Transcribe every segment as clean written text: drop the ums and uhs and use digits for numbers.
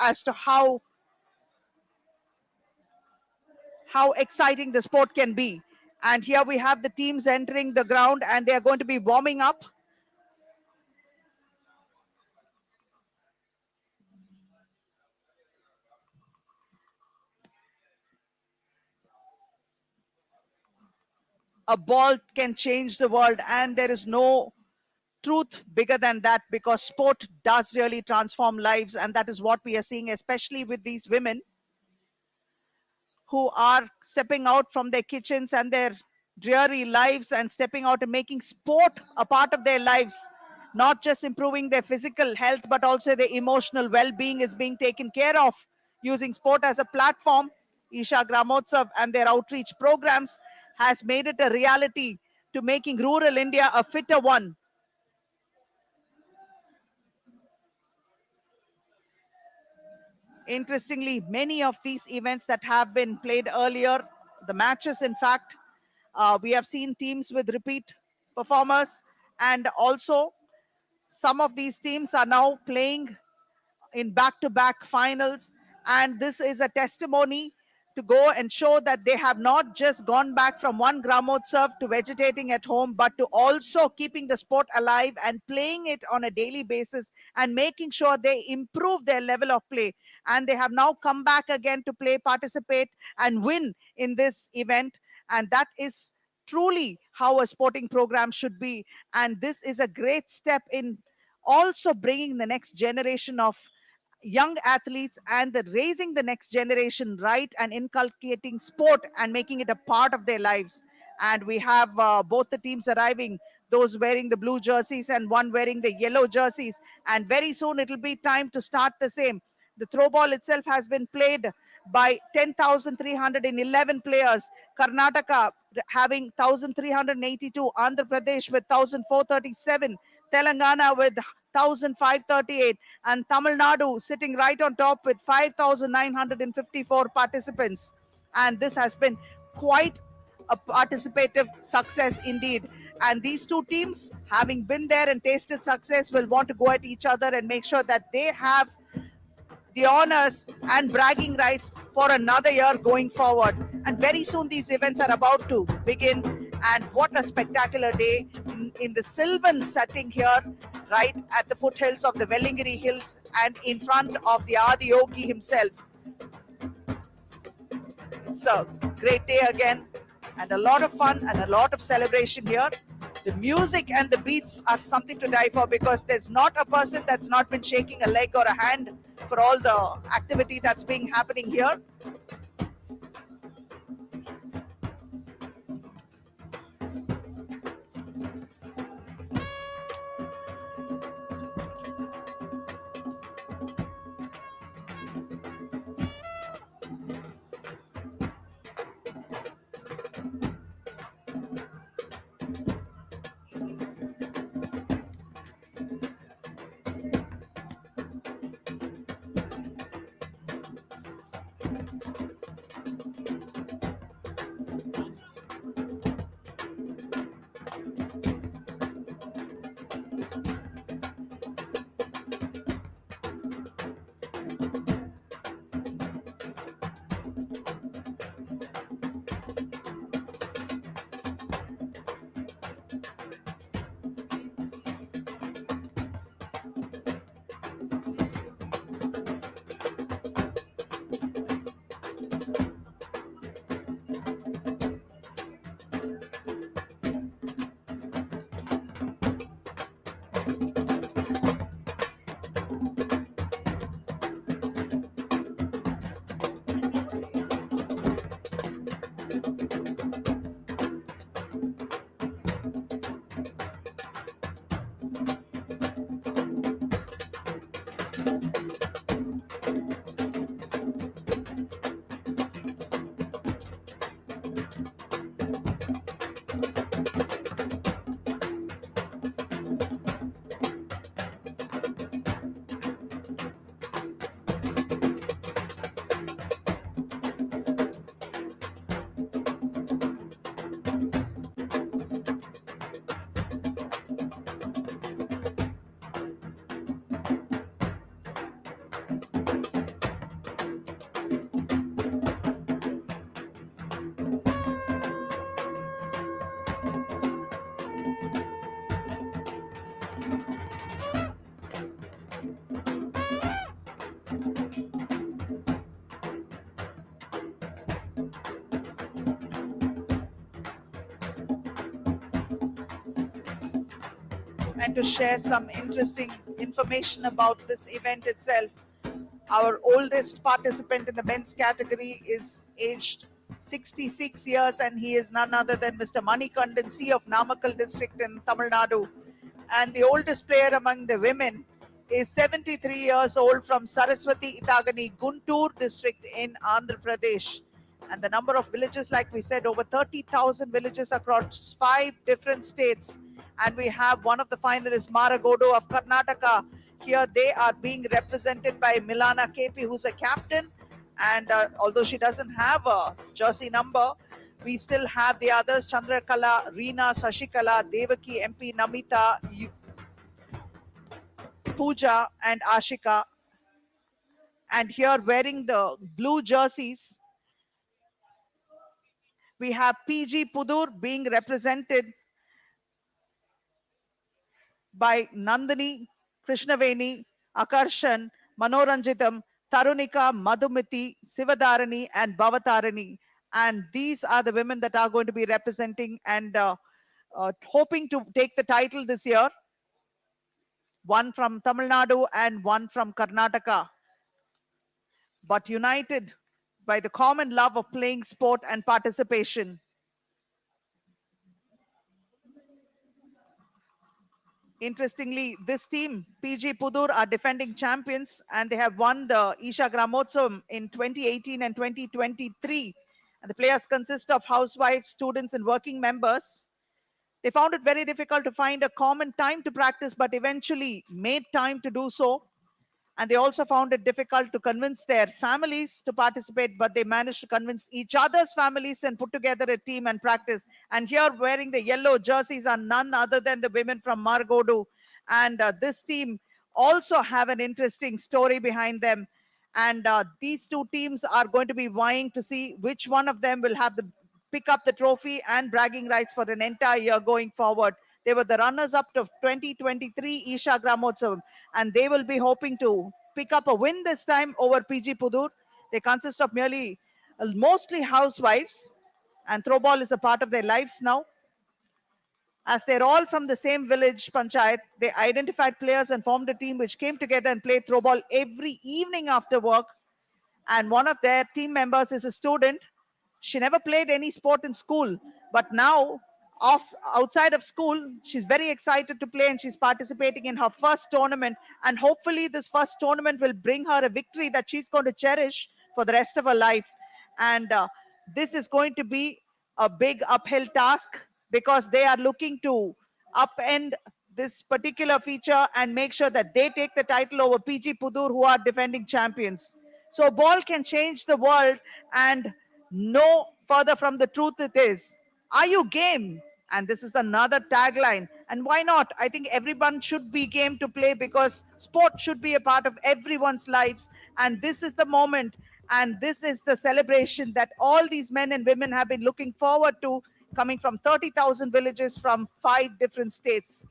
as to how exciting the sport can be. And here we have the teams entering the ground, and they are going to be warming up. A ball can change the world, and there is no truth bigger than that, because sport does really transform lives, and that is what we are seeing, especially with these women who are stepping out from their kitchens and their dreary lives and stepping out and making sport a part of their lives. Not just improving their physical health, but also their emotional well-being is being taken care of using sport as a platform. Isha Gramotsav and their outreach programs has made it a reality to making rural India a fitter one. Interestingly, many of these events that have been played earlier, the matches, in fact, we have seen teams with repeat performers, and also some of these teams are now playing in back-to-back finals, and this is a testimony to go and show that they have not just gone back from one Gramotsav to vegetating at home, but to also keeping the sport alive and playing it on a daily basis and making sure they improve their level of play. And they have now come back again to play, participate, and win in this event. And that is truly how a sporting program should be. And this is a great step in also bringing the next generation of young athletes and the raising the next generation right, and inculcating sport and making it a part of their lives. And we have both the teams arriving, those wearing the blue jerseys and one wearing the yellow jerseys, and very soon it will be time to start the same. The throw ball itself has been played by 10,311 players. Karnataka having 1,382, Andhra Pradesh with 1,437, Telangana with 1,538, and Tamil Nadu sitting right on top with 5,954 participants. And this has been quite a participative success indeed. And these two teams, having been there and tasted success, will want to go at each other and make sure that they have the honors and bragging rights for another year going forward. And very soon these events are about to begin. And what a spectacular day in the Sylvan setting here, right at the foothills of the Vellingiri Hills and in front of the Adi Yogi himself. It's a great day again, and a lot of fun and a lot of celebration here. The music and the beats are something to die for, because there's not a person that's not been shaking a leg or a hand for all the activity that's being happening here. and to share some interesting information about this event itself. Our oldest participant in the men's category is aged 66 years, and he is none other than Mr. Manikandan C of Namakkal district in Tamil Nadu. And the oldest player among the women is 73 years old from Saraswati Itagani, Guntur district in Andhra Pradesh. And the number of villages, like we said, over 30,000 villages across 5 different states. And we have one of the finalists, Maragodo of Karnataka. Here they are being represented by Milana KP, who's a captain. And although she doesn't have a jersey number, we still have the others: Chandrakala, Reena, Sashikala, Devaki, MP, Namita, Pooja, and Ashika. And here wearing the blue jerseys, we have PG Pudur being represented by Nandini, Krishnaveni, Akarshan, Manoranjitam, Tarunika, Madhumiti, Sivadarani, and Bhavatarani. And these are the women that are going to be representing and hoping to take the title this year. One from Tamil Nadu and one from Karnataka, but united by the common love of playing sport and participation. Interestingly, this team, PG Pudur, are defending champions, and they have won the Isha Gramotsavam in 2018 and 2023. And the players consist of housewives, students, and working members. They found it very difficult to find a common time to practice, but eventually made time to do so. And they also found it difficult to convince their families to participate, but they managed to convince each other's families and put together a team and practice. And here, wearing the yellow jerseys, are none other than the women from Margodu. And this team also have an interesting story behind them. And these two teams are going to be vying to see which one of them will have the pick up the trophy and bragging rights for an entire year going forward. They were the runners-up to 2023 Isha Gramotsavam, and they will be hoping to pick up a win this time over PG Pudur. They consist of mostly housewives, and Throwball is a part of their lives now. As they're all from the same village panchayat, they identified players and formed a team which came together and played Throwball every evening after work. And one of their team members is a student. She never played any sport in school, but now outside of school, she's very excited to play, and she's participating in her first tournament. And hopefully this first tournament will bring her a victory that she's going to cherish for the rest of her life. And this is going to be a big uphill task, because they are looking to upend this particular feature and make sure that they take the title over PG Pudur, who are defending champions. So ball can change the world, and no further from the truth it is. Are you game? And this is another tagline. And why not? I think everyone should be game to play, because sport should be a part of everyone's lives. And this is the moment, and this is the celebration that all these men and women have been looking forward to, coming from 30,000 villages from 5 different states.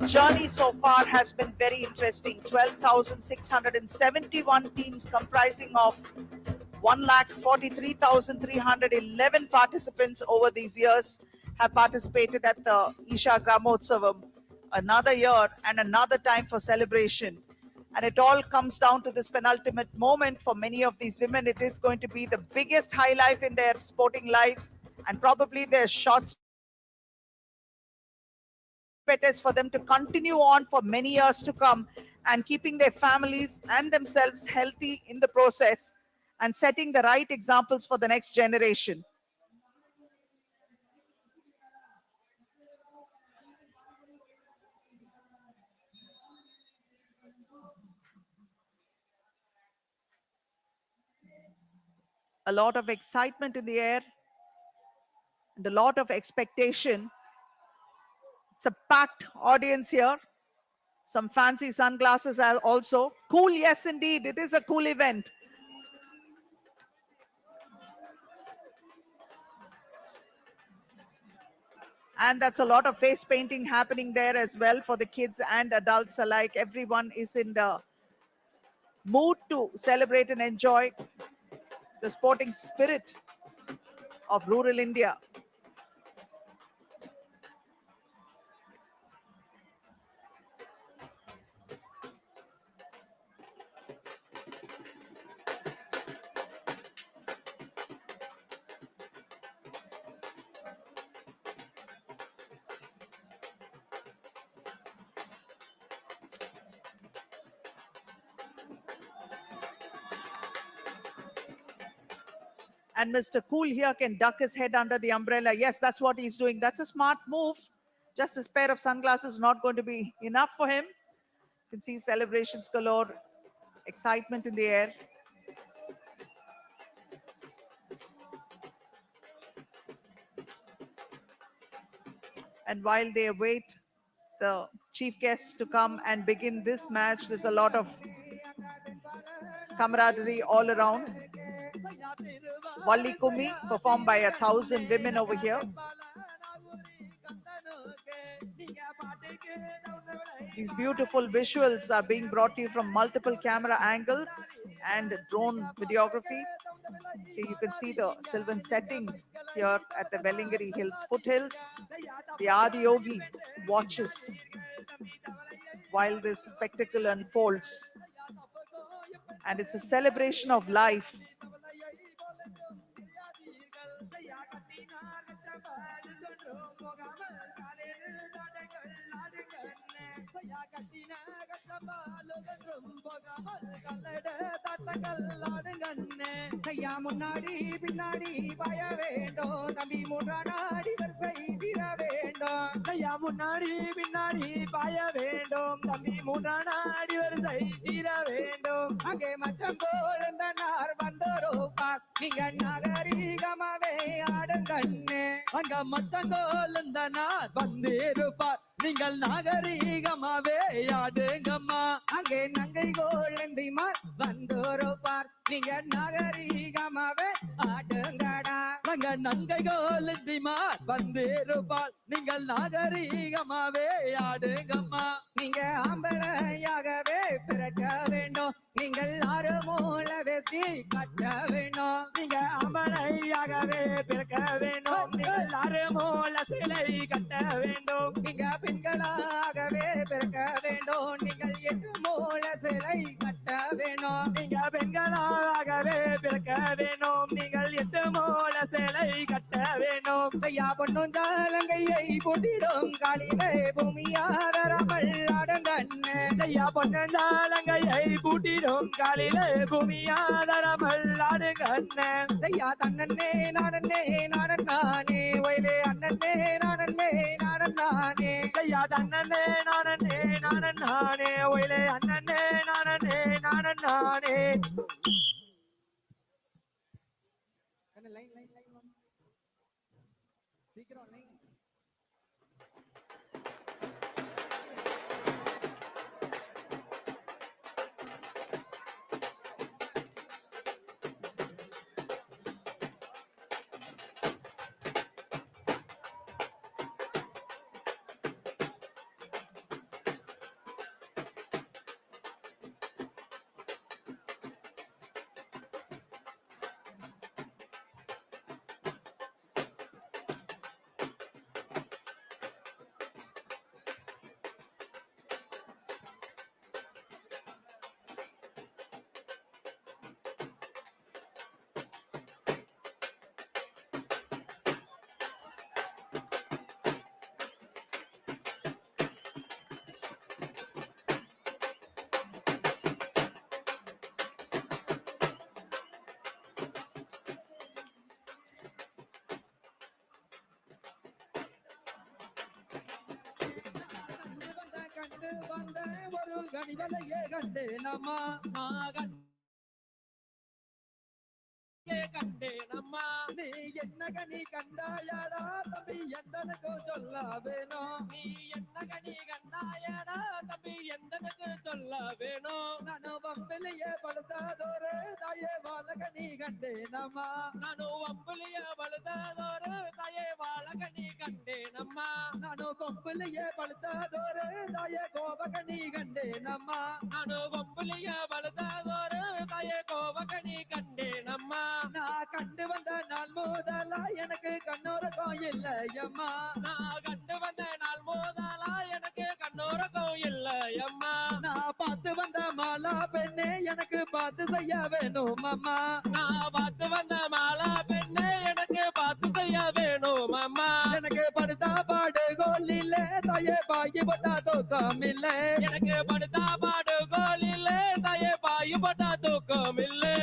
Journey so far has been very interesting. 12,671 teams comprising of 1,43,311 participants over these years have participated at the Isha Gramotsavam. Another year and another time for celebration. And it all comes down to this penultimate moment. For many of these women, it is going to be the biggest highlight in their sporting lives, and probably their shots is for them to continue on for many years to come, and keeping their families and themselves healthy in the process, and setting the right examples for the next generation. A lot of excitement in the air and a lot of expectation. It's a packed audience here. Some fancy sunglasses are also. Cool, yes, indeed. It is a cool event. And that's a lot of face painting happening there as well for the kids and adults alike. Everyone is in the mood to celebrate and enjoy the sporting spirit of rural India. And Mr. Cool here can duck his head under the umbrella. Yes, that's what he's doing. That's a smart move. Just this pair of sunglasses is not going to be enough for him. You can see celebrations galore, excitement in the air. And while they await the chief guests to come and begin this match, there's a lot of camaraderie all around. Valli Kumi performed by 1,000 women over here. These beautiful visuals are being brought to you from multiple camera angles and drone videography. Here you can see the sylvan setting here at the Vellingari Hills foothills. The Adi Yogi watches while this spectacle unfolds. And it's a celebration of life. செய்யா முன்னாடி பின்னாடி பாய வேண்டும் தம்பி முன்னாடி வரிசை தீர வேண்டும் செய்யா முன்னாடி பின்னாடி பாய வேண்டும் தம்பி முன்னாடி வரிசை தீர வேண்டும் அங்கே மச்சம் கோழந்தனார் வந்தோரோப்பார் நீங்க நாகரீகமாவே ஆடுங்கண்ணே அங்க மச்சங்கோலந்தனார் வந்திருப்பார் நீங்கள் நாகரீகமாவே ஆடுங்கம்மா அங்கே நங்கை கோழந்திமார் வந்தோரோப்பார் நீங்க நாகரீகமாவே ஆடுங்கடா அங்க நங்கை கோழந்திமார் வந்திருப்பார் நீங்கள் நாகரீகமாவே ஆடுங்கம்மா நீங்க ஆம்பளையாகவே பிறக்க வேண்டும் நீங்கள் ஆறு மூல வேசி கட்ட வேண்டும் நீங்க ஆம்பளையாகவே பிறக்க வேண்டும் நீங்கள் ஆறு மூல சிலை கட்ட வேண்டும் நீங்க பெண்களாகவே பிறக்க வேண்டும் நீங்கள் எட்டு மூல சிலை கட்ட வேண்டும் நீங்க பெண்களாகவே பிறக்க வேண்டும் நீங்கள் எட்டு மூல சிலை கட்ட வேண்டும் செய்யா பொண்ணும் ஜாலங்கையை போட்டிடும் காலிலே பூமியாதராமல் ஆடுங்கண்ணே செய்யா பொண்ணும் ஜாலங்கையை பூட்டிடும் காலிலே பூமியாதராமல் ஆடுங்கண்ணே செய்யா தன்னே நானே நானே ஒயிலே அண்ணனே நானே நானே செய்யா தன்னே நானே ஒயிலே அண்ணனே நானே லைன் லைன் லைன் சீக்கிரம் லைன் வந்த ஒரு கனிவலையே கண்டேனம்மா கண்டேனம்மா நீ என்ன கனி கண்டாயடா தம்பி எந்தனுக்கு சொல்ல வேணும் நீ என்ன கனி கண்டாயடா தம்பி எந்தனுக்கு சொல்ல வேணும் நானும் வம்பிலேயே பழுதாதோரு தாயே வாழகனி கண்டேனம்மா நானும் வம்பிலேயே பழுதாதோரு தாயே வாழகனி கண்டேனம்மா நானும் கொம்பிலேயே பழுதாதோரு தாயே கோபகனி கண்டேனம்மா நானும் கொம்பிலேயே பழுதாதோரு தாயே கோபகனி கண்டேனம்மா நான் கண்டு வந்த நாள் முதலா எனக்கு கண்ணோரக்கம் இல்லையம்மா நான் கண்டு வந்த நாள் முதலா எனக்கு கண்ணோரக்கம் இல்லையம்மா நான் பார்த்து வந்த மாலா பெண்ணே எனக்கு பார்த்து செய்ய வேணும் அம்மா நான் பார்த்து வந்த மாலா பெண்ணே எனக்கு பார்த்து செய்ய வேணும் அம்மா எனக்கு படுத்தா பாடு கோலிலே தாயே பாயி போட்டா தூக்கம் இல்லை எனக்கு படுத்தா பாடு கோலிலே தாயே பாயி போட்டா தூக்கம் இல்லை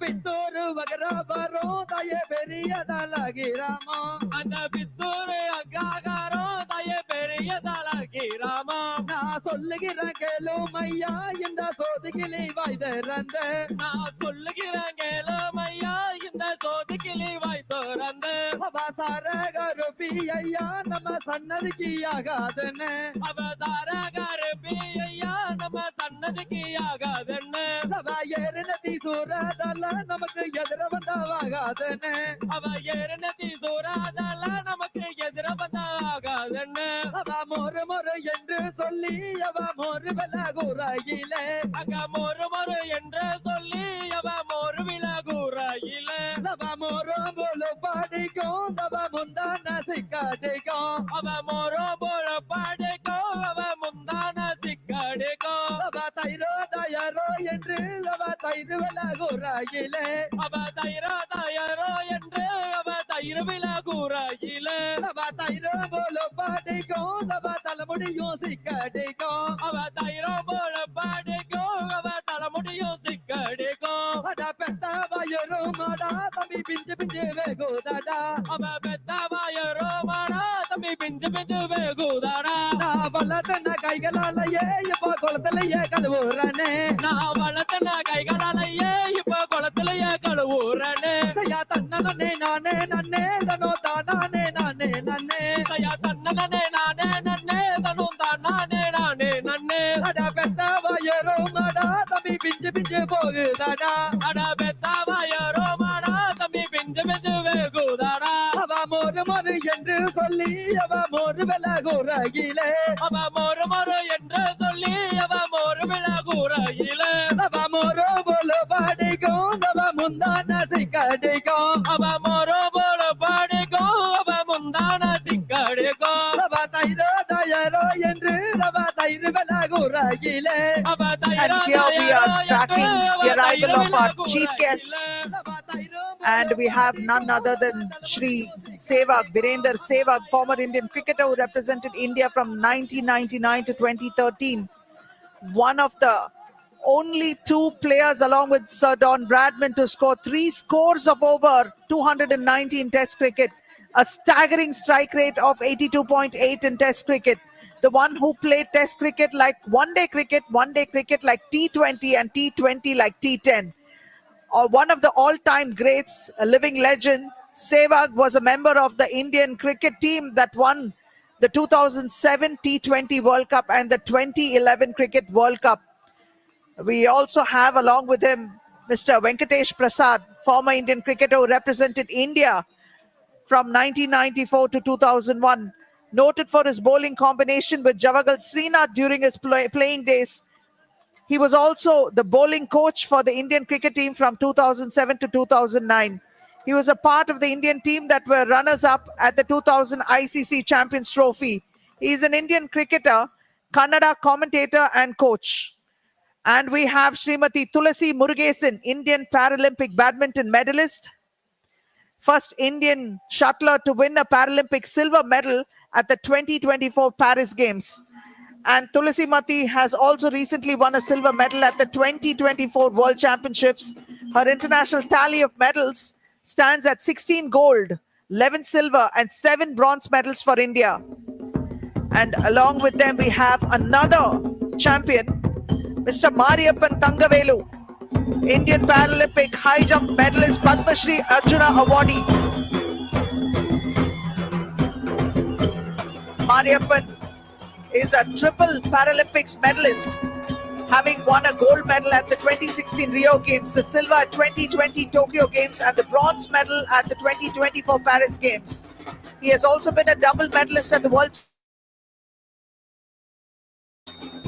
பித்தூரு வகரா வரும் தாயே பெரியதாலாகிராமா அந்த பித்தூரு அக்காகாரோ தாயே பெரியதாலாகிராமா நான் சொல்லுகிறேன் கேளும் ஐயா இந்த சோதுகிளி வாய் திறந்த நான் சொல்லுகிறேன் கேளும் ஐயா இந்த சோதுகிளி வாய் திறந்த அவசார கருப்பி ஐயா நம்ம சன்னதிக்கு ஆகாதுன்னு அவசார கருப்பி ஐயா நம்ம சன்னதிக்கு ஆகாதுன்னு அவ ஏறினதி சூறாதல்ல நமக்கு எதிர வந்தாகாதுன்னு அவ ஏறினதி சூறாதல்ல நமக்கு எதிர வந்தாகாதுன்னு அவ மொறு மொறு என்று சொல்லி அவ மொறு விலகுறாயிலே அங்க மொறு மொறு என்று சொல்லி அவ மொறு விலகுறாயிலே அவ மொறு போல பாடிக்கும் அவ முந்தான சிக்காடிக்கும் அவ மொறு போல பாடிக்கும் அவ முந்தான சிக்காடிக்கும் அவ தைரோ தயாரோ என்று அவ தைரு விலகுறாயிலே அவ தைரோ தயாரோ என்று அவ தைரு விலகுறாயிலே அவ தைரோ போல பாடிக்கும் அவ தலைமுடியும் சிக்காடிக்கும் அவ தைரோ போல பாடிக்கும் அவ தலைமுடியும் சிக்காடிக்கும் அட பெத்த வயரோ மாடா தம்பி பிஞ்சு பிஞ்சு வேகுதாடா அவ பெத்த வயரோ மாடா தம்பி பிஞ்சு பிஞ்சு வேகுதாடா நான் வளர்த்தன கைகளாலேயே இப்ப குளத்திலேயே கழுவுறனே நான் வளர்த்தன கைகளாலேயே இப்ப குளத்திலேயே கழுவுறனே சையா தன்னனே நானே நன்னே தனோ தானே நானே நன்னே சையா தன்னனே நானே நன்னே தனோ தானே நானே நன்னே அட பெத்த வயரோ மாடா தம்பி பிஞ்சு பிஞ்சு போகுதாடா அட பெத்த வயரோ மாடா தம்பி பிஞ்சு பிஞ்சு வேகுதாடா அவ மொறு மொறு என்று சொல்லி அவ மொறு விலகுறாயிலே அவ மொறு மொறு என்று சொல்லி அவ மொறு விலகுறாயிலே அவ மொறு போல பாடிக்கும் அவ முந்தான சிக்காடிக்கும் அவ மொறு போல பாடிக்கும் அவ முந்தான சிக்காடிக்கும் அவ தைரோ தயாரோ என்று அவ தைரு விலகுறாயிலே அவ And here we are tracking the arrival of our chief guest, and we have none other than Shri Sehwag, Virender Sehwag, former Indian cricketer who represented India from 1999 to 2013. One of the only two players along with Sir Don Bradman to score 3 scores of over 290 in Test cricket, a staggering strike rate of 82.8 in Test cricket. The one who played Test cricket like one-day cricket like T20 and T20 like T10. Or one of the all-time greats, a living legend, Sehwag was a member of the Indian cricket team that won the 2007 T20 World Cup and the 2011 Cricket World Cup. We also have along with him Mr. Venkatesh Prasad, former Indian cricketer who represented India from 1994 to 2001. Noted for his bowling combination with Javagal Srinath during his playing days. He was also the bowling coach for the Indian cricket team from 2007 to 2009. He was a part of the Indian team that were runners-up at the 2000 ICC Champions Trophy. He is an Indian cricketer, Kannada commentator and coach. And we have Srimati Tulasi Murugesan, Indian Paralympic badminton medalist. First Indian shuttler to win a Paralympic silver medal at the 2024 Paris Games. And Tulasi Mati has also recently won a silver medal at the 2024 World Championships. Her international tally of medals stands at 16 gold, 11 silver and 7 bronze medals for India. And along with them, we have another champion, Mr. Mariyappan Thangavelu, Indian Paralympic high jump medalist Padma Shri Arjuna awardee Mariappan is a triple Paralympics medalist, having won a gold medal at the 2016 Rio Games, the silver at 2020 Tokyo Games, and the bronze medal at the 2024 Paris Games. He has also been a double medalist at the World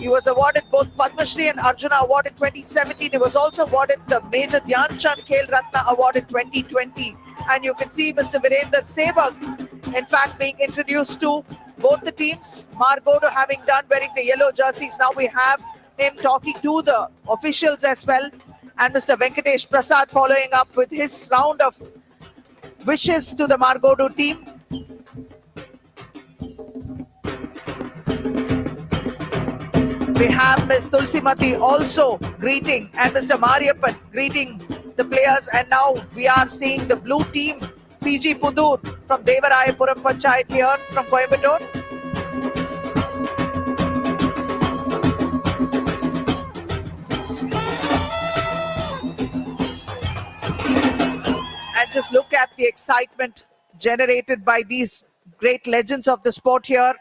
He was awarded both Padma Shri and Arjuna Award in 2017. He was also awarded the Major Dhyan Chand Khel Ratna Award in 2020. And you can see Mr. Virender Sehwag, in fact, being introduced to both the teams. Margodo having done wearing the yellow jerseys. Now we have him talking to the officials as well. And Mr. Venkatesh Prasad following up with his round of wishes to the Margodo team. We have Ms. Tulsimati also greeting, and Mr. Mariappan greeting the players. And now we are seeing the blue team, PG Pudur from Devarayapuram Panchayat here from Coimbatore. And just look at the excitement generated by these great legends of the sport here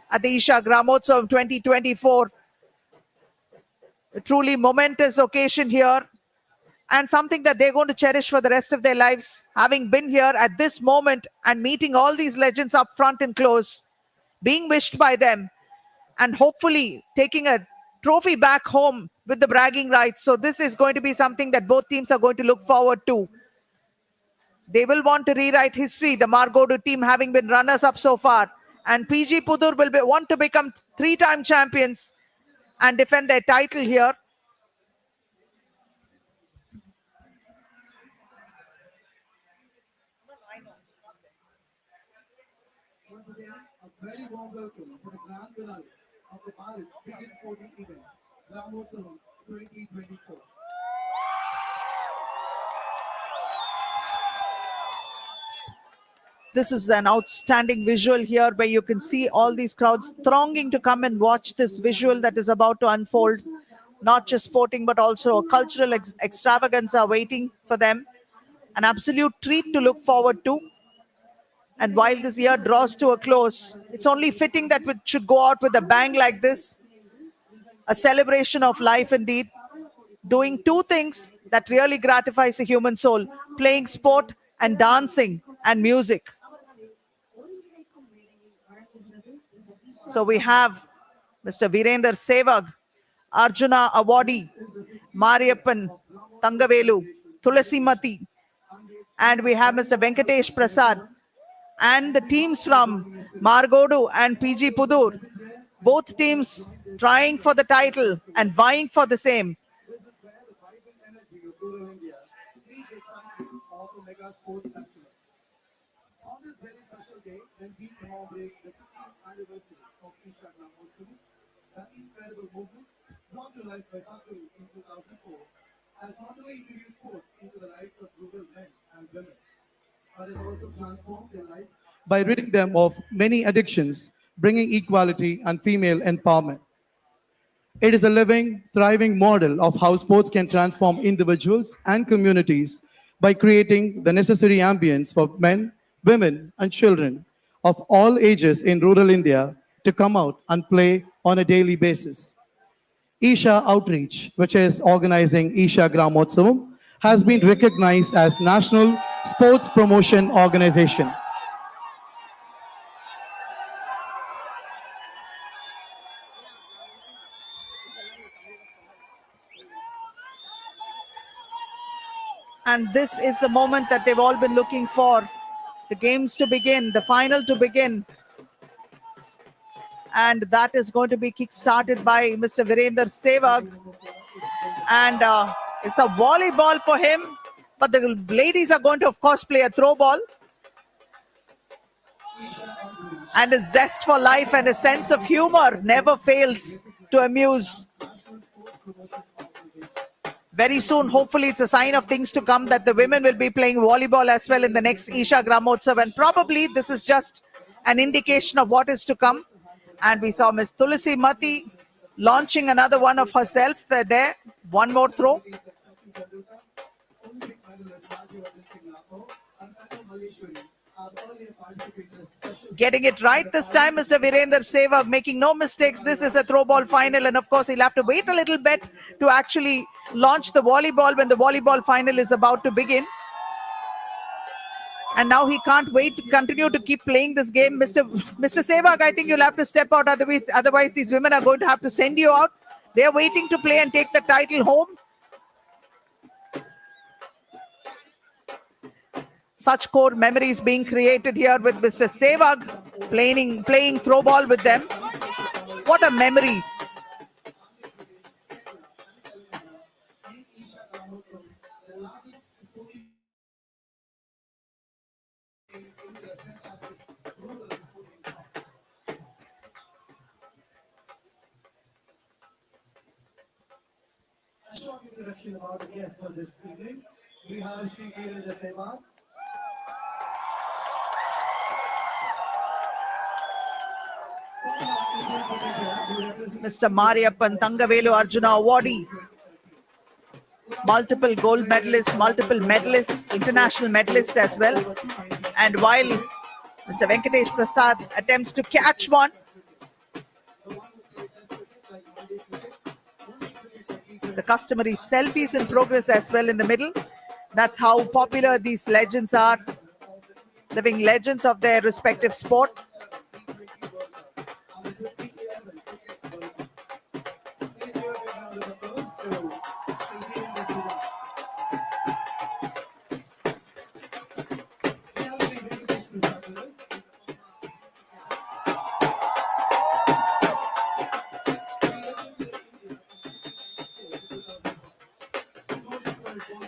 at the Isha Gramotsav 2024. A truly momentous occasion here, and something that they're going to cherish for the rest of their lives, having been here at this moment and meeting all these legends up front and close, being wished by them, and hopefully taking a trophy back home with the bragging rights. So this is going to be something that both teams are going to look forward to. They will want to rewrite history, the Margodo team having been runners-up so far, and PG Pudur will want to become three-time champions and defend their title here. A very warm welcome to the grand finale of the Paris biggest sporting event, Gramotsavam 2024. This is an outstanding visual here where you can see all these crowds thronging to come and watch this visual that is about to unfold. Not just sporting, but also a cultural extravaganza waiting for them. An absolute treat to look forward to. And while this year draws to a close, it's only fitting that we should go out with a bang like this. A celebration of life indeed. Doing two things that really gratifies the human soul. Playing sport and dancing and music. So we have Mr. Virender Sehwag, Arjuna awardee, Mariappan, Tangavelu, Tulsimati, and we have Mr. Venkatesh Prasad, and the teams from Margodo and PG Pudur, both teams trying for the title and vying for the same. This is where the vibrant energy of rural India meets the excitement of the mega sports festival. On this very special day, when we commemorate the 16th anniversary of Isha Gramotsavam, an incredible movement brought to life by Sadhguru in 2004, has not only introduced sports into the lives of rural men and women, but has also transformed their lives by ridding them of many addictions, bringing equality and female empowerment. It is a living, thriving model of how sports can transform individuals and communities by creating the necessary ambience for men, women, and children of all ages in rural India to come out and play on a daily basis. Isha Outreach, which is organizing Isha Gramotsavam, has been recognized as National Sports Promotion Organization. And this is the moment that they've all been looking for. The games to begin, the final to begin. And that is going to be kick-started by Mr. Virender Sehwag. And it's a volleyball for him. But the ladies are going to, of course, play a throw ball. And a zest for life and a sense of humor never fails to amuse. Very soon, hopefully, it's a sign of things to come that the women will be playing volleyball as well in the next Isha Gramotsav. And probably this is just an indication of what is to come. And we saw Ms. Tulsimati launching another one of herself there. One more throw. Tendulkar, Olympic medalist Rajyavardhan Singh Lapo, and Tannu Malleshwari have earlier participated in special Getting it right this time, Mr. Virender Sehwag, making no mistakes. This is a throw ball final, and of course, he'll have to wait a little bit to actually launch the volleyball when the volleyball final is about to begin. And now he can't wait to continue to keep playing this game. Mr. Sehwag, I think you'll have to step out, otherwise these women are going to have to send you out. They're waiting to play and take the title home. Such core memories being created here with Mr. Sehwag playing throw ball with them. What a memory. Isha, the largest sporting games in the fantastic rural sporting club. A short introduction about the guests for this evening. We have Sri Virender Sehwag, Mr. Mariappan Thangavelu Arjuna awardee, multiple gold medalist, multiple medalist, international medalist as well. And while Mr. Venkatesh Prasad attempts to catch one, the customary selfies in progress as well in the middle. That's how popular these legends are, living legends of their respective sport.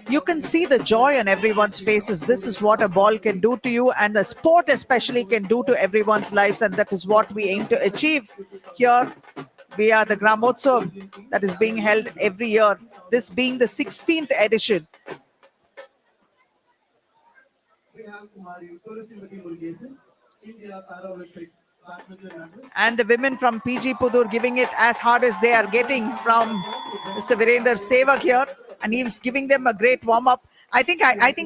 You can see the joy on everyone's faces. This is what a ball can do to you, and the sport especially can do to everyone's lives, and that is what we aim to achieve here via the Gramotsav that is being held every year, this being the 16th edition. we have Kumari Turisimati Murugesan, India Paralympic badminton medalist. And the women from PG Pudur giving it as hard as they are getting from Mr. Virender Sehwag here, and he's giving them a great warm-up. I think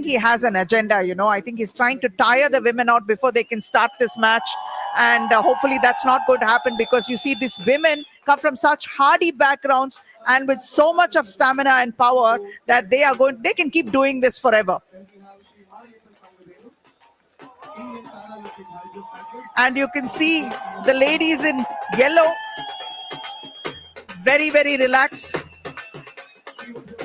he has an agenda, you know. I think he's trying to tire the women out before they can start this match, and hopefully that's not going to happen, because you see these women come from such hardy backgrounds and with so much of stamina and power that they can keep doing this forever. Then we have Sri Mariappan Thangavelu, Indian Paralympic high jump medalist. And you can see the ladies in yellow, very, very relaxed.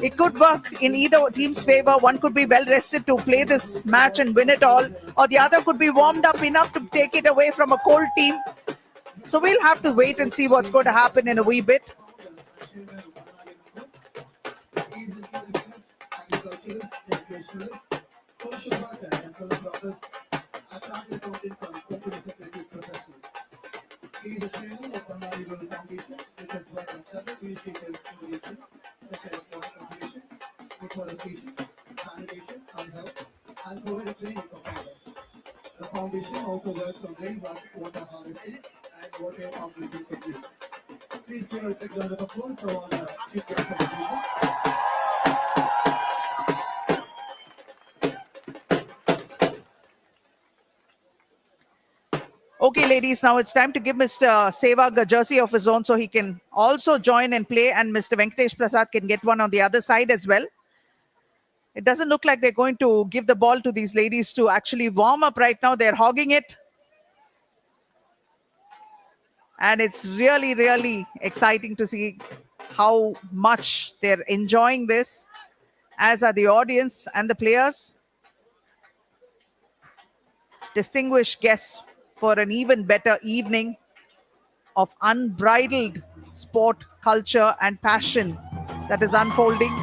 It could work in either team's favor. One could be well rested to play this match and win it all, or the other could be warmed up enough to take it away from a cold team. So we'll have to wait and see what's going to happen in a wee bit. He is an industrialist, agriculturalist, educationalist, social worker, and philanthropist, a chartered accountant from company secretary professional. He is the chairman of Bangladesh Rural Foundation, which has worked on several initiatives in the region, such as water conservation, deforestation, sanitation, and health, and provided training for farmers. The foundation also works on rainwater harvesting and water operating techniques. Please give a big round of applause for all the chief guests of the evening. Okay, ladies, now it's time to give Mr. Sehwag a jersey of his own so he can also join and play, and Mr. Venkatesh Prasad can get one on the other side as well. It doesn't look like they're going to give the ball to these ladies to actually warm up right now. They're hogging it. And it's really, really exciting to see how much they're enjoying this, as are the audience and the players. Distinguished guests for an even better evening of unbridled sport, culture, and passion that is unfolding.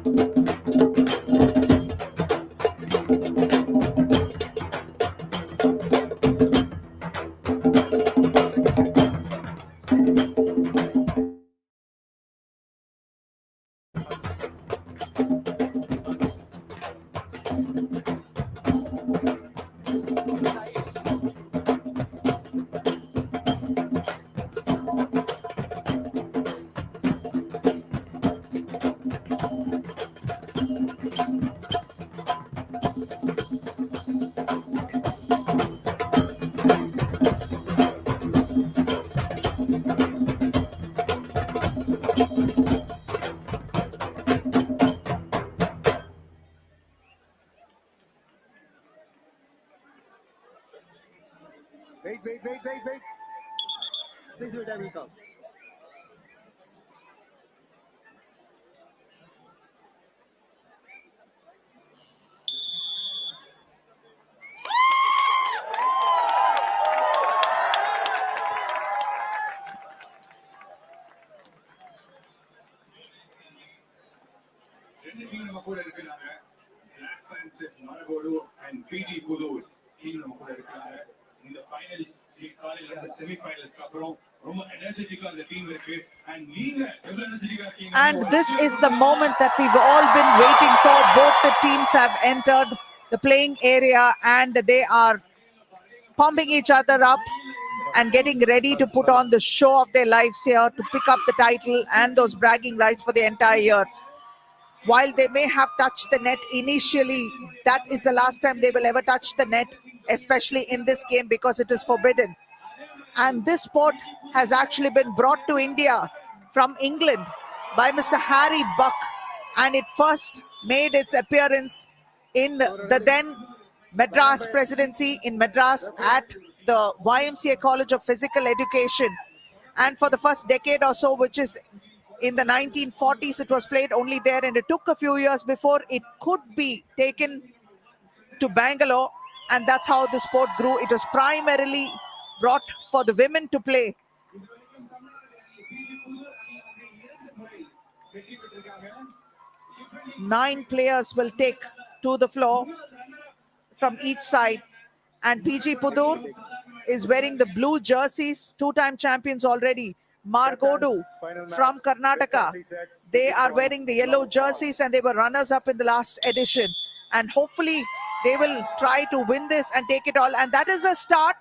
Wait. Please wait, I will come. ரெண்டு team நம்ம கூட இருக்கிறாங்க. Last time plus Marakodu and PG Pudur team நம்ம கூட இருக்கிறாங்க. இந்த finals காலையில இருந்த செமி ஃபைனல்ஸ்க்கு அப்புறம் ரொம்ப எனர்ஜெட்டிக்கா அந்த டீம் இருக்கு. அண்ட் நீங்க எவ்வளவு எனர்ஜெட்டிக்கா இருக்கீங்க? And this is the moment that we've all been waiting for. Both the teams have entered the playing area and they are pumping each other up and getting ready to put on the show of their lives here to pick up the title and those bragging rights for the entire year. While they may have touched the net initially, that is the last time they will ever touch the net, especially in this game because it is forbidden. And this sport has actually been brought to India from England by Mr. Harry Buck, and it first made its appearance in the then Madras presidency in Madras at the YMCA College of Physical Education. And for the first decade or so, which is in the 1940s, it was played only there, and it took a few years before it could be taken to Bangalore, and that's how the sport grew. It was primarily brought for the women to play. 9 players will take to the floor from each side, and PG Pudur is wearing the blue jerseys, 2-time champions already. Margodu from Karnataka, they are wearing the yellow jerseys and they were runners up in the last edition, and hopefully they will try to win this and take it all. And that is a start.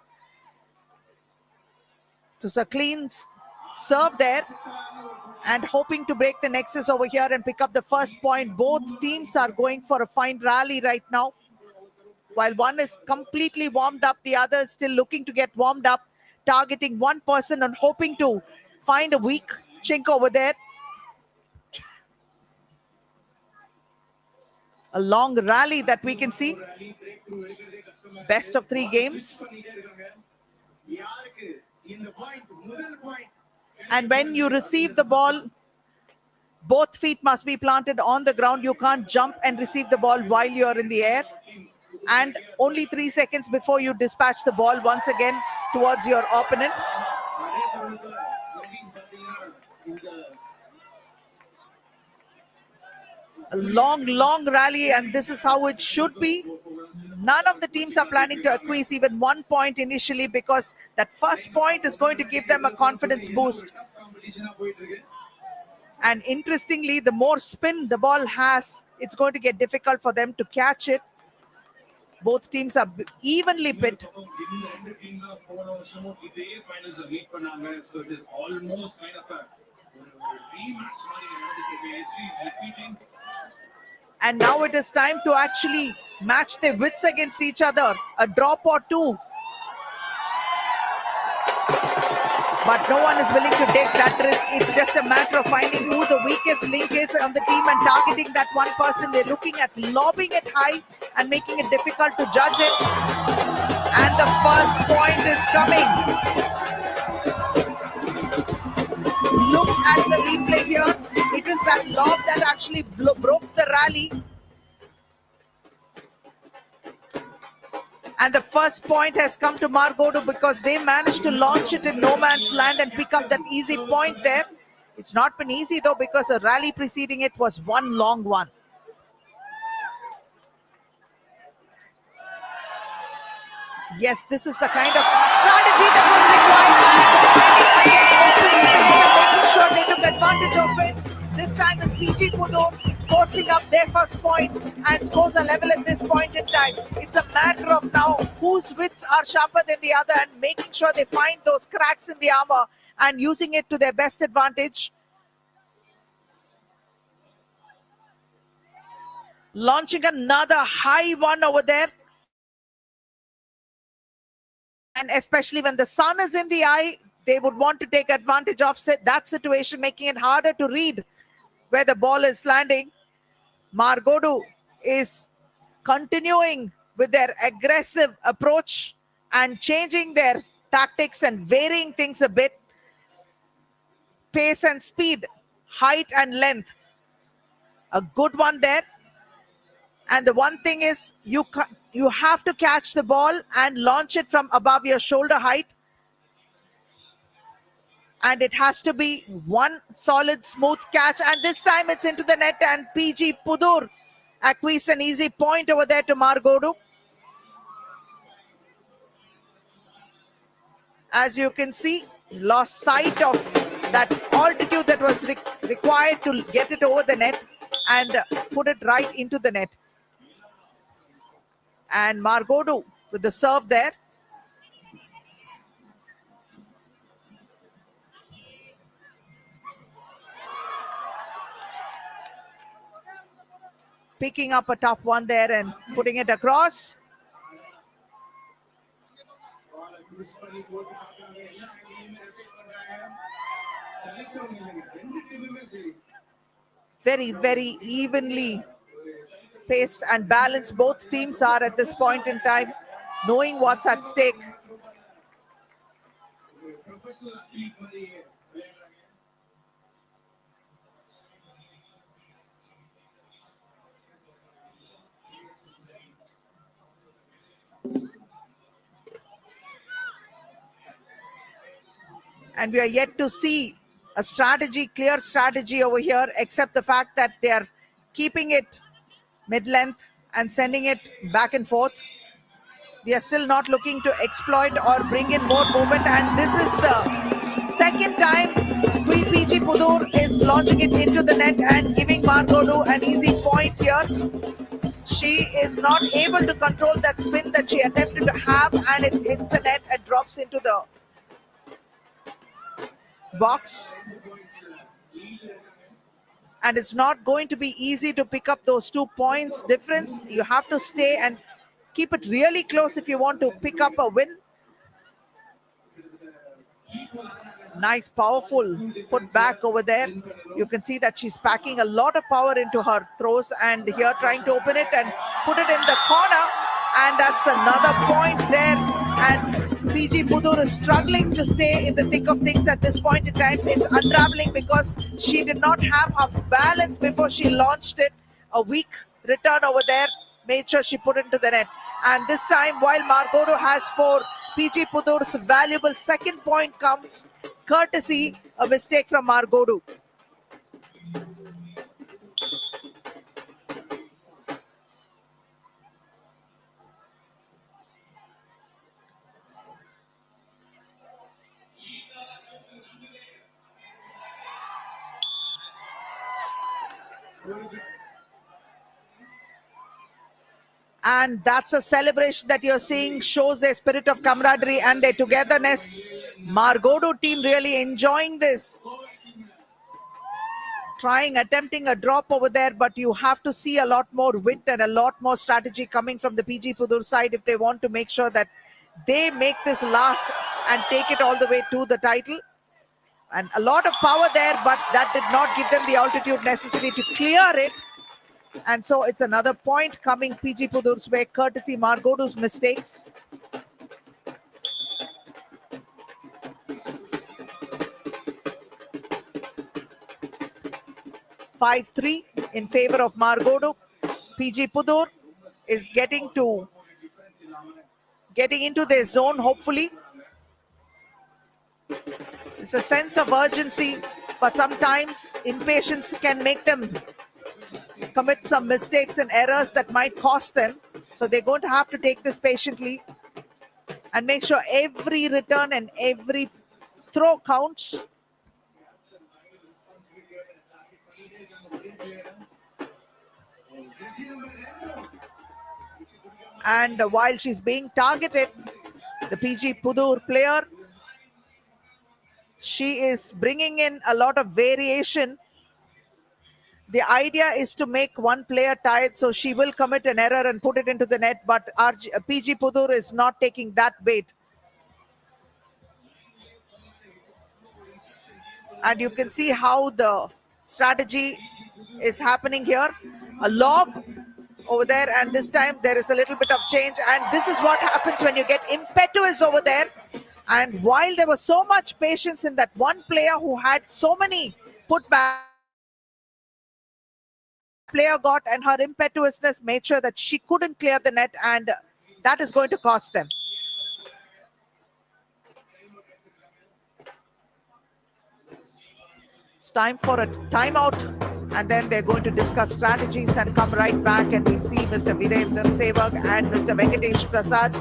It was a clean serve there, and hoping to break the nexus over here and pick up the first point. Both teams are going for a fine rally right now. While one is completely warmed up, the other is still looking to get warmed up, targeting one person and hoping to find a weak chink over there. A long rally that we can see. Best of 3 games. And when you receive the ball, both feet must be planted on the ground. You can't jump and receive the ball while you're in the air. And only 3 seconds before you dispatch the ball once again towards your opponent. A long rally, and this is how it should be. None of the teams are planning to acquire even 1 point initially, because that first point is going to give them a confidence boost. And interestingly, the more spin the ball has, it's going to get difficult for them to catch it. Both teams are evenly pit. And now it is time to actually match their wits against each other. A drop or 2. But no one is willing to take that risk. It's just a matter of finding who the weakest link is on the team and targeting that one person. They're looking at lobbing it high and making it difficult to judge it. And the first point is coming. Look at the replay here. It is that lob that actually broke the rally. And the first point has come to Margodu because they managed to launch it in no man's land and pick up that easy point there. It's not been easy though, because a rally preceding it was one long one. Yes, this is the kind of strategy that was required, and finding again open space and making sure they took advantage of it. This time is PG Pudur posting up their first point and scores a level at this point in time. It's a matter of now whose wits are sharper than the other and making sure they find those cracks in the armor and using it to their best advantage. Launching another high one over there. And especially when the sun is in the eye, they would want to take advantage of that situation, making it harder to read where the ball is landing. Margodu is continuing with their aggressive approach and changing their tactics and varying things a bit. Pace and speed, height and length. A good one there. And the one thing is, you have to catch the ball and launch it from above your shoulder height. And it has to be one solid, smooth catch. And this time it's into the net, and PG Pudur acquires an easy point over there to Margodu. As you can see, lost sight of that altitude that was required to get it over the net and put it right into the net. And Margodu with the serve there. Picking up a tough one there and putting it across. Very, very evenly paced and balanced both teams are at this point in time, knowing what's at stake. And we are yet to see a strategy, clear strategy over here, except the fact that they are keeping it mid-length and sending it back and forth. They are still not looking to exploit or bring in more movement, and this is the second time PG Pudur is launching it into the net and giving Margodu an easy point here. She is not able to control that spin that she attempted to have, and it hits the net and drops into the box. And it's not going to be easy to pick up those 2 points difference. You have to stay and keep it really close if you want to pick up a win. Nice, powerful put back over there. You can see that she's packing a lot of power into her throws, and here trying to open it and put it in the corner. And that's another point there. And PG Pudur is struggling to stay in the thick of things at this point in time. It's unraveling because she did not have her balance before she launched it. A weak return over there made sure she put it into the net. And this time, while Margodu has 4, PG Pudur's valuable second point comes courtesy a mistake from Margodu. And that's a celebration that you're seeing, shows their spirit of camaraderie and their togetherness. Margodu team really enjoying this. Attempting a drop over there, but you have to see a lot more wit and a lot more strategy coming from the PG Pudur side if they want to make sure that they make this last and take it all the way to the title. And a lot of power there, but that did not give them the altitude necessary to clear it. And so it's another point coming PG Pudur's way, courtesy Margodu's mistakes. (5-3) in favor of Margodu. PG Pudur is getting into their zone, hopefully. It's a sense of urgency But sometimes impatience can make them commit some mistakes and errors that might cost them. So they're going to have to take this patiently and make sure every return and every throw counts. And while she's being targeted, the PG Pudur player, she is bringing in a lot of variation. The idea is to make one player tired, so she will commit an error and put it into the net, but PG Pudur is not taking that bait. And you can see how the strategy is happening here. A lob over there, and this time there is a little bit of change, and this is what happens when you get impetuous over there. And while there was so much patience in that one player who had so many putbacks, player got, and her impetuousness made sure that she couldn't clear the net, and that is going to cost them. It's time for a timeout, and then they're going to discuss strategies and come right back, and we see Mr. Virendra Sehwag and Mr. Venkatesh Prasad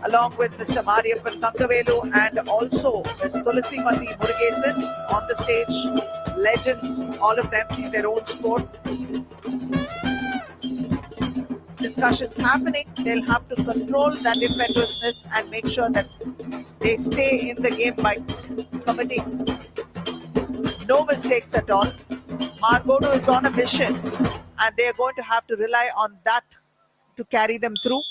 along with Mr. Mariappan Thangavelu and also Ms. Tulassimati Murugesan on the stage. Legends, all of them in their own sport. Discussions happening. They'll have to control that impetuousness and make sure that they stay in the game by committing no mistakes at all. Margodo is on a mission, and they are going to have to rely on that to carry them through.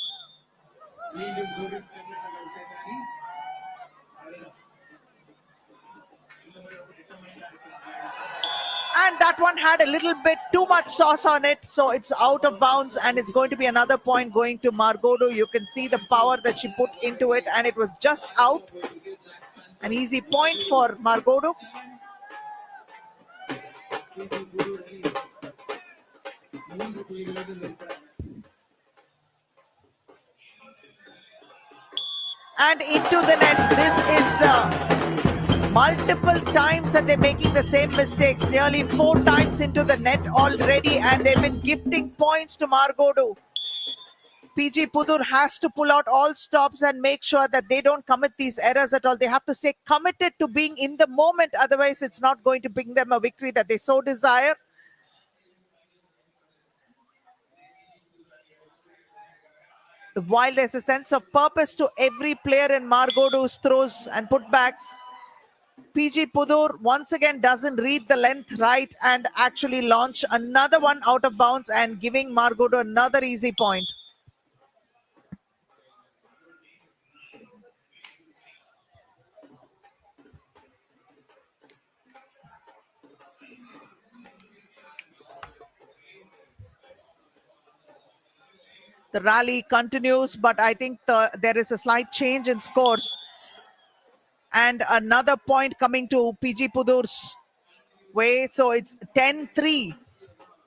And that one had a little bit too much sauce on it, so it's out of bounds, and it's going to be another point going to Margodo. You can see the power that she put into it, and it was just out. An easy point for Margodo. And into the net. This is the multiple times that they're making the same mistakes. Nearly 4 times into the net already, and they've been gifting points to Margodo. PG Pudur has to pull out all stops and make sure that they don't commit these errors at all. They have to stay committed to being in the moment. Otherwise, it's not going to bring them a victory that they so desire. While there's a sense of purpose to every player in Margodo's throws and putbacks, PG Pudur once again doesn't read the length right and actually launch another one out of bounds and giving Margodo another easy point. The rally continues, but I think there is a slight change in scores. And another point coming to PG Pudur's way. So it's 10-3.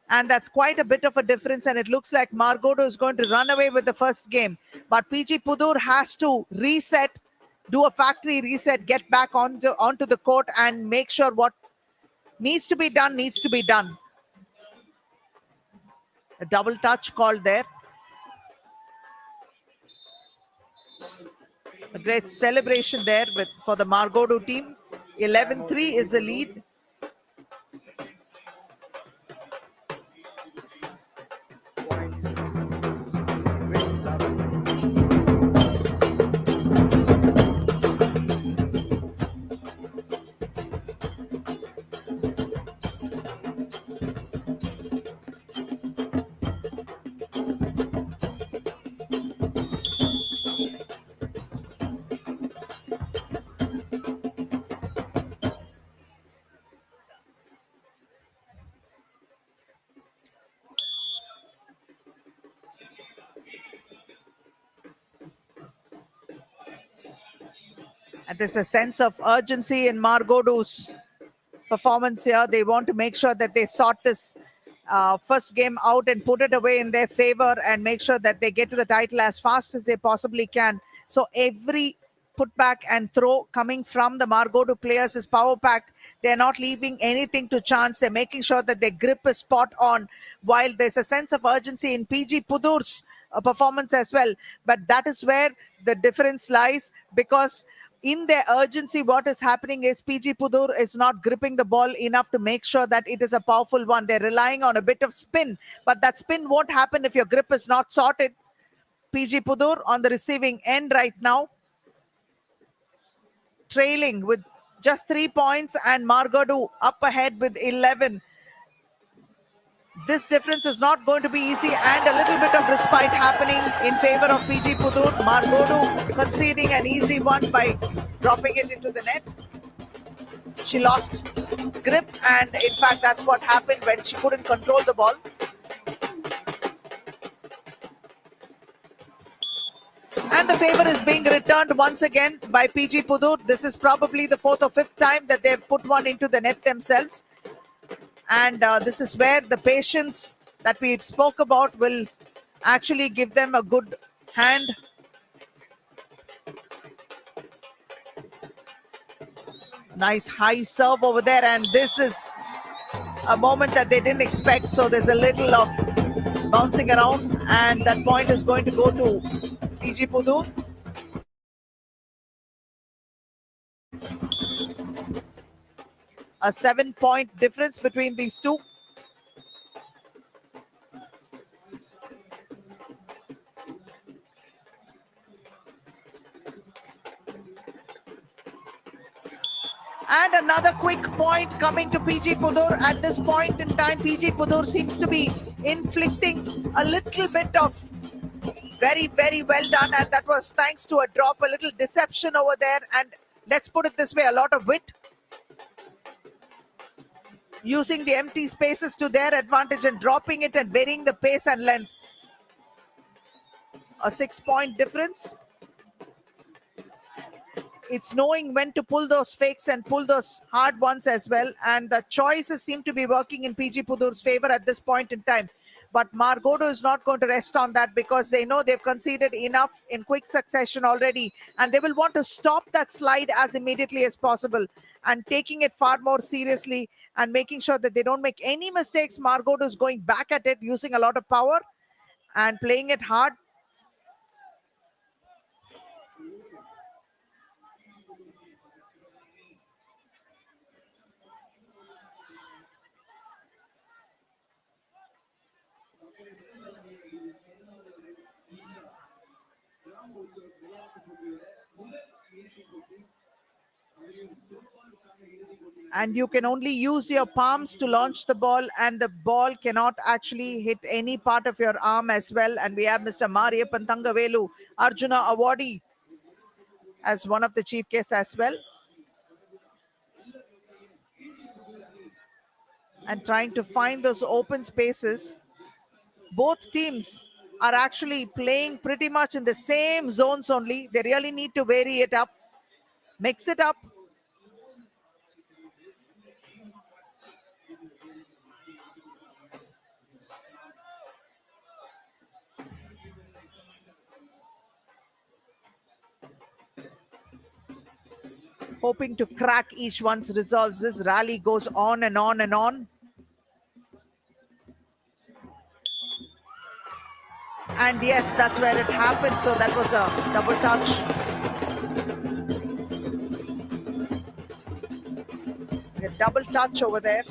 And that's quite a bit of a difference. And it looks like Margodo is going to run away with the first game. But PG Pudur has to reset, do a factory reset, get back onto the court and make sure what needs to be done needs to be done. A double touch called there. A great celebration there for the Margodo team. 11-3 is the lead. And there's a sense of urgency in Margodo's performance here. They want to make sure that they sort this first game out and put it away in their favor and make sure that they get to the title as fast as they possibly can. So every put back and throw coming from the Margodu players is power packed. They're not leaving anything to chance. They're making sure that their grip is spot on, while there's a sense of urgency in PG Pudur's performance as well. But that is where the difference lies, because in their urgency, what is happening is PG Pudur is not gripping the ball enough to make sure that it is a powerful one. They're relying on a bit of spin, but that spin won't happen if your grip is not sorted. PG Pudur on the receiving end right now, trailing with just 3 points, and Margodu up ahead with 11. This difference is not going to be easy, and a little bit of respite happening in favor of PG Pudur. Margodu conceding an easy one by dropping it into the net. She lost grip, and in fact that's what happened when she couldn't control the ball. And the favor is being returned once again by PG Pudur. This is probably the 4th or 5th time that they've put one into the net themselves. And this is where the patience that we spoke about will actually give them a good hand. Nice high serve over there, and this is a moment that they didn't expect. So there's a little of bouncing around, and that point is going to go to PG Pudur. A 7-point difference between these two. And another quick point coming to PG Pudur. At this point in time, PG Pudur seems to be inflicting a little bit of very, very well done. And that was thanks to a drop, a little deception over there. And let's put it this way, a lot of wit. Using the empty spaces to their advantage and dropping it and varying the pace and length. A 6-point difference. It's knowing when to pull those fakes and pull those hard ones as well. And the choices seem to be working in PG Pudur's favor at this point in time. But Margodu is not going to rest on that, because they know they've conceded enough in quick succession already. And they will want to stop that slide as immediately as possible, and taking it far more seriously and making sure that they don't make any mistakes. Margodu is going back at it, using a lot of power and playing it hard. And you can only use your palms to launch the ball, and the ball cannot actually hit any part of your arm as well. And we have Mr. Mariappan Thangavelu, Arjuna awardee, as one of the chief guests as well, and trying to find those open spaces. Both teams are actually playing pretty much in the same zones only. They really need to vary it up, mix it up. Hoping to crack each one's resolves. This rally goes on and on and on. And yes, that's where it happened. So that was a double touch. A double touch over there.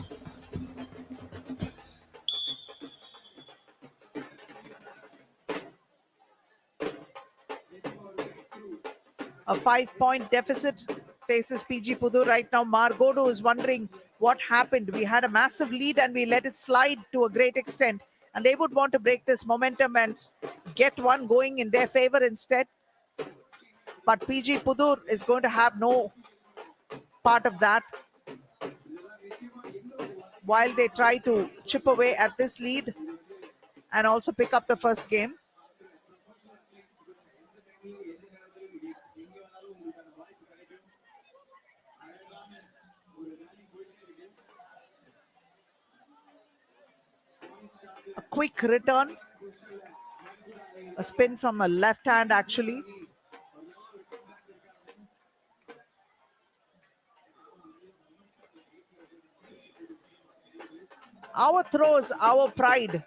A 5-point deficit faces PG Pudur right now. Margodu is wondering what happened. We had a massive lead and we let it slide to a great extent. And they would want to break this momentum and get one going in their favor instead. But PG Pudur is going to have no part of that, while they try to chip away at this lead and also pick up the first game. A quick return, a spin from a left hand actually. Our throws, our pride.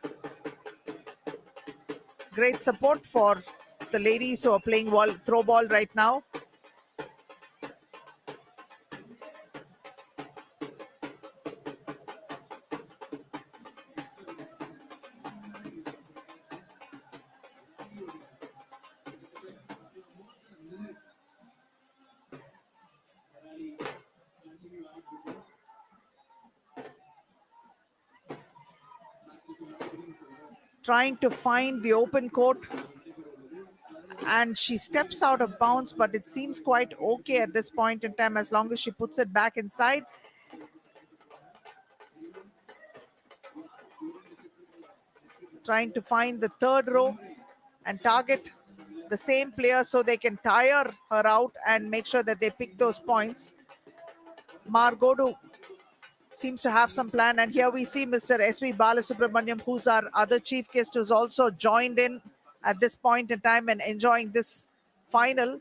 Great support for the ladies who are playing throw ball right now. Trying to find the open court, and she steps out of bounds, but it seems quite okay at this point in time as long as she puts it back inside. Trying to find the third row and target the same player so they can tire her out and make sure that they pick those points. Margodu seems to have some plan, and here we see Mr. S.V. Balasubramaniam, who's our other chief guest, who's also joined in at this point in time and enjoying this final.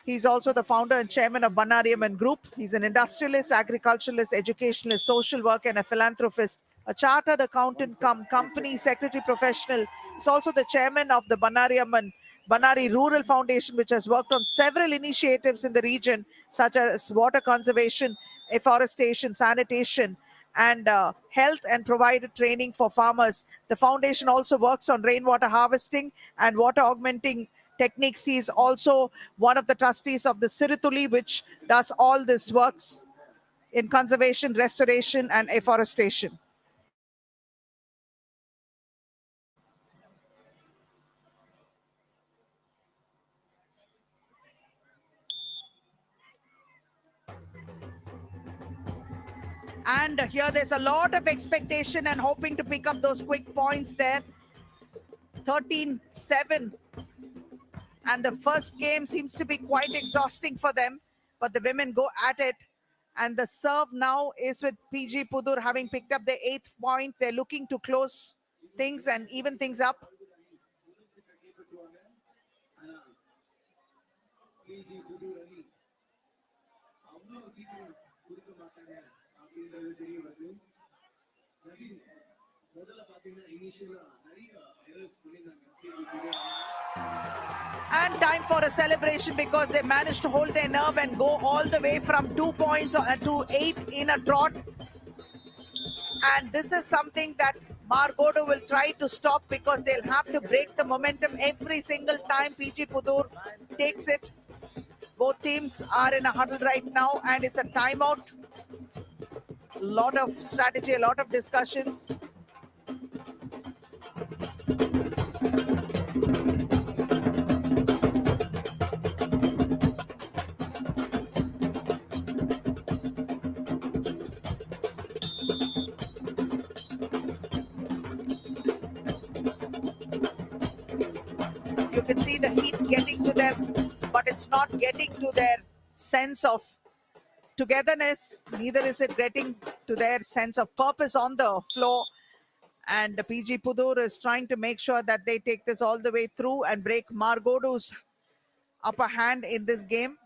He's also the founder and chairman of Banariaman Group. He's an industrialist, agriculturalist, educationalist, social worker, and a philanthropist, a chartered accountant company secretary professional. He's also the chairman of the Banari Rural Foundation, which has worked on several initiatives in the region, such as water conservation, afforestation, sanitation, and health, and provided training for farmers. The foundation also works on rainwater harvesting and water augmenting techniques. He is also one of the trustees of the Sirituli, which does all this works in conservation, restoration, and afforestation. And here there's a lot of expectation and hoping to pick up those quick points there. 13-7. And the first game seems to be quite exhausting for them, but the women go at it. And the serve now is with PG Pudur having picked up the 8th point. They're looking to close things and even things up. And time for a celebration because they managed to hold their nerve and go all the way from 2 points to 8 in a trot. And this is something that Margodo will try to stop because they'll have to break the momentum every single time PG Pudur takes it. Both teams are in a huddle right now and it's a timeout. A lot of strategy, a lot of discussions. You can see the heat getting to them, but it's not getting to their sense of togetherness. Neither is it getting to their sense of purpose on the floor. And PG Pudur is trying to make sure that they take this all the way through and break Margodu's upper hand in this game.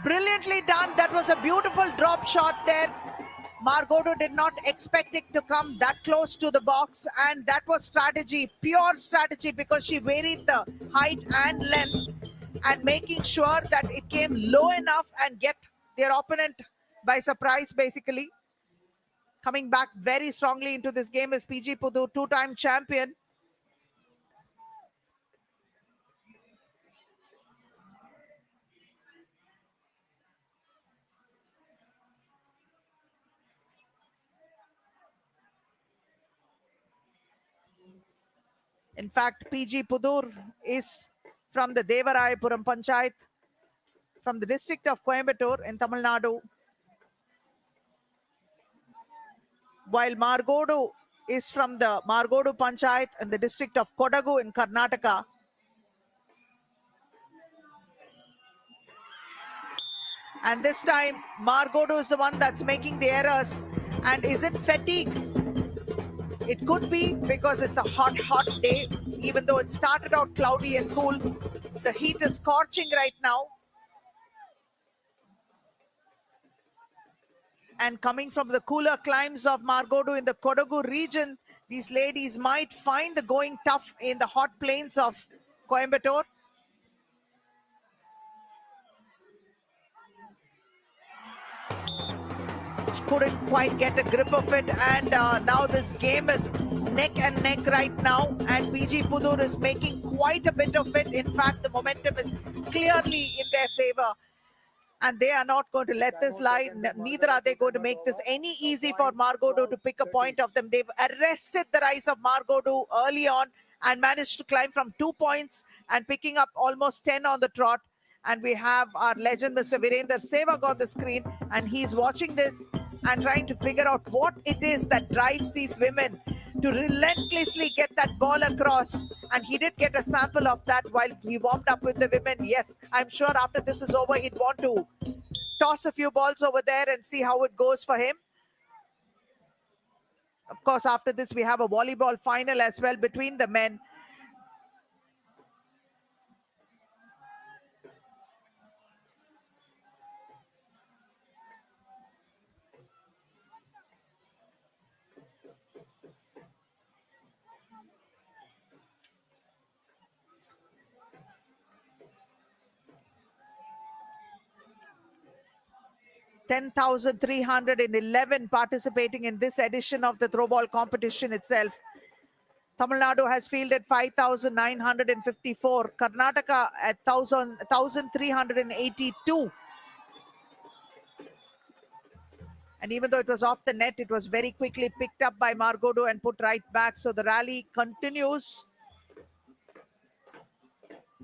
Brilliantly done. That was a beautiful drop shot there. Margodo did not expect it to come that close to the box, and that was strategy, pure strategy, because she varied the height and length and making sure that it came low enough and get their opponent by surprise, basically. Coming back very strongly into this game is PG Pudur, two-time champion. In fact, PG Pudur is from the Devarayapuram Panchayat, from the district of Coimbatore in Tamil Nadu. While Margodo is from the Margodu Panchayat in the district of Kodagu in Karnataka. And this time, Margodu is the one that's making the errors. And is it fatigue? It could be, because it's a hot, hot day. Even though it started out cloudy and cool, the heat is scorching right now. And coming from the cooler climes of Margodu in the Kodagu region, these ladies might find the going tough in the hot plains of Coimbatore. Couldn't quite get a grip of it, and now this game is neck and neck right now, and PG Pudur is making quite a bit of it. In fact, the momentum is clearly in their favor, and they are not going to let this lie. Neither are they going to make this any easy for Margodu to pick a point of them. They've arrested the rise of Margodu early on and managed to climb from 2 points and picking up almost 10 on the trot. And we have our legend, Mr. Virender Sehwag, on the screen, and he's watching this and trying to figure out what it is that drives these women to relentlessly get that ball across. And he did get a sample of that while he warmed up with the women. Yes, I'm sure after this is over, he'd want to toss a few balls over there and see how it goes for him. Of course, after this, we have a volleyball final as well between the men. 10,311 participating in this edition of the throwball competition itself. Tamil Nadu has fielded 5,954. Karnataka at 1,382. And even though it was off the net, it was very quickly picked up by Margodu and put right back. So the rally continues.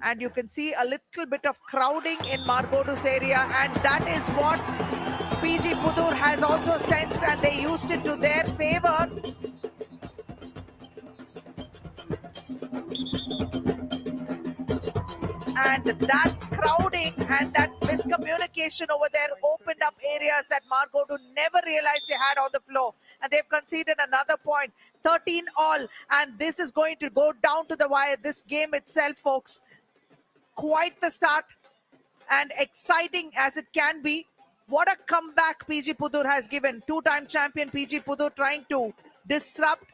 And you can see a little bit of crowding in Margodu's area. And that is what PG Pudur has also sensed, and they used it to their favor. And that crowding and that miscommunication over there opened up areas that Margodu never realized they had on the floor. And they've conceded another point, 13 all. And this is going to go down to the wire. This game itself, folks, quite the start and exciting as it can be. What a comeback PG Pudur has given. Two-time champion PG Pudur trying to disrupt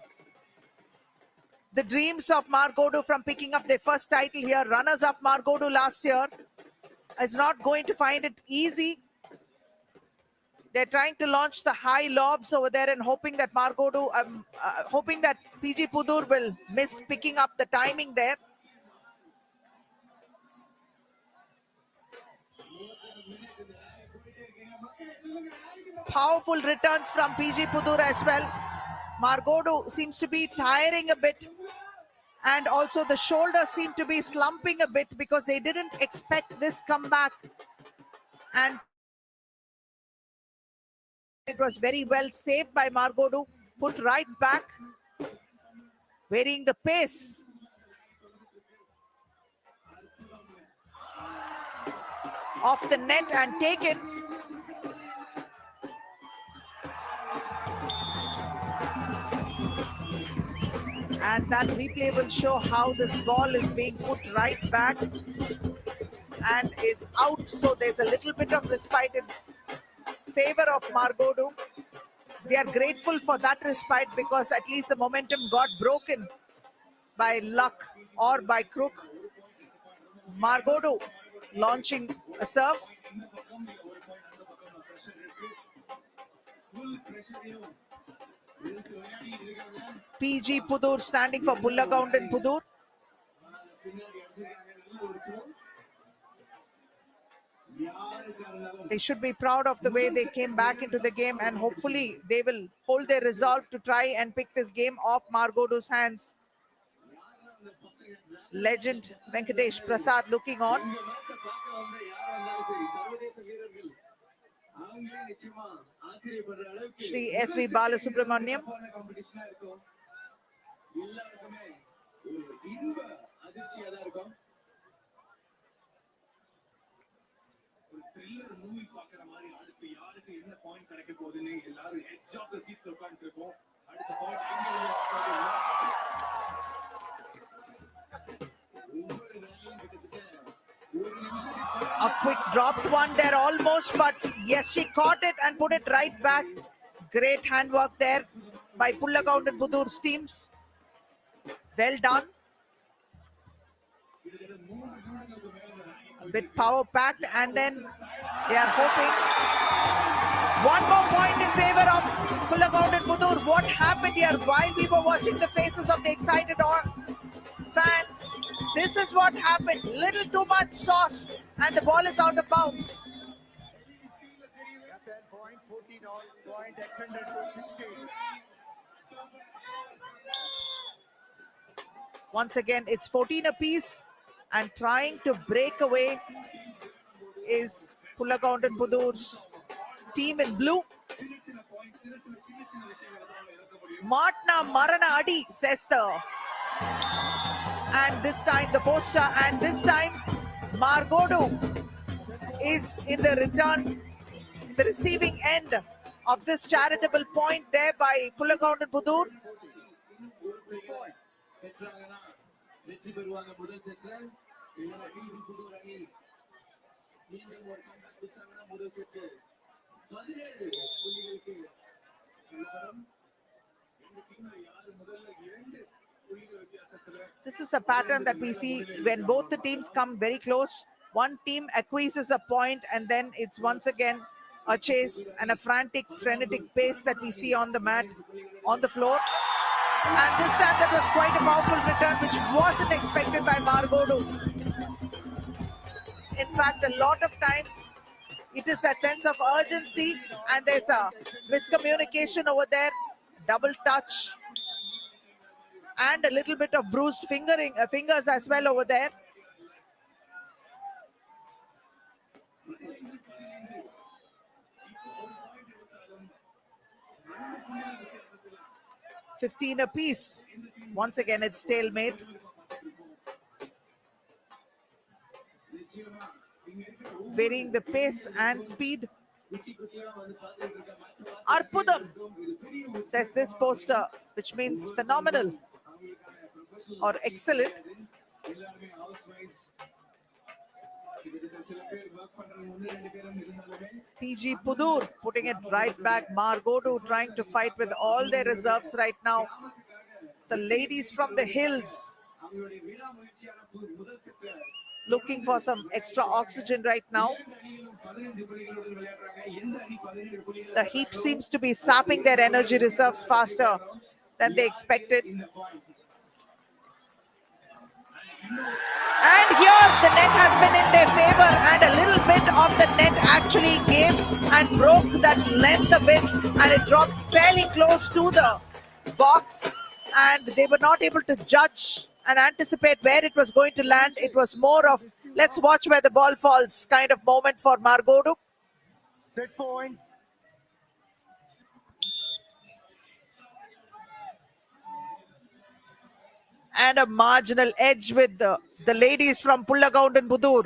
the dreams of Margodu from picking up their first title here. Runners-up Margodu last year is not going to find it easy. They're trying to launch the high lobs over there and hoping that hoping that PG Pudur will miss picking up the timing there. Powerful returns from PG Pudur as well. Margodu seems to be tiring a bit, and also the shoulders seem to be slumping a bit because they didn't expect this comeback, and it was very well saved by Margodu, put right back, varying the pace. Off the net and taken. And that replay will show how this ball is being put right back and is out. So there's a little bit of respite in favor of Margodu. They are grateful for that respite because at least the momentum got broken by luck or by crook. Margodu launching a serve. PG Pudur standing for Bullagaundan Pudur. They should be proud of the way they came back into the game, and hopefully they will hold their resolve to try and pick this game off Margodu's hands. Legend Venkatesh Prasad looking on. Shri S.V. Balasubramaniam. எல்லாருக்குமே ஒரு இன்ப அதிர்ச்சியா தான் இருக்கும். ஒரு thriller movie பாக்குற மாதிரி அடுத்து யாருக்கு என்ன பாயிண்ட் கிடைக்க போகுதுன்னு எல்லாரும் எட்ஜ் ஆஃப் த சீட்ஸ் உட்கார்ந்து இருக்கோம். அடுத்த பாயிண்ட் எங்க ஒவ்வொரு வேலையும் கிட்டத்தட்ட ஒரு நிமிஷம். A quick dropped one there almost, but yes, she caught it and put it right back. Great handwork there by Pullagaund and Budur's teams. Well done. A bit power packed, and then they are hoping. One more point in favor of Pullagaund and Budur. What happened here while we were watching the faces of the excited fans? This is what happened. Little too much sauce, and the ball is out of bounds. Captain, point 14 all, point extended to 16. Once again, it's 14 apiece, and trying to break away is Pullagaund and Budur's team in blue. Matna Marana Adi, says the. And this time the poster, and this time Margodu is in the return, in the receiving end of this charitable point there by Pullagaund and Budur. வெற்றி பெறுவாங்க முதல் செட்ல. இல்லைன்னா PG Pudur அணி மீண்டும் ஒரு comeback கொடுத்தாங்கன்னா முதல் செட்டு 17 புள்ளிகளுக்கு நிலவரம். இந்த டீம்ல யாரு முதல்ல 2 புள்ளிகள் வித்தியாசத்துல. This is a pattern that we see when both the teams come very close. One team acquiesces a point, and then it's once again a chase and a frantic, frenetic pace that we see on the mat, on the floor. And this time that was quite a powerful return, which wasn't expected by Margodu. In fact, a lot of times it is that sense of urgency, and there's a miscommunication over there, double touch, and a little bit of bruised fingers as well over there. $15 apiece. Once again, it's stalemate. Varying the pace and speed. Arpudam, says this poster, which means phenomenal or excellent. எல்லாருமே house wise கிட்டத்தட்ட சில பேர் work பண்றாங்க. 1 2 பேரும் இருந்தாலுமே PG Pudur putting it right back. Margodu trying to fight with all their reserves right now. The ladies from the hills அவங்களுடைய விடாமுயற்சியான முதல் செட்ல looking for some extra oxygen right now. அணியிலும் 15 புள்ளிகளுடன் விளையாடுறாங்க. எந்த அணி 17 புள்ளிகள் The heat seems to be sapping their energy reserves faster than they expected. இந்த point. And here the net has been in their favor, and a little bit of the net actually gave and broke that length a bit, and it dropped fairly close to the box, and they were not able to judge and anticipate where it was going to land. It was more of let's watch where the ball falls kind of moment for Margodu. Set point. And a marginal edge with the ladies from Pullagaund and Budur.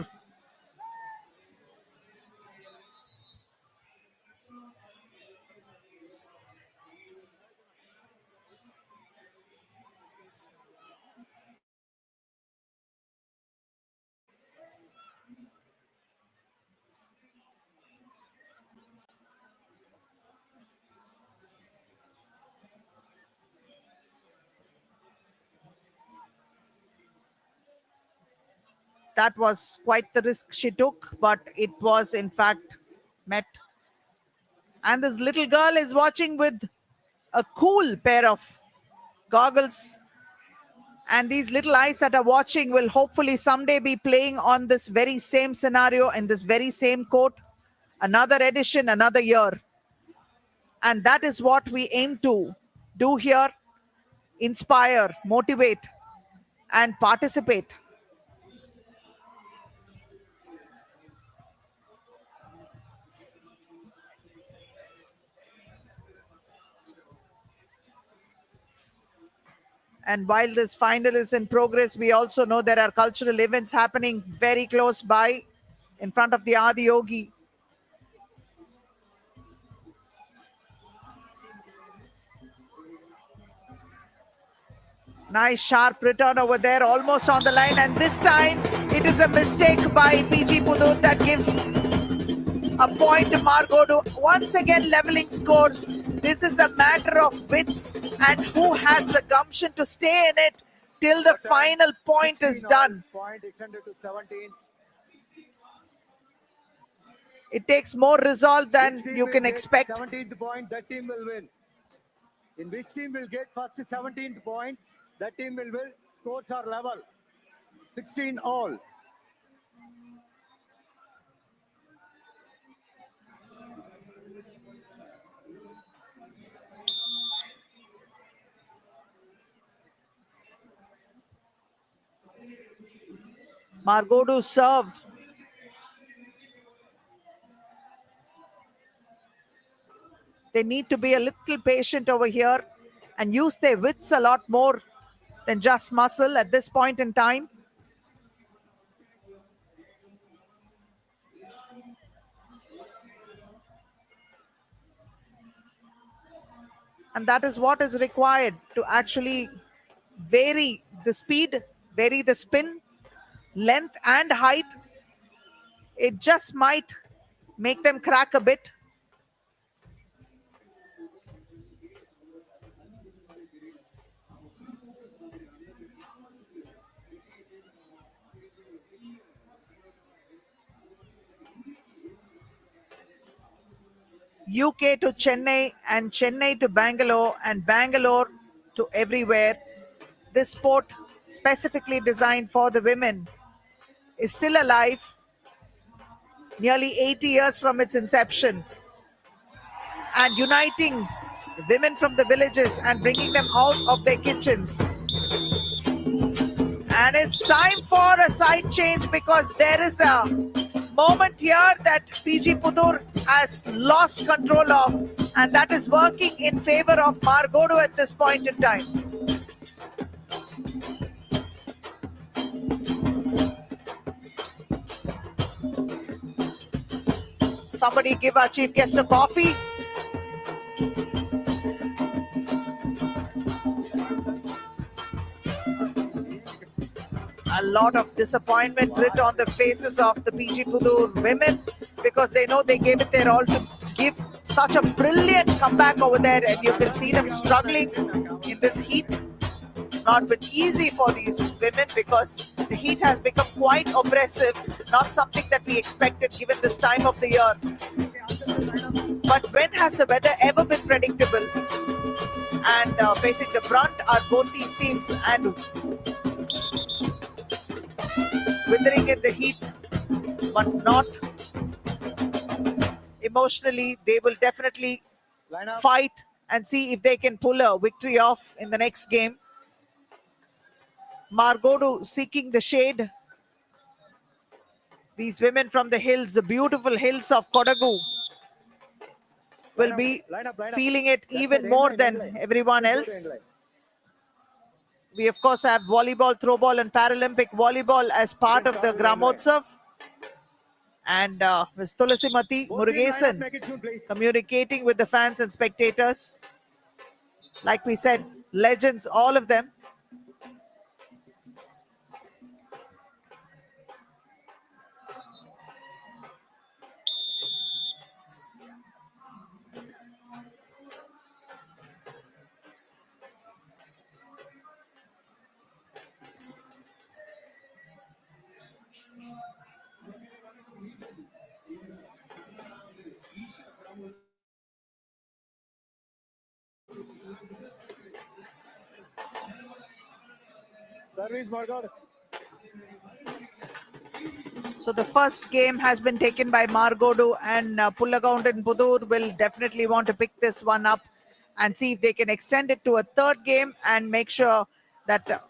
That was quite the risk she took, but it was in fact met. And this little girl is watching with a cool pair of goggles. And these little eyes that are watching will hopefully someday be playing on this very same scenario in this very same court. Another edition, another year. And that is what we aim to do here. Inspire, motivate, and participate. And while this final is in progress, we also know there are cultural events happening very close by in front of the Adi Yogi. Nice sharp return over there, almost on the line. And this time it is a mistake by PG Pudur that gives a point to Margodu. Once again, leveling scores. This is a matter of wits and who has the gumption to stay in it till the final point is done. Point extended to 17. It takes more resolve than Which team you will can get expect. 17th point, that team will win. In which team will get first 17th point, that team will win. Scores are level. 16 all. Margodu serve. They need to be a little patient over here and use their wits a lot more than just muscle at this point in time. And that is what is required to actually vary the speed, vary the spin, length and height. It just might make them crack a bit. UK to Chennai and Chennai to Bangalore and Bangalore to everywhere. This sport, specifically designed for the women, is still alive nearly 80 years from its inception and uniting women from the villages and bringing them out of their kitchens. And it's time for a side change because there is a moment here that PG Pudur has lost control of, and that is working in favor of Margodu at this point in time. Somebody give our chief guest a coffee. A lot of disappointment writ on the faces of the PG Pudur women because they know they gave it their all to give such a brilliant comeback over there, and you can see them struggling in this heat. It's not been easy for these women because the heat has become quite oppressive, not something that we expected given this time of the year. But when has the weather ever been predictable? And facing the brunt are both these teams, and withering in the heat, but not emotionally. They will definitely fight and see if they can pull a victory off in the next game. Margodu seeking the shade. These women from the hills, the beautiful hills of Kodagu, will be feeling it even more than everyone else. We, of course, have volleyball, throwball, and Paralympic volleyball as part of the Gramotsav. And Ms. Tulasimati Murugesan communicating with the fans and spectators. Like we said, legends, all of them. Service, Margodu. So the first game has been taken by Margodu, and Pullagaund and Pudur will definitely want to pick this one up and see if they can extend it to a third game and make sure that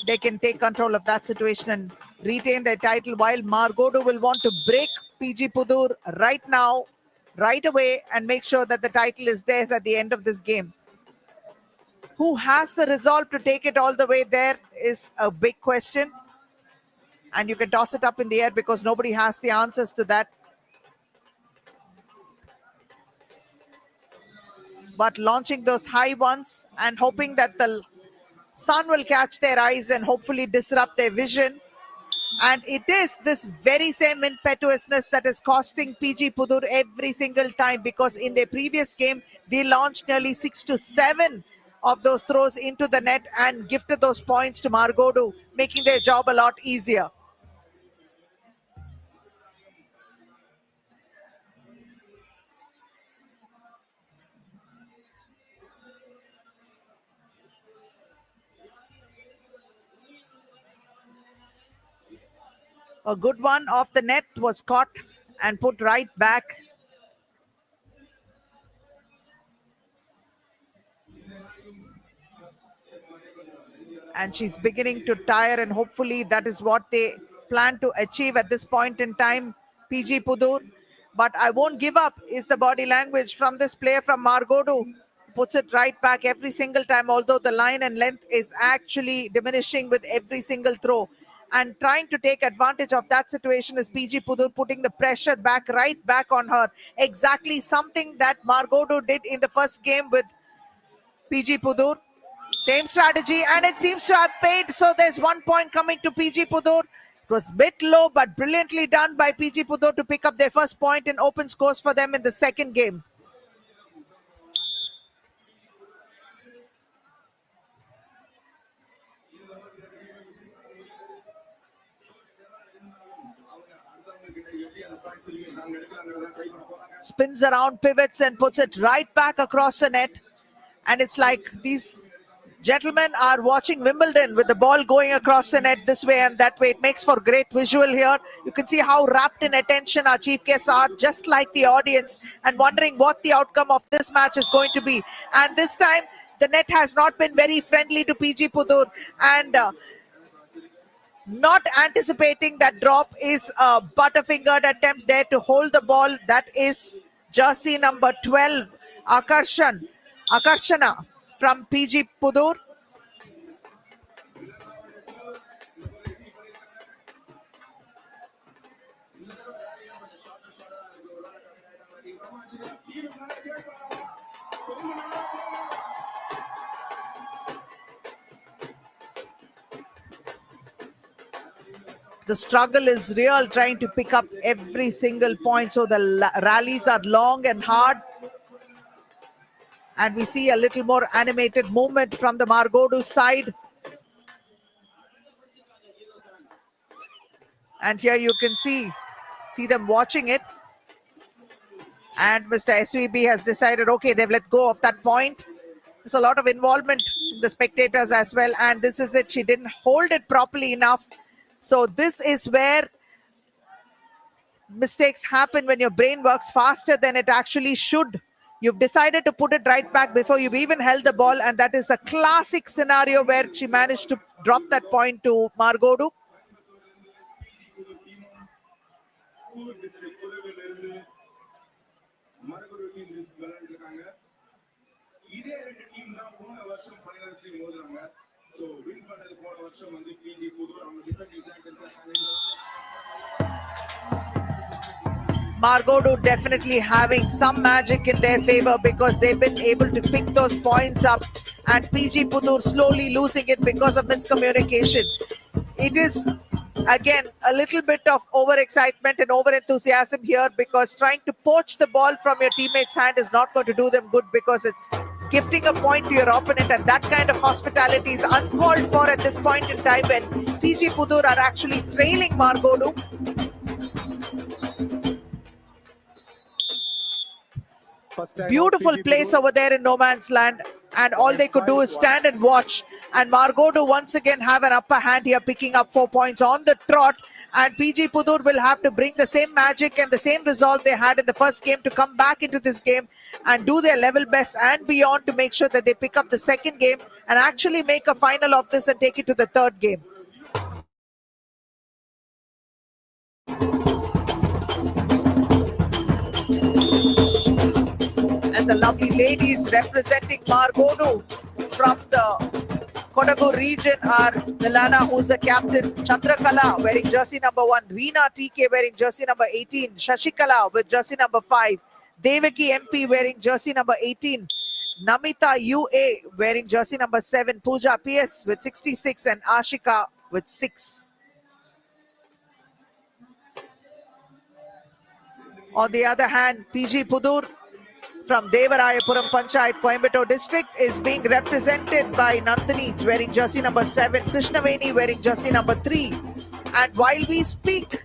they can take control of that situation and retain their title, while Margodu will want to break PG Pudur right now, right away, and make sure that the title is theirs at the end of this game. Who has the resolve to take it all the way there is a big question. And you can toss it up in the air because nobody has the answers to that. But launching those high ones and hoping that the sun will catch their eyes and hopefully disrupt their vision. And it is this very same impetuousness that is costing PG Pudur every single time, because in their previous game, they launched nearly 6 to 7 of those throws into the net and gifted those points to Margodu, making their job a lot easier. A good one off the net was caught and put right back. And she's beginning to tire, and hopefully that is what they plan to achieve at this point in time, PG Pudur. But I won't give up is the body language from this player from Margodu. Puts it right back every single time, although the line and length is actually diminishing with every single throw. And trying to take advantage of that situation is PG Pudur, putting the pressure right back on her. Exactly something that Margodu did in the first game with PG Pudur. Same strategy, and it seems to have paid. So there's 1 point coming to PG Pudur. It was a bit low, but brilliantly done by PG Pudur to pick up their first point and open scores for them in the second game. Spins around, pivots, and puts it right back across the net. And it's like these gentlemen are watching Wimbledon with the ball going across the net this way and that way. It makes for great visual here. You can see how wrapped in attention our chief guests are, just like the audience, and wondering what the outcome of this match is going to be. And this time, the net has not been very friendly to PG Pudur, and not anticipating that drop is a butterfingered attempt there to hold the ball. That is jersey number 12, Akarshana from PG Pudur. The struggle is real, trying to pick up every single point. So the rallies are long and hard. And we see a little more animated movement from the Margodu side. And here you can see them watching it. And Mr. SVB has decided, okay, they've let go of that point. There's a lot of involvement in the spectators as well. And this is it. She didn't hold it properly enough. So this is where mistakes happen, when your brain works faster than it actually should. You've decided to put it right back before you've even held the ball, and that is a classic scenario where she managed to drop that point to Margodu. Margodu definitely having some magic in their favor, because they've been able to pick those points up, and PG Pudur slowly losing it because of miscommunication. It is again a little bit of overexcitement and over enthusiasm here, because trying to poach the ball from your teammate's hand is not going to do them good, because it's gifting a point to your opponent, and that kind of hospitality is uncalled for at this point in time when PG Pudur are actually trailing Margodu. Beautiful place over there in no man's land, and all they could do is stand and watch. And Margodu once again have an upper hand here, picking up 4 points on the trot. And PG Pudur will have to bring the same magic and the same resolve they had in the first game to come back into this game and do their level best and beyond to make sure that they pick up the second game and actually make a final of this and take it to the third game. And the lovely ladies representing Margodu from the Kodagu region are Milana, who's the captain, Chandrakala wearing jersey number 1, Reena TK wearing jersey number 18, Shashikala with jersey number 5, Devaki MP wearing jersey number 18, Namita UA wearing jersey number 7, Pooja PS with 66 and Ashika with 6. On the other hand, PG Pudur from Devarayapuram Panchayat, Coimbatore district is being represented by Nandini wearing jersey number 7, Krishnaveni wearing jersey number 3. And while we speak,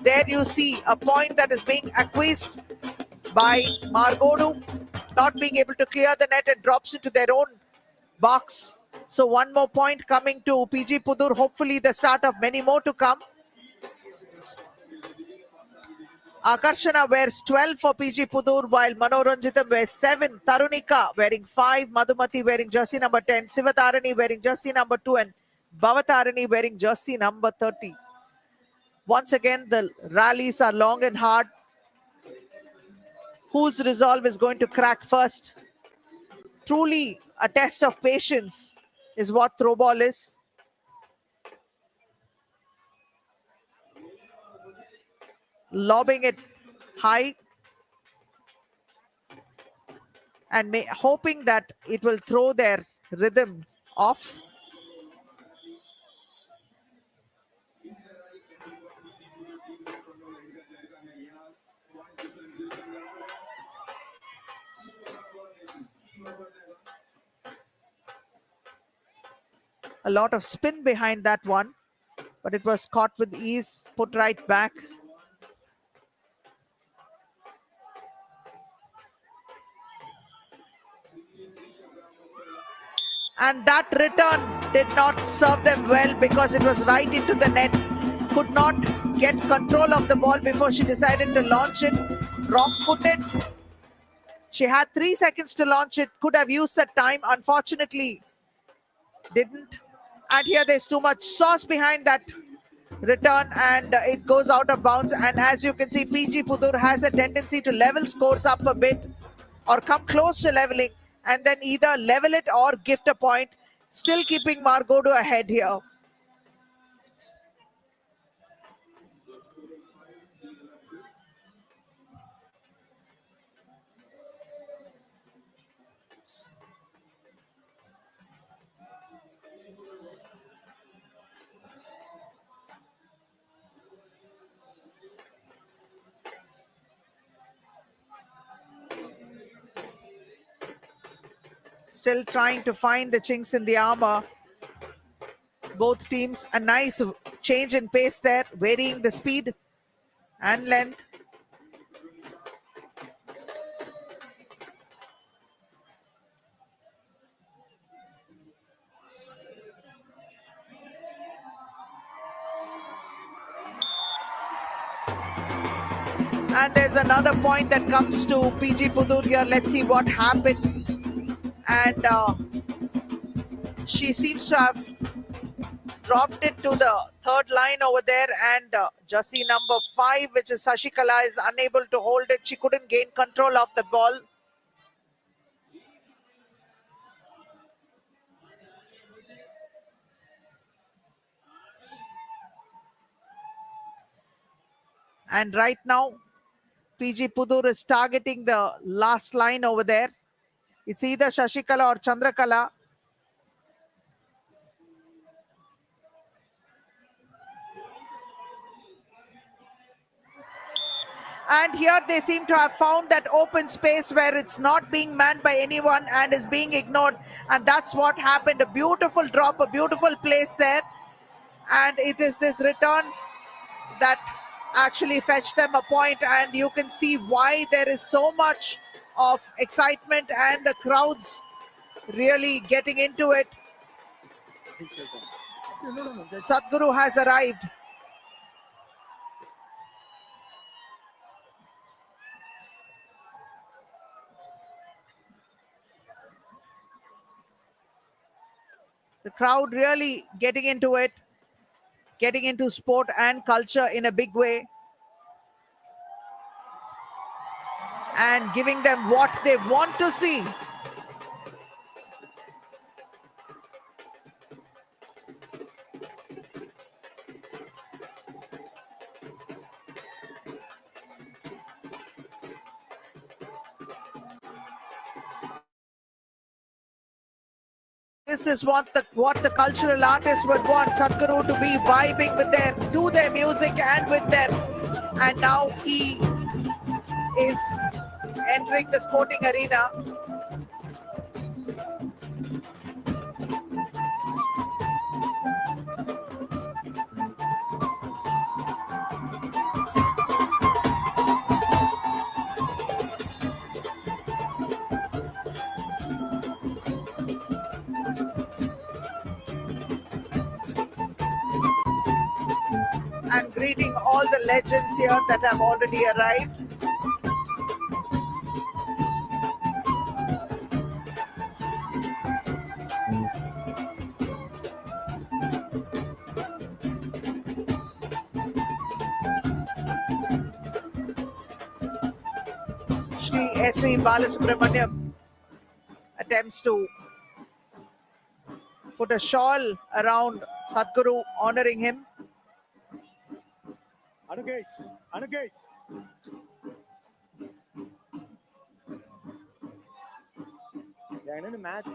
there you see a point that is being acquiesced by Margodu, not being able to clear the net and drops into their own box. So one more point coming to PG Pudur, hopefully the start of many more to come. Akarshana wears 12 for PG Pudur, while Manoranjitam wears 7. Tarunika wearing 5. Madhumati wearing jersey number 10. Sivatarani wearing jersey number 2. And Bhavatarani wearing jersey number 30. Once again, the rallies are long and hard. Whose resolve is going to crack first? Truly a test of patience is what throwball is. Lobbing it high and hoping that it will throw their rhythm off. A lot of spin behind that one, but it was caught with ease, put right back. And that return did not serve them well because it was right into the net. Could not get control of the ball before she decided to launch it. Wrong-footed. She had 3 seconds to launch it. Could have used that time. Unfortunately, didn't. And here there's too much sauce behind that return and it goes out of bounds. And as you can see, PG Pudur has a tendency to level scores up a bit or come close to leveling and then either level it or gift a point, still keeping Margodu ahead here. Still trying to find the chinks in the armor. Both teams, a nice change in pace there, varying the speed and length. And there's another point that comes to PG Pudur here. Let's see what happened. And she seems to have dropped it to the third line over there, and jersey number 5, which is Sashikala, is unable to hold it. She couldn't gain control of the ball. And right now, PG Pudur is targeting the last line over there. It's either Shashikala or Chandrakala. And here they seem to have found that open space where it's not being manned by anyone and is being ignored. And that's what happened. A beautiful drop, a beautiful place there. And it is this return that actually fetched them a point. And you can see why there is so much of excitement and the crowds really getting into it. Sadhguru has arrived. The crowd really getting into it, getting into sport and culture in a big way, and giving them what they want to see. This is what the cultural artists would want Sadhguru to be vibing with their music and with them. And now he is entering the sporting arena. And greeting all the legends here that have already arrived. Shri S.V. Balasubramaniam attempts to put a shawl around Sadhguru, honoring him. Anukesh. Match.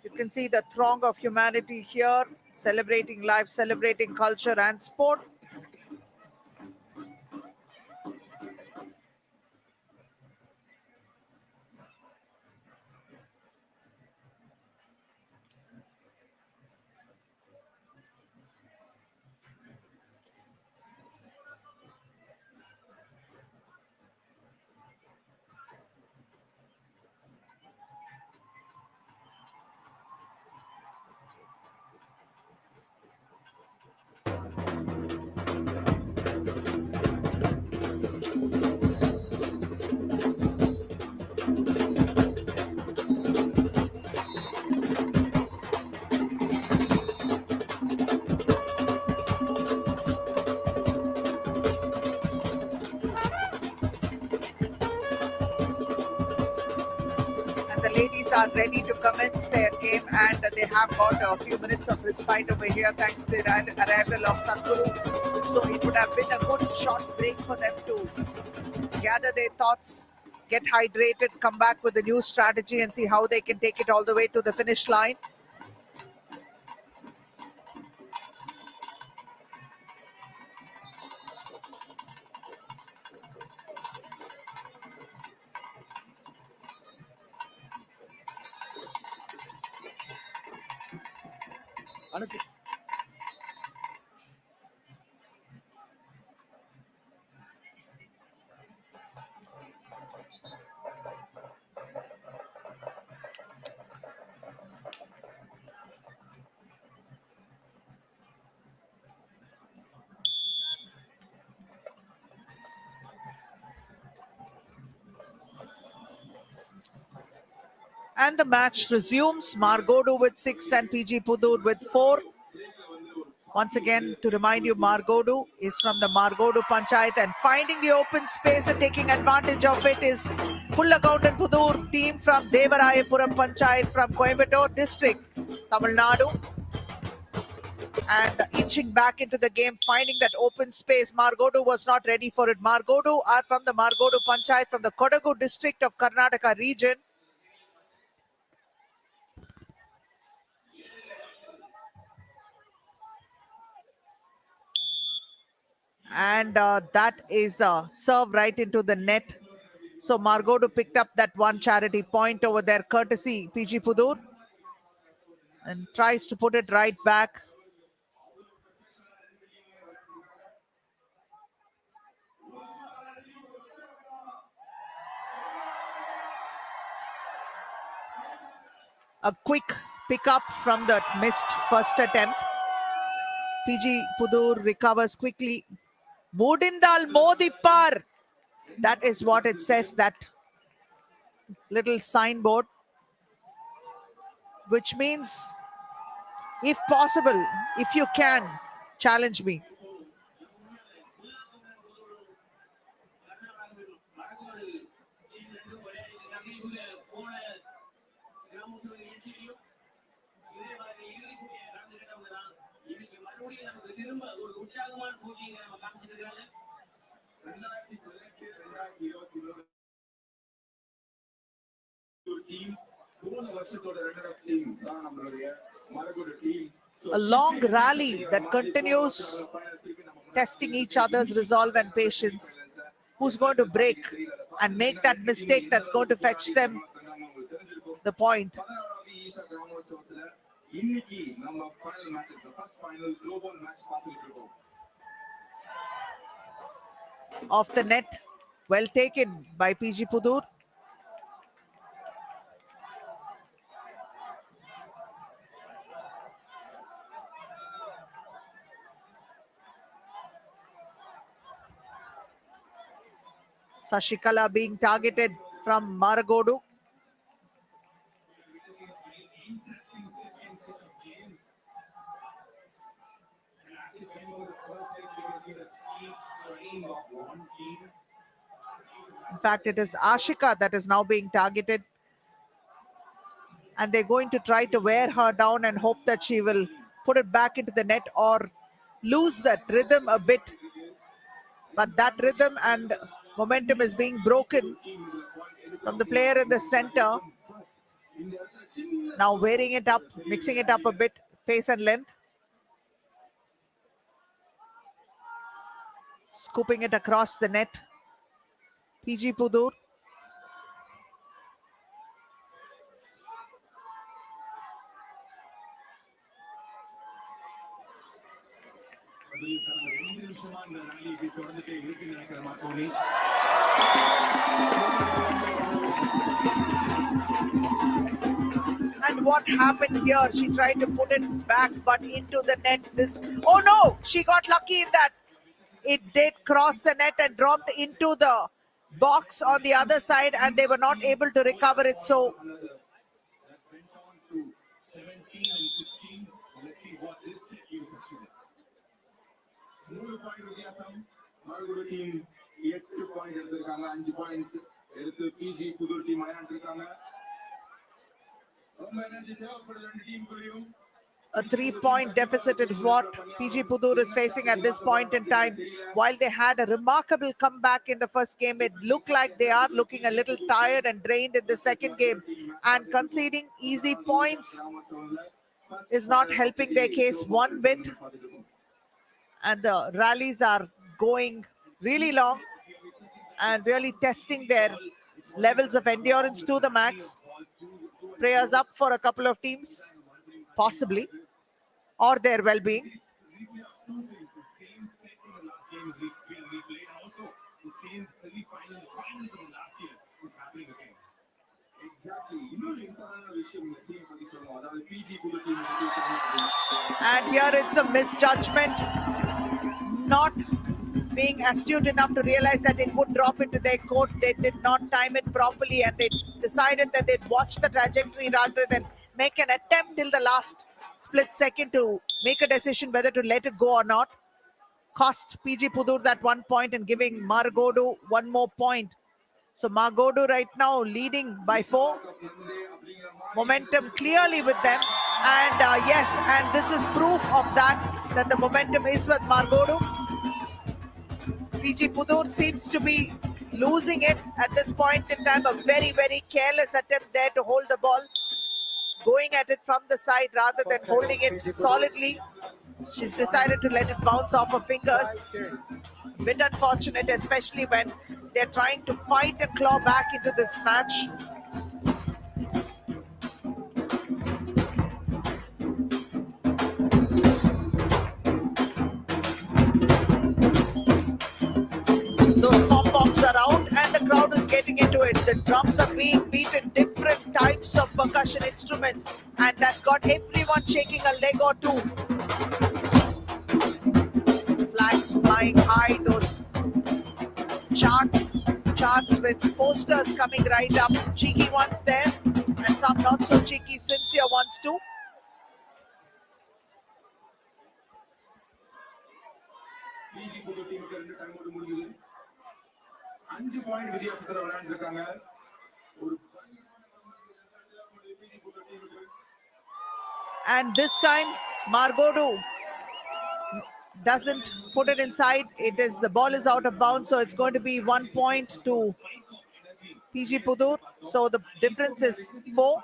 You can see the throng of humanity here, celebrating life, celebrating culture and sport. Ladies are ready to commence their game, and they have got a few minutes of respite over here thanks to the arrival of Sadhguru. So it would have been a good short break for them to gather their thoughts, get hydrated, come back with a new strategy and see how they can take it all the way to the finish line. And the match resumes. Margodu with 6 and PG Pudur with 4. Once again, to remind you, Margodu is from the Margodu Panchayat, and finding the open space and taking advantage of it is Pullagoundan Pudur team from Devarayapuram Panchayat from Coimbatore district, Tamil Nadu. And inching back into the game, finding that open space. Margodu was not ready for it. Margodu are from the Margodu Panchayat from the Kodagu district of Karnataka region. And that is a serve right into the net. So Margodu picked up that one charity point over there, courtesy PG Pudur, and tries to put it right back. A quick pickup from the missed first attempt. PG Pudur recovers quickly. Mudindal Modipar. That is what it says, that little signboard, which means if possible, if you can, challenge me. A long rally that continues, testing each other's resolve and patience. Who's going to break and make that mistake that's going to fetch them the point? Off the net, well taken by PG Pudur. Sashikala being targeted from Maragodu. In fact, it is Ashika that is now being targeted. And they're going to try to wear her down and hope that she will put it back into the net or lose that rhythm a bit. But that rhythm and momentum is being broken from the player in the center. Now wearing it up, mixing it up a bit, pace and length. Scooping it across the net. PG Pudur. And what happened here? She tried to put it back, but into the net. Oh no! She got lucky in that. It did cross the net and dropped into the box on the other side, and they were not able to recover it. So a 3-point deficit is what PG Pudur is facing at this point in time. While they had a remarkable comeback in the first game, it looked like they are looking a little tired and drained in the second game. And conceding easy points is not helping their case one bit. And the rallies are going really long and really testing their levels of endurance to the max. Prayers up for a couple of teams, possibly, or their well-being. And here it's a misjudgment, not being astute enough to realize that it would drop into their court. They did not time it properly, and they decided that they'd watch the trajectory rather than make an attempt till the last split second to make a decision whether to let it go or not. Cost PG Pudur that 1 point and giving Margodu one more point. So Margodu right now leading by 4. Momentum clearly with them. And yes, and this is proof of that the momentum is with Margodu. PG Pudur seems to be losing it at this point in time. A very, very careless attempt there to hold the ball. Going at it from the side rather than holding it solidly. She's decided to let it bounce off her fingers. A bit unfortunate, especially when they're trying to fight and claw back into this match. Those pom-poms are out and the crowd is getting into it. The drums are being beaten, different types of percussion instruments, and that's got everyone shaking a leg or two. Flags flying high, those charts with posters coming right up. Cheeky ones there and some not so cheeky, sincere ones too. பிஜி புது டீமுக்கு 2 time out முடிஞ்சது. 5 point வித்தியாசத்துல விளையாண்டு இருக்காங்க. ஒரு PG புது டீமுக்கு. And this time, Margodu doesn't put it inside. It is the ball is out of bounds, so it's going to be 1 point to PG Pudur. So the difference is 4.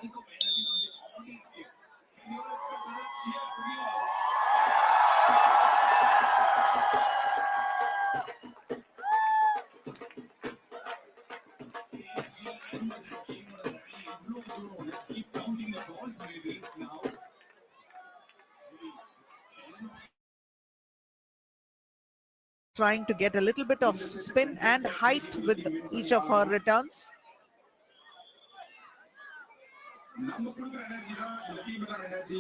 Trying to get a little bit of spin and height with each of her returns. நம்ம கொடுக்குற energy தான் இந்த டீமுக்கான energy.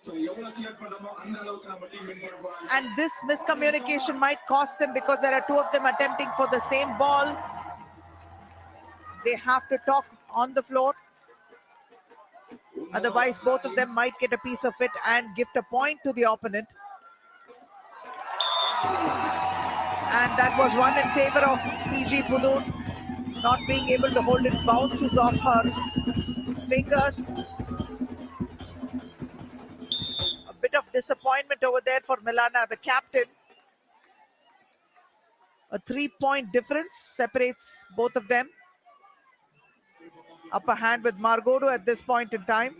So எவ்வளவு share பண்றோமோ அந்த அளவுக்கு நம்ம team win பண்ண போறாங்க. And this miscommunication might cost them because there are two of them attempting for the same ball. They have to talk on the floor. Otherwise, both of them might get a piece of it and gift a point to the opponent. And that was one in favor of PG Pudur. Not being able to hold it, bounces off her fingers. A bit of disappointment over there for Milana, the captain. A 3-point difference separates both of them. Upper hand with Margodu at this point in time.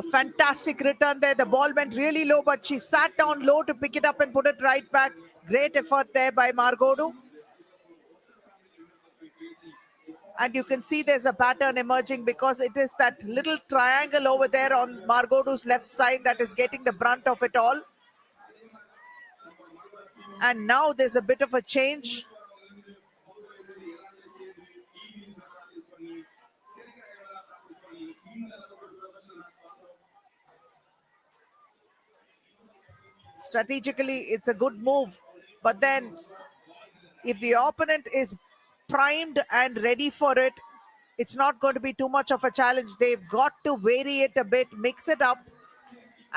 A fantastic return there. The ball went really low, but she sat down low to pick it up and put it right back. Great effort there by Margodu. And you can see there's a pattern emerging because it is that little triangle over there on Margodu's left side that is getting the brunt of it all. And now there's a bit of a change. Strategically, it's a good move. But then, if the opponent is primed and ready for it, it's not going to be too much of a challenge. They've got to vary it a bit, mix it up,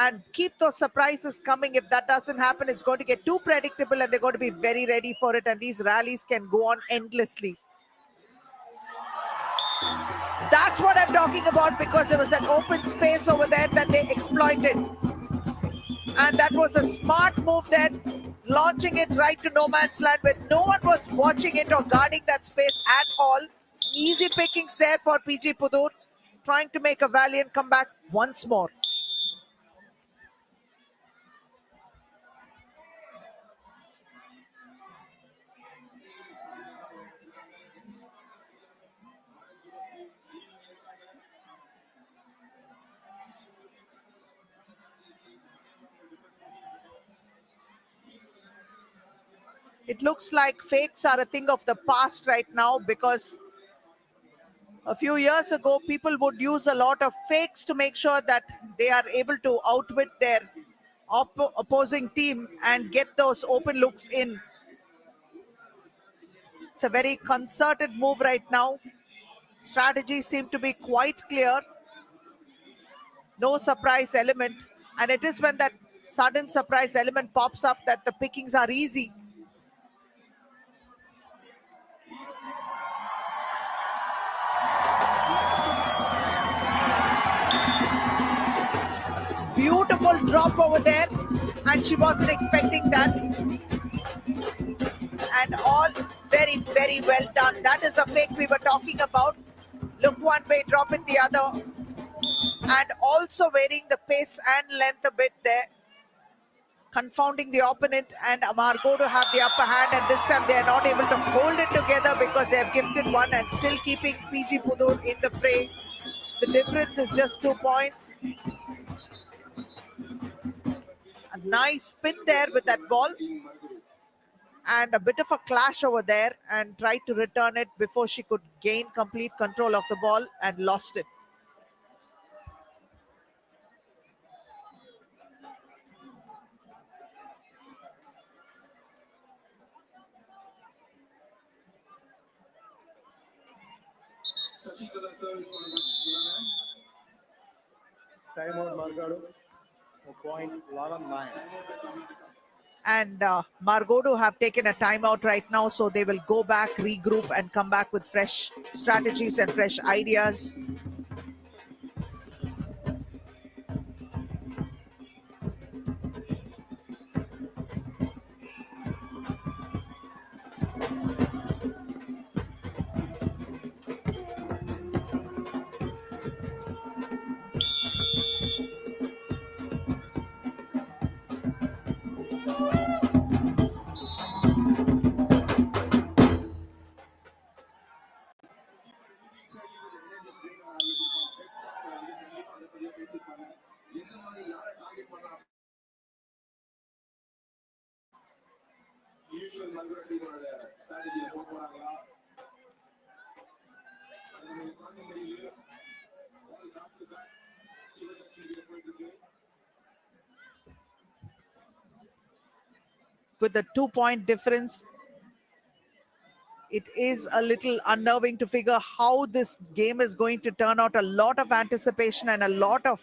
and keep those surprises coming. If that doesn't happen, it's going to get too predictable and they're going to be very ready for it. And these rallies can go on endlessly. That's what I'm talking about, because there was that open space over there that they exploited. And that was a smart move there, launching it right to no man's land where no one was watching it or guarding that space at all. Easy pickings there for PG Pudur, trying to make a valiant comeback once more. It looks like fakes are a thing of the past right now, because a few years ago, people would use a lot of fakes to make sure that they are able to outwit their opposing team and get those open looks in. It's a very concerted move right now. Strategies seem to be quite clear. No surprise element. And it is when that sudden surprise element pops up that the pickings are easy. Beautiful drop over there, and she wasn't expecting that. And all very, very well done. That is a fake we were talking about. Look one way, drop it the other. And also varying the pace and length a bit there, confounding the opponent, and Margodu have the upper hand, and this time they are not able to hold it together because they have gifted one and still keeping PG Pudur in the fray. The difference is just 2 points. A nice spin there with that ball. and a bit of a clash over there, and tried to return it before she could gain complete control of the ball and lost it. Shashikala service for the Timeout Margado. Point 11-9. And Margodo have taken a timeout right now, so they will go back, regroup, and come back with fresh strategies and fresh ideas. usual மல்குரட்டிகளோட ஸ்ட்ராட்டஜியை போக போறாங்களா அது நம்ம பார்க்க முடியுது ball back to back Sivakasi போயிட்டு இருக்கு With the 2-point difference, it is a little unnerving to figure how this game is going to turn out. A lot of anticipation and a lot of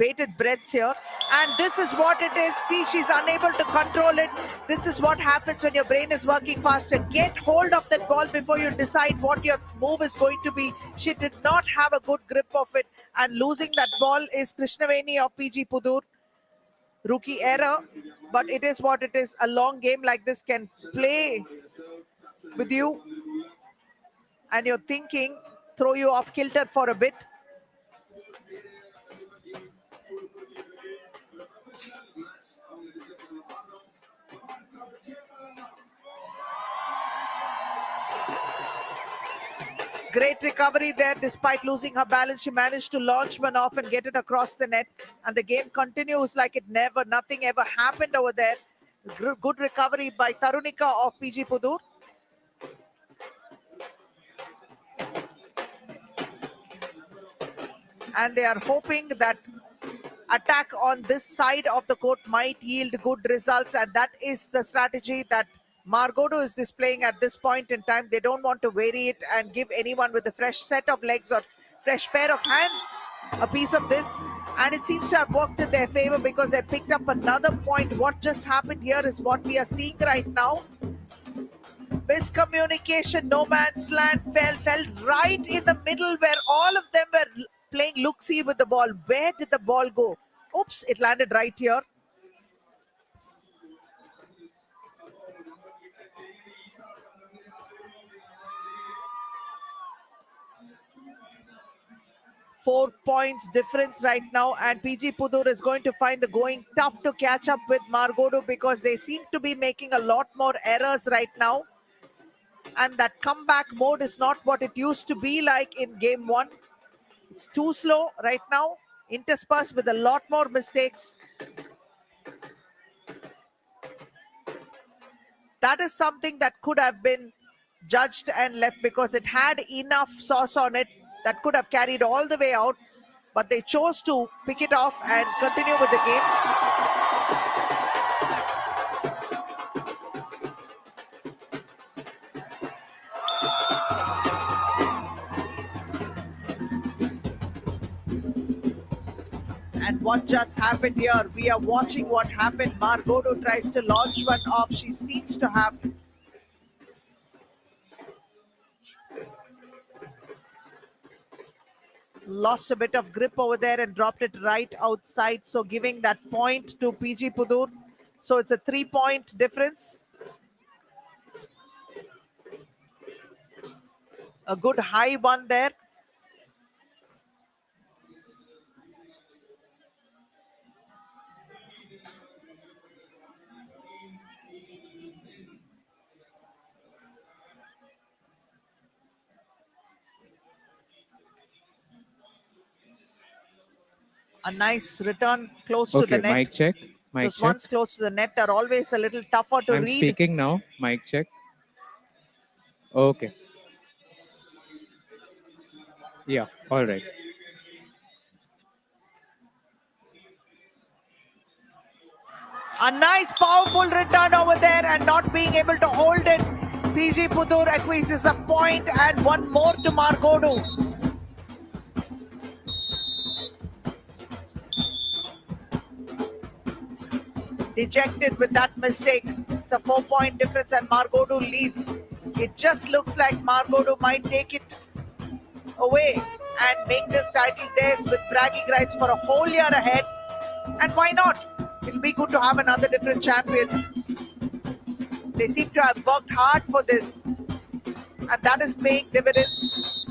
bated breaths here, and this is what it is. See, she's unable to control it. This is what happens when your brain is working faster. Get hold of that ball before you decide what your move is going to be. She did not have a good grip of it, and losing that ball is Krishnaveni of PG Pudur. Rookie error, but it is what it is. A long game like this can play with you, and you're thinking, throw you off kilter for a bit. Great recovery there. Despite losing her balance, she managed to launch one off and get it across the net. And the game continues like nothing ever happened over there. Good recovery by Tarunika of PG Pudur. And they are hoping that attack on this side of the court might yield good results. And that is the strategy that Margodo is displaying at this point in time. They don't want to vary it and give anyone with a fresh set of legs or fresh pair of hands a piece of this. And it seems to have worked in their favor because they picked up another point. What just happened here is what we are seeing right now. Miscommunication, no man's land, fell right in the middle where all of them were playing look-see with the ball. Where did the ball go? Oops, it landed right here. Four points difference right now, and PG Pudur is going to find the going tough to catch up with Margodo because they seem to be making a lot more errors right now. And that comeback mode is not what it used to be like in game one. It's too slow right now, interspersed with a lot more mistakes. That is something that could have been judged and left because it had enough sauce on it that could have carried all the way out, but they chose to pick it off and continue with the game. And what just happened here? We are watching what happened. Margodo tries to launch one off. She seems to have lost a bit of grip over there and dropped it right outside. So giving that point to PG Pudur. So it's a 3-point difference. A good high one there. A nice return close to the Okay, net. mic check. Mic Those check. ones close to the net are always a little tougher to I'm read. speaking now. Mic check. Okay. Yeah. All right. A nice, powerful return over there and not being able to hold it. PG Pudur acquises a point and one more to Margodu. Dejected with that mistake. It's a 4-point difference and Margodu leads. It just looks like Margodu might take it away and make this title theirs with bragging rights for a whole year ahead. And why not? It'll be good to have another different champion. They seem to have worked hard for this, and that is paying dividends.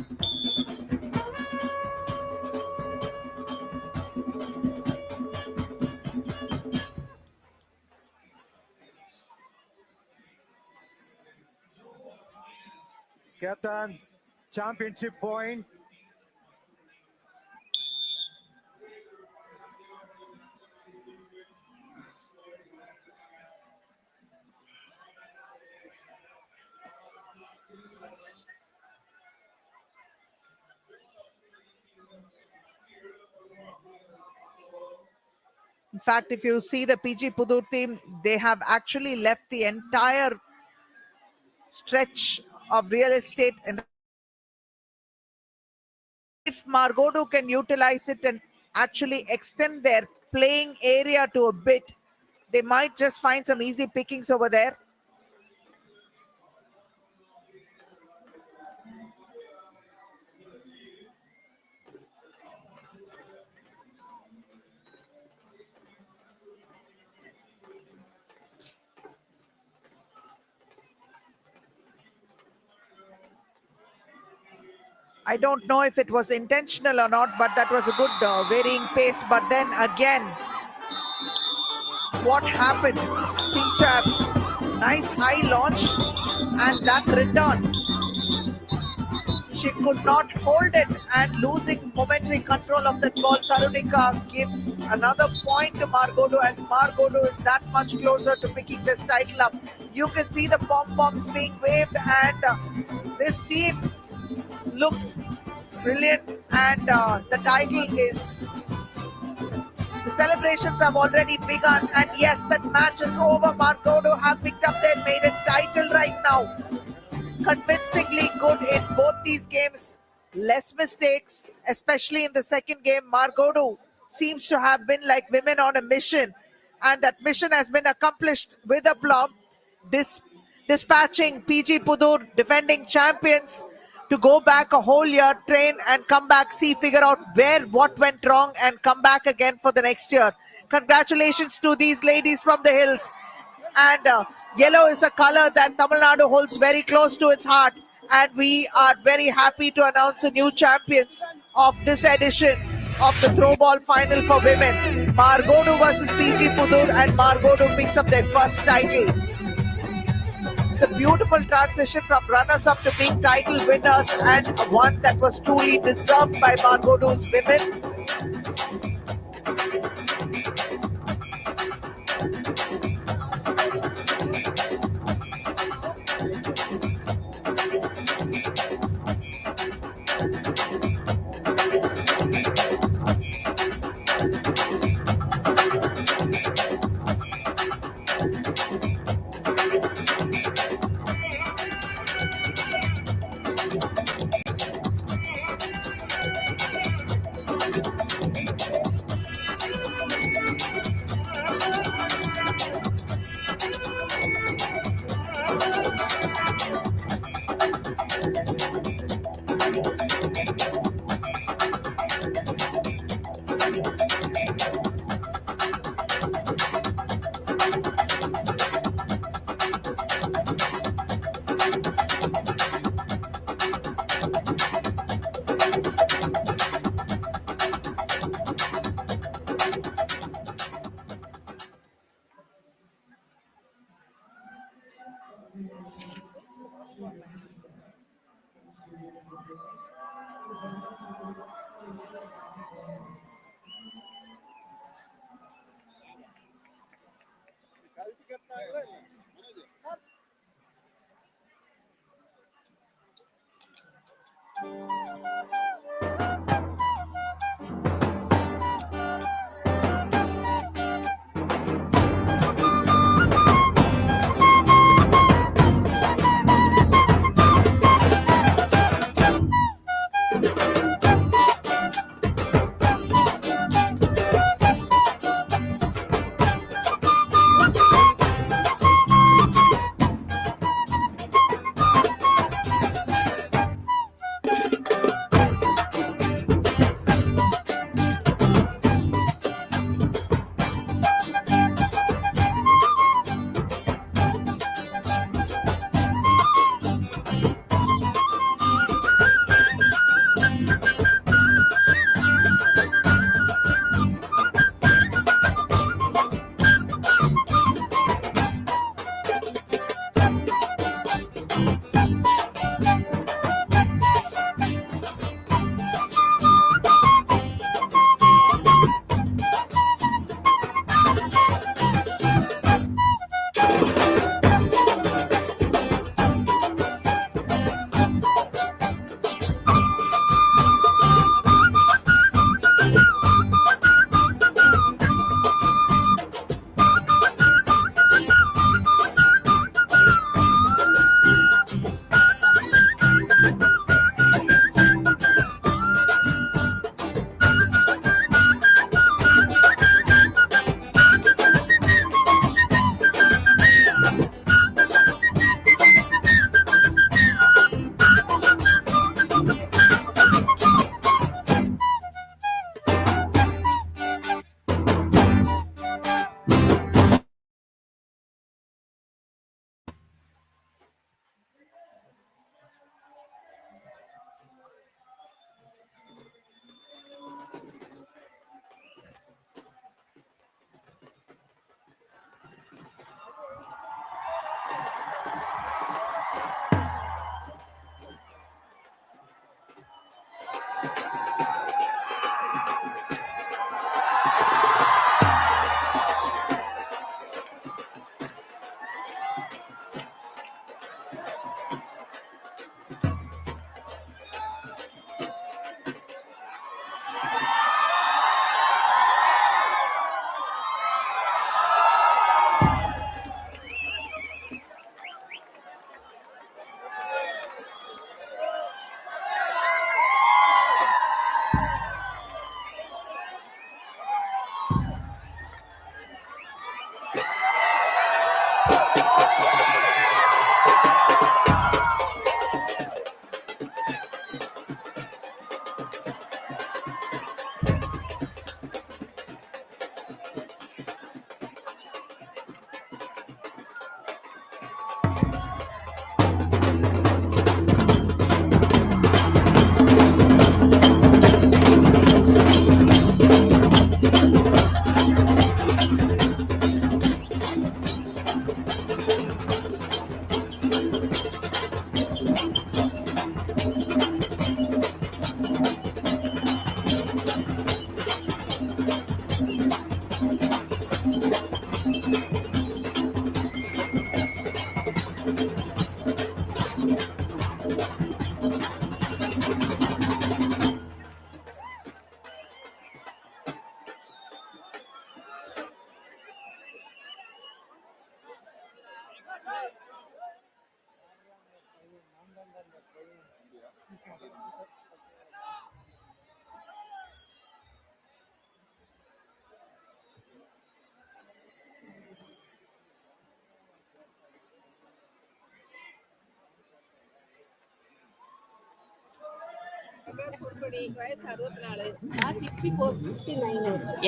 Captain, championship point. In fact, if you see the PG Pudur team, they have actually left the entire stretch of real estate. And if Margodu can utilize it and actually extend their playing area to a bit, they might just find some easy pickings over there. I don't know if it was intentional or not, but that was a good varying pace. But then again, what happened seems to have nice high launch and that return. She could not hold it and losing momentary control of that ball. Tarunika gives another point to Margodu and Margodu is that much closer to picking this title up. You can see the pom-poms being waved and this team looks brilliant and the title is, the celebrations have already begun and yes, that match is over. Margodu have picked up their maiden title right now. Convincingly good in both these games. Less mistakes, especially in the second game. Margodu seems to have been like women on a mission, and that mission has been accomplished with aplomb. Dispatching PG Pudur, defending champions, to go back a whole year, train and come back, figure out what went wrong and come back again for the next year. Congratulations to these ladies from the hills. And yellow is a color that Tamil Nadu holds very close to its heart. And we are very happy to announce the new champions of this edition of the Throwball final for women. Margodu versus PG Pudur, and Margodu picks up their first title. It's a beautiful transition from runners-up to being title winners, and one that was truly deserved by Margodu's women.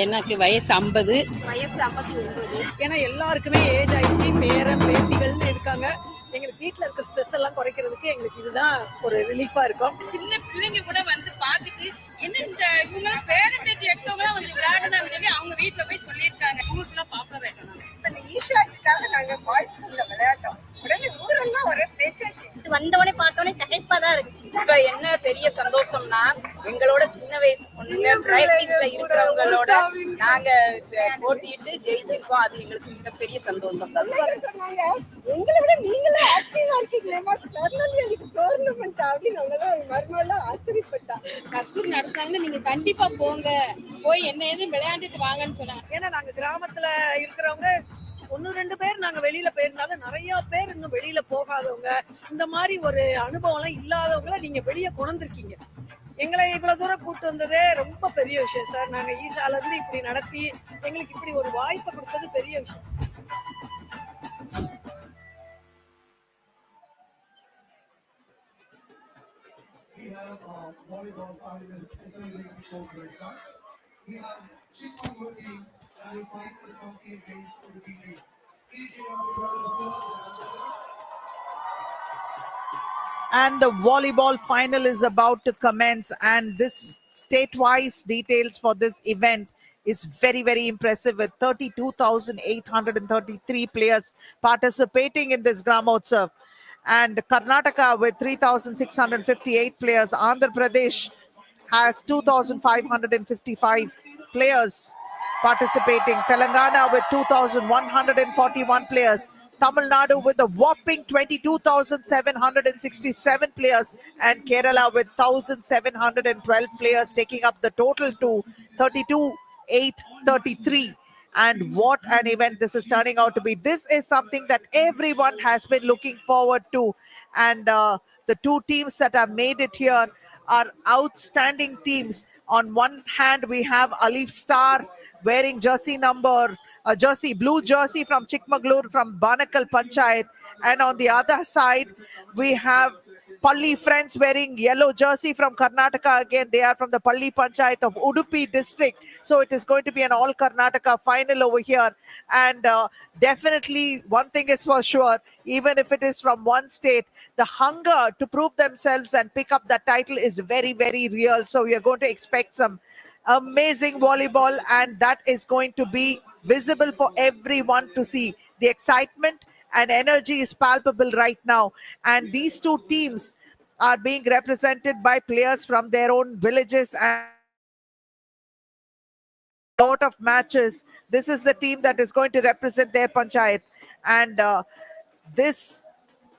எனக்கு வயசு 50. வயசு 59. ஏன்னா எல்லாருக்குமே age ஆயிடுச்சு, பேரன் பேத்திகள்னு இருக்காங்க. எங்களுக்கு வீட்டுல இருக்கிற ஸ்ட்ரெஸ் எல்லாம் குறைக்கிறதுக்கு எங்களுக்கு இதுதான் ஒரு ரிலீஃபா இருக்கும். சின்ன பிள்ளைங்க கூட வந்து பாத்துட்டு என்ன இந்த இவங்க பேரன் பேத்தி எடுத்தவங்க வந்து விளையாடுனான்னு சொல்லி அவங்க வீட்டுல போய் சொல்லியிருக்காங்க. ரூல்ஸ் எல்லாம் பாப்பா வைக்கணும். இந்த ஈஷாக்காக நாங்க பாய்ஸ் ஸ்கூல்ல விளையாட்டோம். உடனே ஊரெல்லாம் ஒரே பேச்சாச்சு. வந்தவனே பார்த்தோன்னே கடைப்பா தான் இருந்துச்சு. இப்ப என்ன பெரிய சந்தோஷம்னா எங்களோட சின்ன வயசு பண்ணுங்க. பிரைவேட்ல இருக்கிறவங்களோட நாங்க போட்டியிட்டு ஜெயிச்சிருக்கோம். அது எங்களுக்கு மிகப்பெரிய சந்தோஷம். சொன்னாங்க எங்களை விட நீங்களே ஆக்டிவா இருக்கீங்களேமா, திருநெல்வேலிக்கு டோர்னமெண்ட் அப்படின்னு மறுநாள் ஆச்சரியப்பட்டா. கத்தூர் நடத்தாங்கன்னா நீங்க கண்டிப்பா போங்க, போய் என்ன ஏதும் விளையாண்டுட்டு வாங்கன்னு சொன்னாங்க. ஏன்னா நாங்க கிராமத்துல இருக்கிறவங்க 1-2 பேர் நாங்க வெளியில போயிருந்தாலும் நிறைய பேர் இன்னும் வெளியில போகாதவங்க, இந்த மாதிரி ஒரு அனுபவம் எல்லாம் இல்லாதவங்கள நீங்க வெளியே கொண்டிருக்கீங்க. எங்களை இவ்வளவு தூரம் கூட்டு வந்ததே ரொம்ப பெரிய விஷயம் சார். நாங்க ஈஷால இருந்து இப்படி நடத்தி எங்களுக்கு இப்படி ஒரு வாய்ப்பை கொடுத்தது பெரிய விஷயம். We have volleyball finalists celebrating for Great Cup. We have Chikmagalur team that will fight for the champion base for the PG. Please give a round of applause. And the volleyball final is about to commence, and this state-wise details for this event is very, very impressive, with 32,833 players participating in this Gramotsav. And Karnataka with 3,658 players. Andhra Pradesh has 2,555 players participating. Telangana with 2,141 players. Tamil Nadu with a whopping 22,767 players, and Kerala with 1,712 players, taking up the total to 32,833. And what an event this is turning out to be. This is something that everyone has been looking forward to. And the two teams that have made it here are outstanding teams. On one hand, we have Alif Star wearing blue jersey from Chikmagalur from Banakal Panchayat. And on the other side, we have Palli Friends wearing yellow jersey from Karnataka. Again, they are from the Palli Panchayat of Udupi district. So it is going to be an all Karnataka final over here. And definitely one thing is for sure, even if it is from one state, the hunger to prove themselves and pick up that title is very, very real. So we are going to expect some amazing volleyball, and that is going to be visible for everyone to see. The excitement and energy is palpable right now, and these two teams are being represented by players from their own villages and a lot of matches. This is the team that is going to represent their panchayat, and this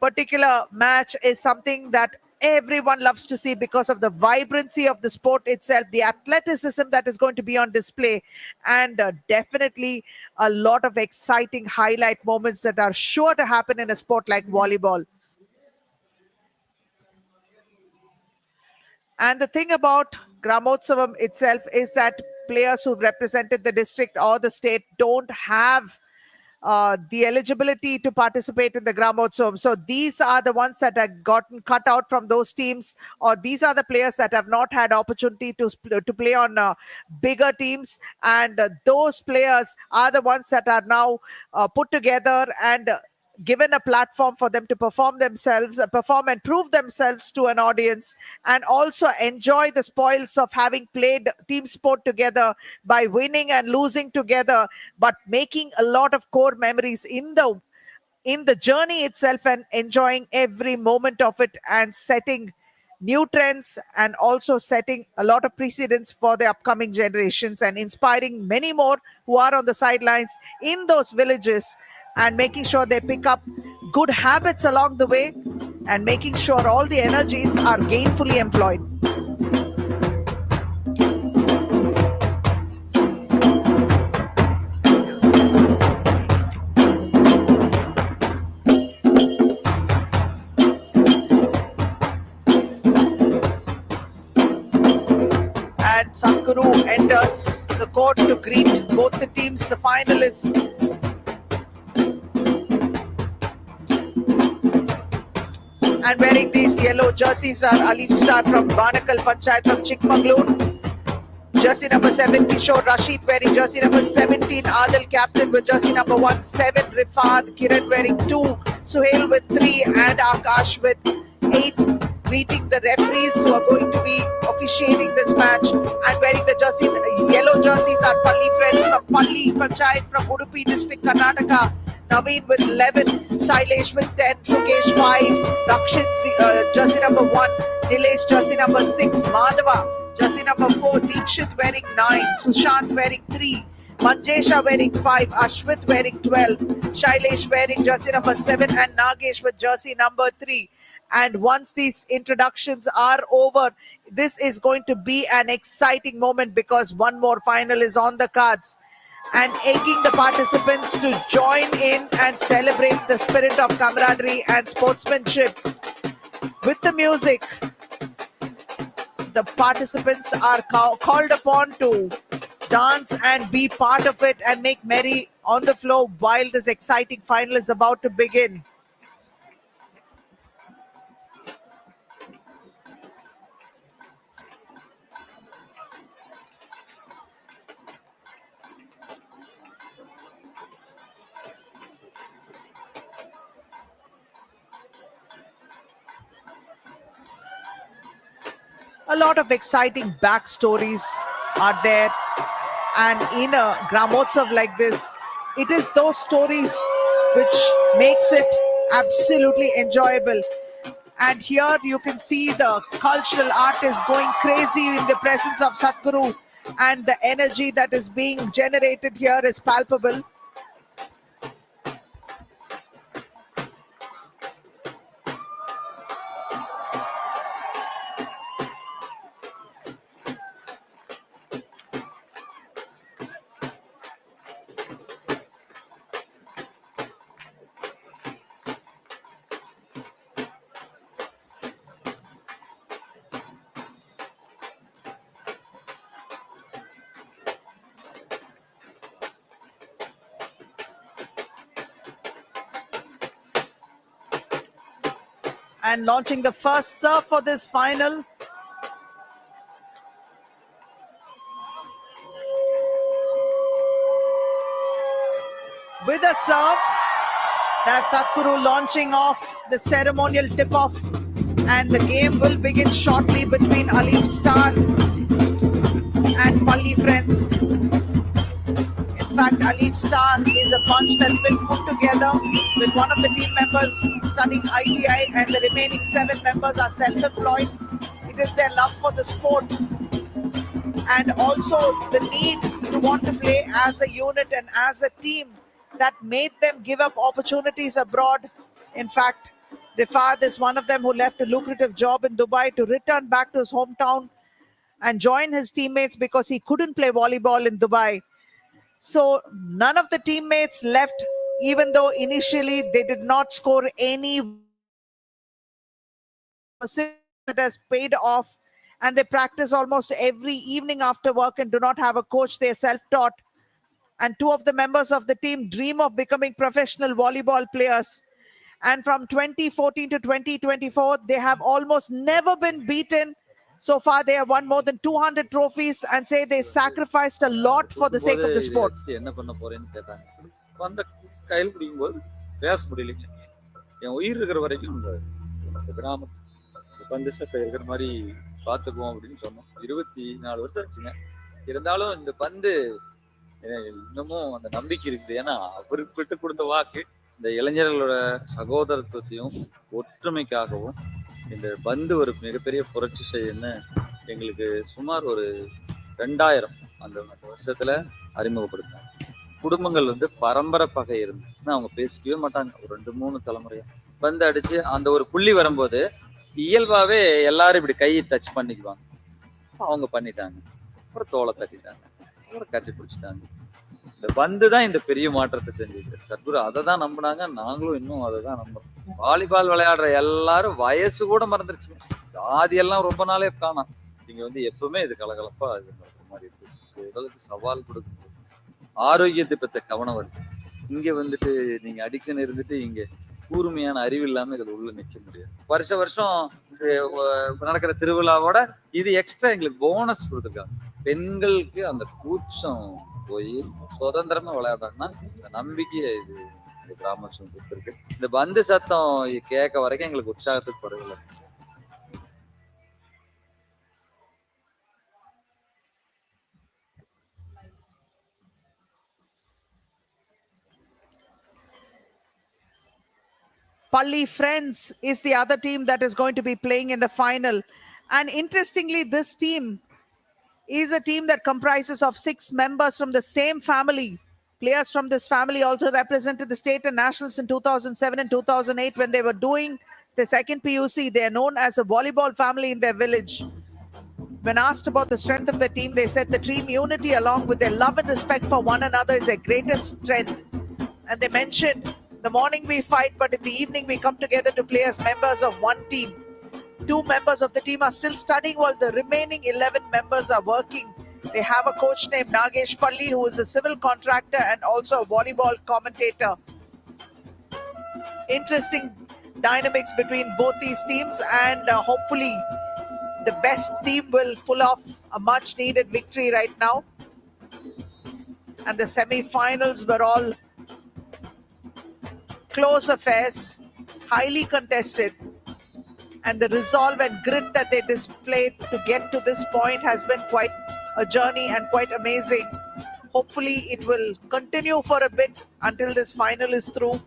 particular match is something that everyone loves to see because of the vibrancy of the sport itself, the athleticism that is going to be on display, and definitely a lot of exciting highlight moments that are sure to happen in a sport like volleyball. And the thing about Gramotsavam itself is that players who've represented the district or the state don't have the eligibility to participate in the Gramotsavam. So these are the ones that have gotten cut out from those teams, or these are the players that have not had opportunity to play on bigger teams. And those players are the ones that are now put together and given a platform for them to perform and prove themselves to an audience, and also enjoy the spoils of having played team sport together by winning and losing together, but making a lot of core memories in the journey itself, and enjoying every moment of it, and setting new trends, and also setting a lot of precedents for the upcoming generations, and inspiring many more who are on the sidelines in those villages, and making sure they pick up good habits along the way, and making sure all the energies are gainfully employed. And Sadhguru enters the court to greet both the teams, the finalists. And wearing these yellow jerseys are Alif Star from Banakal Panchayat from Chikmagalur. Jersey number 7, Kishore Rashid wearing jersey number 17. Adil captain with jersey number 1. 7, Rifat. Kiran wearing 2. Suhail with 3. And Akash with 8. Greeting the referees who are going to be officiating this match. And wearing the yellow jerseys are Palli Friends from Palli Panchayat from Udupi district, Karnataka. Naveen with 11, Shailesh with 10, Sukesh 5, Rakshit jersey number 1, Nilesh jersey number 6, Madhava Jersey number 4, Deekshit wearing 9, Sushant wearing 3, Manjesha wearing 5, Ashwit wearing 12, Shailesh wearing jersey number 7, and Nagesh with jersey number 3. And once these introductions are over, this is going to be an exciting moment because one more final is on the cards, and egging the participants to join in and celebrate the spirit of camaraderie and sportsmanship. With the music, the participants are called upon to dance and be part of it and make merry on the floor while this exciting final is about to begin. A lot of exciting backstories are there, and in a Gramotsav like this, it is those stories which makes it absolutely enjoyable. And here you can see the cultural artists going crazy in the presence of Sadhguru, and the energy that is being generated here is palpable. And launching the first serve for this final. With a serve, that's Sadhguru launching off the ceremonial tip-off, and the game will begin shortly between Alif Star and Palli Friends. In fact, Alif Star is a bunch that's been put together with one of the team members studying ITI, and the remaining 7 members are self-employed. It is their love for the sport and also the need to want to play as a unit and as a team that made them give up opportunities abroad. In fact, Rifat is one of them who left a lucrative job in Dubai to return back to his hometown and join his teammates because he couldn't play volleyball in Dubai. So none of the teammates left, even though initially they did not score any. That has paid off, and they practice almost every evening after work and do not have a coach. They are self-taught, and 2 of the members of the team dream of becoming professional volleyball players. And from 2014 to 2024, they have almost never been beaten. So far, they have won more than 200 trophies and say they sacrificed a lot for the sake of the sport. என்ன பண்ண போறேன்னு கேட்டாங்க. வந்த கையில் பிடிக்கும்போது பேச முடியலைங்க. என் உயிர் இருக்கிற வரைக்கும் இந்த கிராமம் பந்து சட்டை இருக்கிற மாதிரி பார்த்துக்குவோம் அப்படின்னு சொன்னோம். 24 வருஷம் ஆச்சுங்க. இருந்தாலும் இந்த பந்து இன்னமும் அந்த நம்பிக்கை இருக்குது. ஏன்னா அவருக்கு விட்டு கொடுத்த வாக்கு இந்த இளைஞர்களோட சகோதரத்துவத்தையும் ஒற்றுமைக்காகவும் இந்த பந்து ஒரு மிகப்பெரிய புரட்சி செய்யன்னு எங்களுக்கு சுமார் ஒரு 2000 அந்த வருஷத்துல அறிமுகப்படுத்தாங்க. குடும்பங்கள் பரம்பரை பகை இருந்துச்சுன்னா அவங்க பேசிக்கவே மாட்டாங்க. ஒரு 2-3 தலைமுறையா பந்து அடிச்சு அந்த ஒரு புள்ளி வரும்போது இயல்பாவே எல்லாரும் இப்படி கையை டச் பண்ணிக்குவாங்க. அவங்க பண்ணிட்டாங்க. அப்புறம் தோலை தட்டிட்டாங்க, அப்புறம் கட்டி பிடிச்சிட்டாங்க. இந்த பந்து தான் இந்த பெரிய மாற்றத்தை செஞ்சது. சத்குரு அதை தான் நம்பினாங்க, நாங்களும் இன்னும் அதை தான் நம்புறோம். வாலிபால் விளையாடுற எல்லாரும் வயசு கூட மறந்துருச்சுங்க. ஜாதி எல்லாம் ரொம்ப நாளே காணாம். நீங்க எப்பவுமே இது கலகலப்பா இது மாதிரி இருக்கு. உடலுக்கு சவால் கொடுக்கும், ஆரோக்கியத்தை பத்த கவனம் வருது. இங்க நீங்க அடிக்ஷன் இருந்துட்டு இங்க கூர்மையான அறிவு இல்லாம இதுல உள்ள நிக்க முடியாது. வருஷம் நடக்கிற திருவிழாவோட இது எக்ஸ்ட்ரா எங்களுக்கு போனஸ் கொடுத்துருக்காங்க. பெண்களுக்கு அந்த கூச்சம் போய் சுதந்திரமா விளையாடுறாங்கன்னா இந்த நம்பிக்கையை இது கிராமம் கொடுத்துருக்கு. இந்த பந்து சத்தம் கேட்க வரைக்கும் எங்களுக்கு உற்சாகத்துக்கு குறையில. Palli Friends is the other team that is going to be playing in the final. And interestingly, this team is a team that comprises of 6 members from the same family. Players from this family also represented the state and nationals in 2007 and 2008 when they were doing the second PUC. They are known as a volleyball family in their village. When asked about the strength of the team, they said the team unity along with their love and respect for one another is their greatest strength. And they mentioned, the morning we fight, but in the evening we come together to play as members of one team. 2 members of the team are still studying while the remaining 11 members are working. They have a coach named Nagesh Palli, who is a civil contractor and also a volleyball commentator. Interesting dynamics between both these teams, and hopefully the best team will pull off a much needed victory right now. And the semi-finals were all close affairs, highly contested. And the resolve and grit that they displayed to get to this point has been quite a journey and quite amazing. Hopefully it will continue for a bit until this final is through.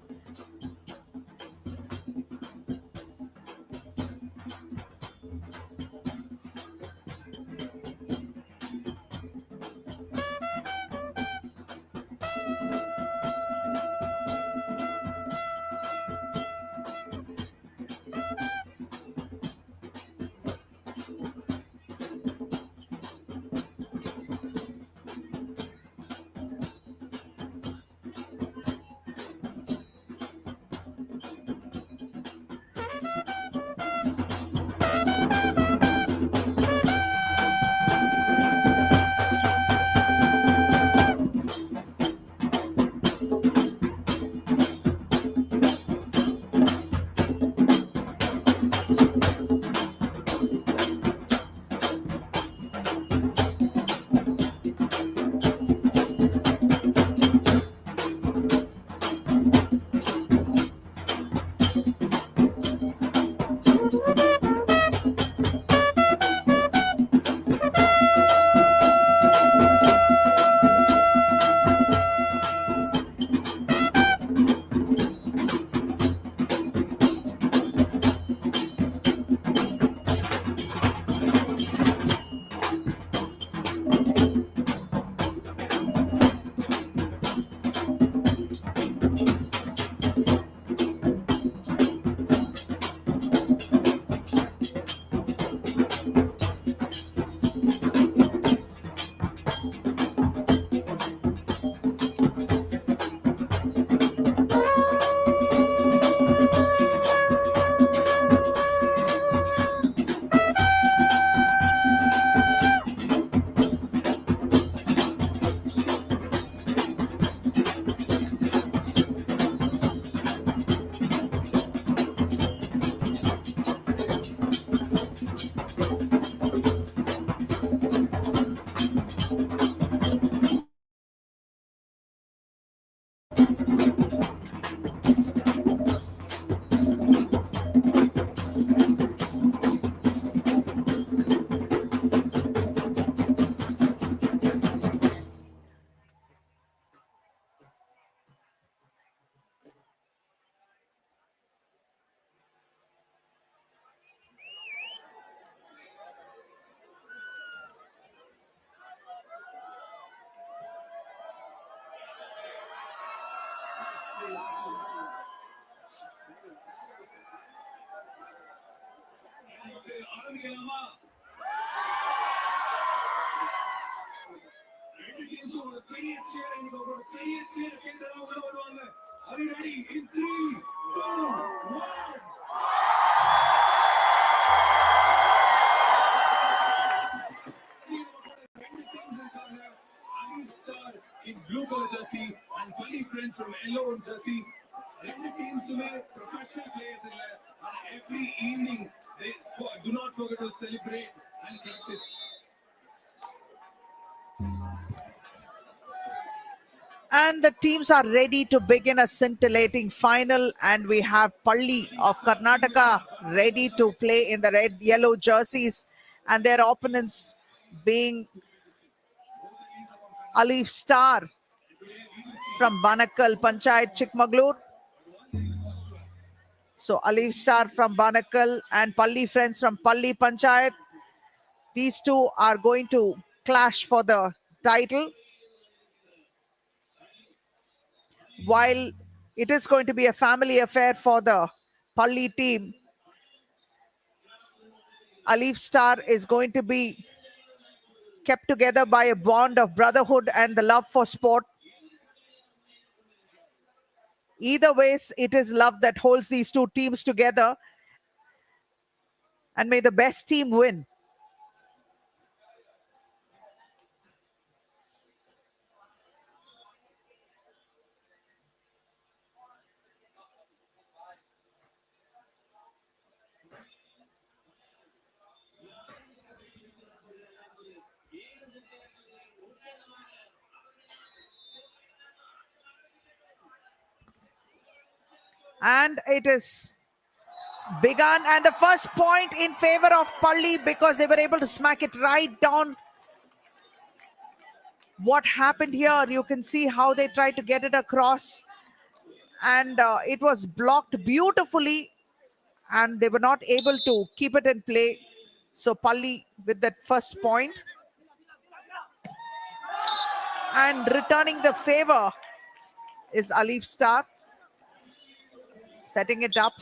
ஆரம்பிக்கலாமா? ரெண்டு டீம்ஸும் ஒரு பெரிய சேர், ஒரு பெரிய சேர் கேட்டதா உள்ள வருவாங்க. Are you ready? In 3, 2, 1. Star in blue color jersey and Pali friends from yellow jersey. Two teams में professional players in every evening they do not forget to celebrate and practice. And the teams are ready to begin a scintillating final, and we have Palli of Karnataka ready to play in the red yellow jerseys, and their opponents being Alif Star from Banakal Panchayat Chikmagalur. So Alif Star from Banakal and Palli friends from Palli Panchayat. These two are going to clash for the title. While it is going to be a family affair for the Palli team, Alif Star is going to be kept together by a bond of brotherhood and the love for sport. Either ways, it is love that holds these two teams together, and may the best team win. And it is begun, and the first point in favor of Palli because they were able to smack it right down. What happened here, you can see how they tried to get it across, and it was blocked beautifully, and they were not able to keep it in play. So Palli with that first point. And returning the favor is Alif Star, setting it up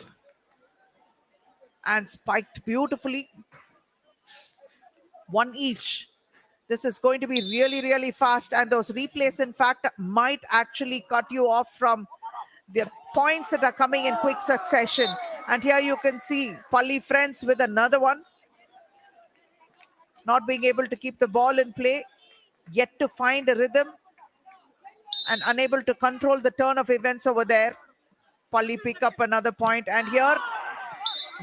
and spiked beautifully. One each. This is going to be really, really fast, and those replays, in fact, might actually cut you off from the points that are coming in quick succession. And here you can see Palli Friends with another one, not being able to keep the ball in play, yet to find a rhythm and unable to control the turn of events over there. Palli pick up another point, and here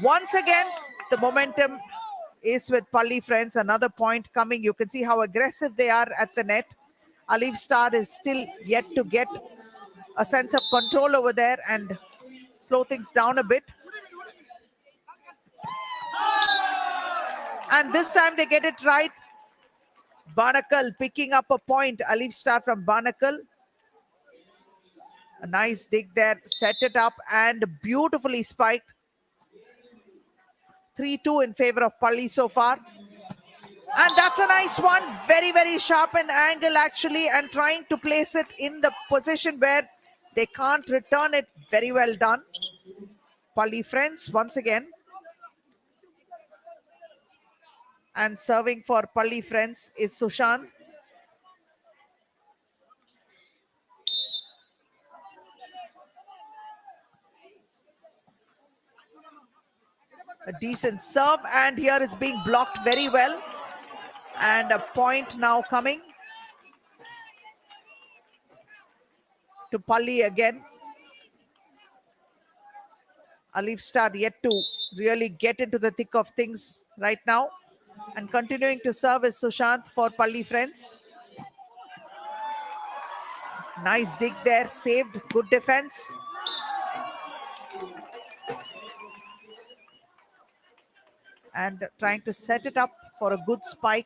once again the momentum is with Palli Friends. Another point coming. You can see how aggressive they are at the net. Alif Star is still yet to get a sense of control over there and slow things down a bit. And this time they get it right. Banakal picking up a point. Alif Star from Banakal. A nice dig there, set it up and beautifully spiked. 3-2 in favor of Palli so far. And that's a nice one. Very, very sharp an angle actually, and trying to place it in the position where they can't return it. Very well done. Palli Friends once again. And serving for Palli Friends is Sushant. A decent serve, and here is being blocked very well. And a point now coming to Palli again. Alif Star yet to really get into the thick of things right now. And continuing to serve is Sushant for Palli Friends. Nice dig there, saved, good defense. And trying to set it up for a good spike,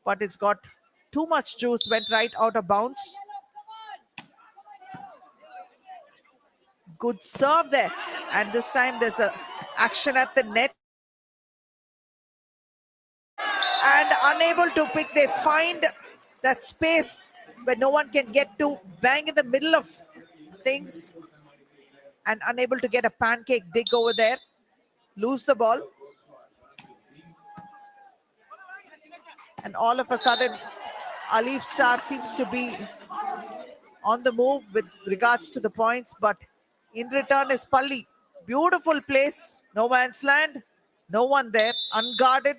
but it's got too much juice, went right out of bounds. Good serve there, and this time there's a action at the net. And unable to pick, they find that space where no one can get to, bang in the middle of things, and unable to get a pancake dig over there. Lose the ball. And all of a sudden, Alif Star seems to be on the move with regards to the points, but in return is Palli. Beautiful place, no man's land, no one there, unguarded.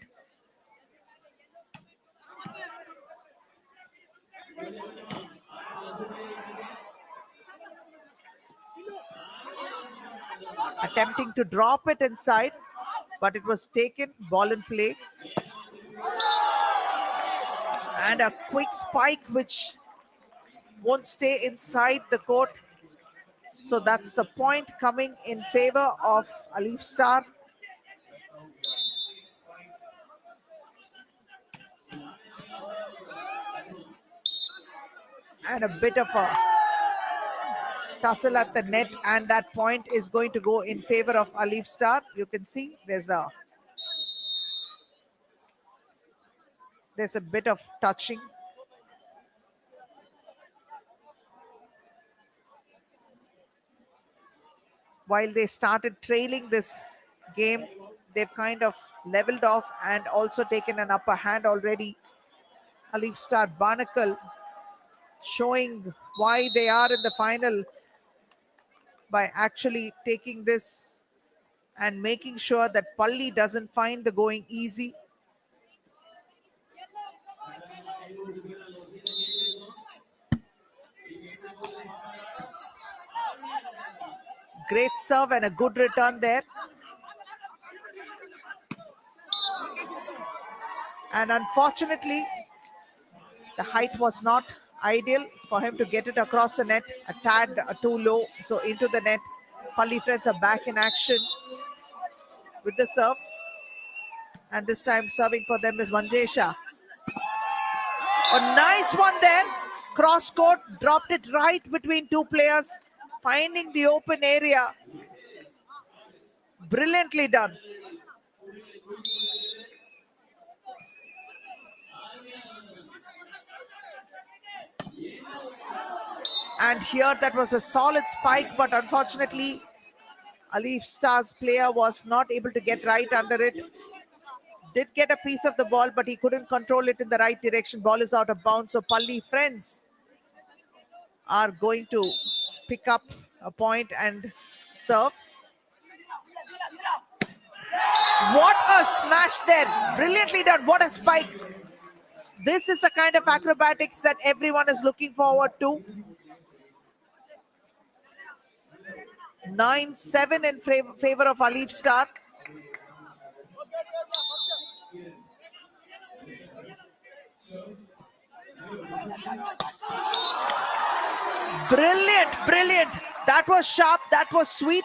Attempting to drop it inside, but it was taken, ball in play. And a quick spike which won't stay inside the court. So that's a point coming in favor of Alif Star. And a bit of a tussle at the net, and that point is going to go in favor of Alif Star. You can see there's a There's a bit of touching. While they started trailing this game, they've kind of leveled off and also taken an upper hand already. Alif Star Banakal showing why they are in the final by actually taking this and making sure that Palli doesn't find the going easy. Great serve and a good return there. And unfortunately, the height was not ideal for him to get it across the net, a tad too low, so into the net. Palli Friends are back in action with the serve. And this time serving for them is Manjesha. A nice one there. Cross court, dropped it right between two players, finding the open area. Brilliantly done. And here that was a solid spike, but unfortunately, Alif Star's player was not able to get right under it. Did get a piece of the ball, but he couldn't control it in the right direction. Ball is out of bounds. So Palli Friends are going to pick up a point and serve. What a smash there. Brilliantly done. What a spike. This is the kind of acrobatics that everyone is looking forward to. 9-7 in favor of Alif Star. Brilliant, brilliant. That was sharp. That was sweet.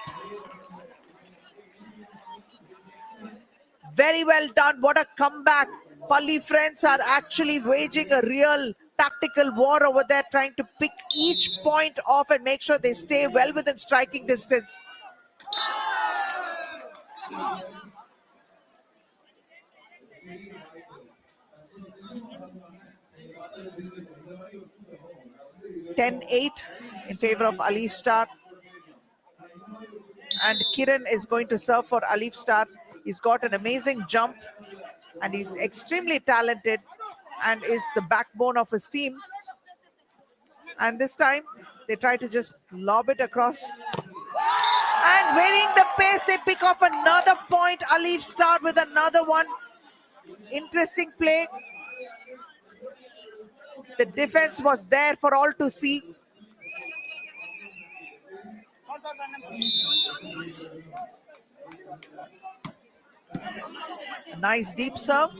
Very well done. What a comeback. Palli Friends are actually waging a real tactical war over there, trying to pick each point off and make sure they stay well within striking distance. (10-8) in favor of Alif Star. And Kiran is going to serve for Alif Star. He's got an amazing jump and he's extremely talented and is the backbone of his team. And this time they try to just lob it across. And varying the pace, they pick off another point. Alif Star with another one. Interesting play. The defense was there for all to see. A nice deep serve.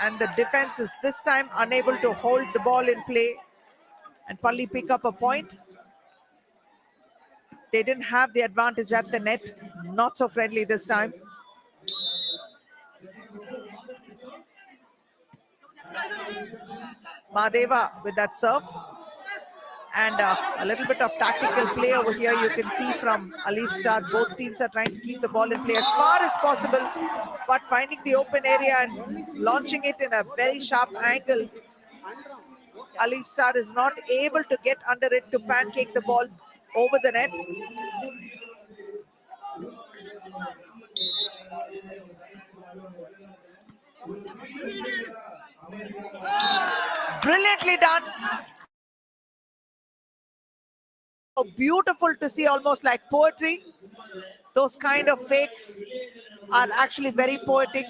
And the defense is this time unable to hold the ball in play. And Palli pick up a point. They didn't have the advantage at the net. Not so friendly this time. Madeva with that serve. And a little bit of tactical play over here. You can see from Alif Star, both teams are trying to keep the ball in play as far as possible, but finding the open area and launching it in a very sharp angle. Alif Star is not able to get under it to pancake the ball over the net. Brilliantly done. So beautiful to see, almost like poetry. Those kind of fakes are actually very poetic.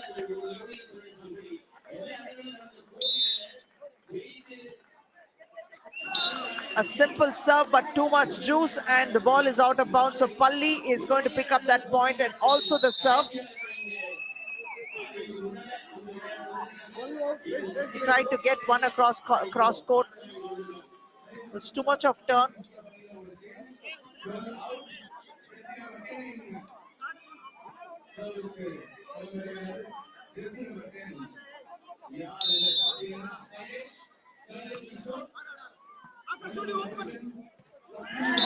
A simple serve, but too much juice, and the ball is out of bounds. So Palli is going to pick up that point and also the serve. He tried to get one across cross court. It's too much of turn.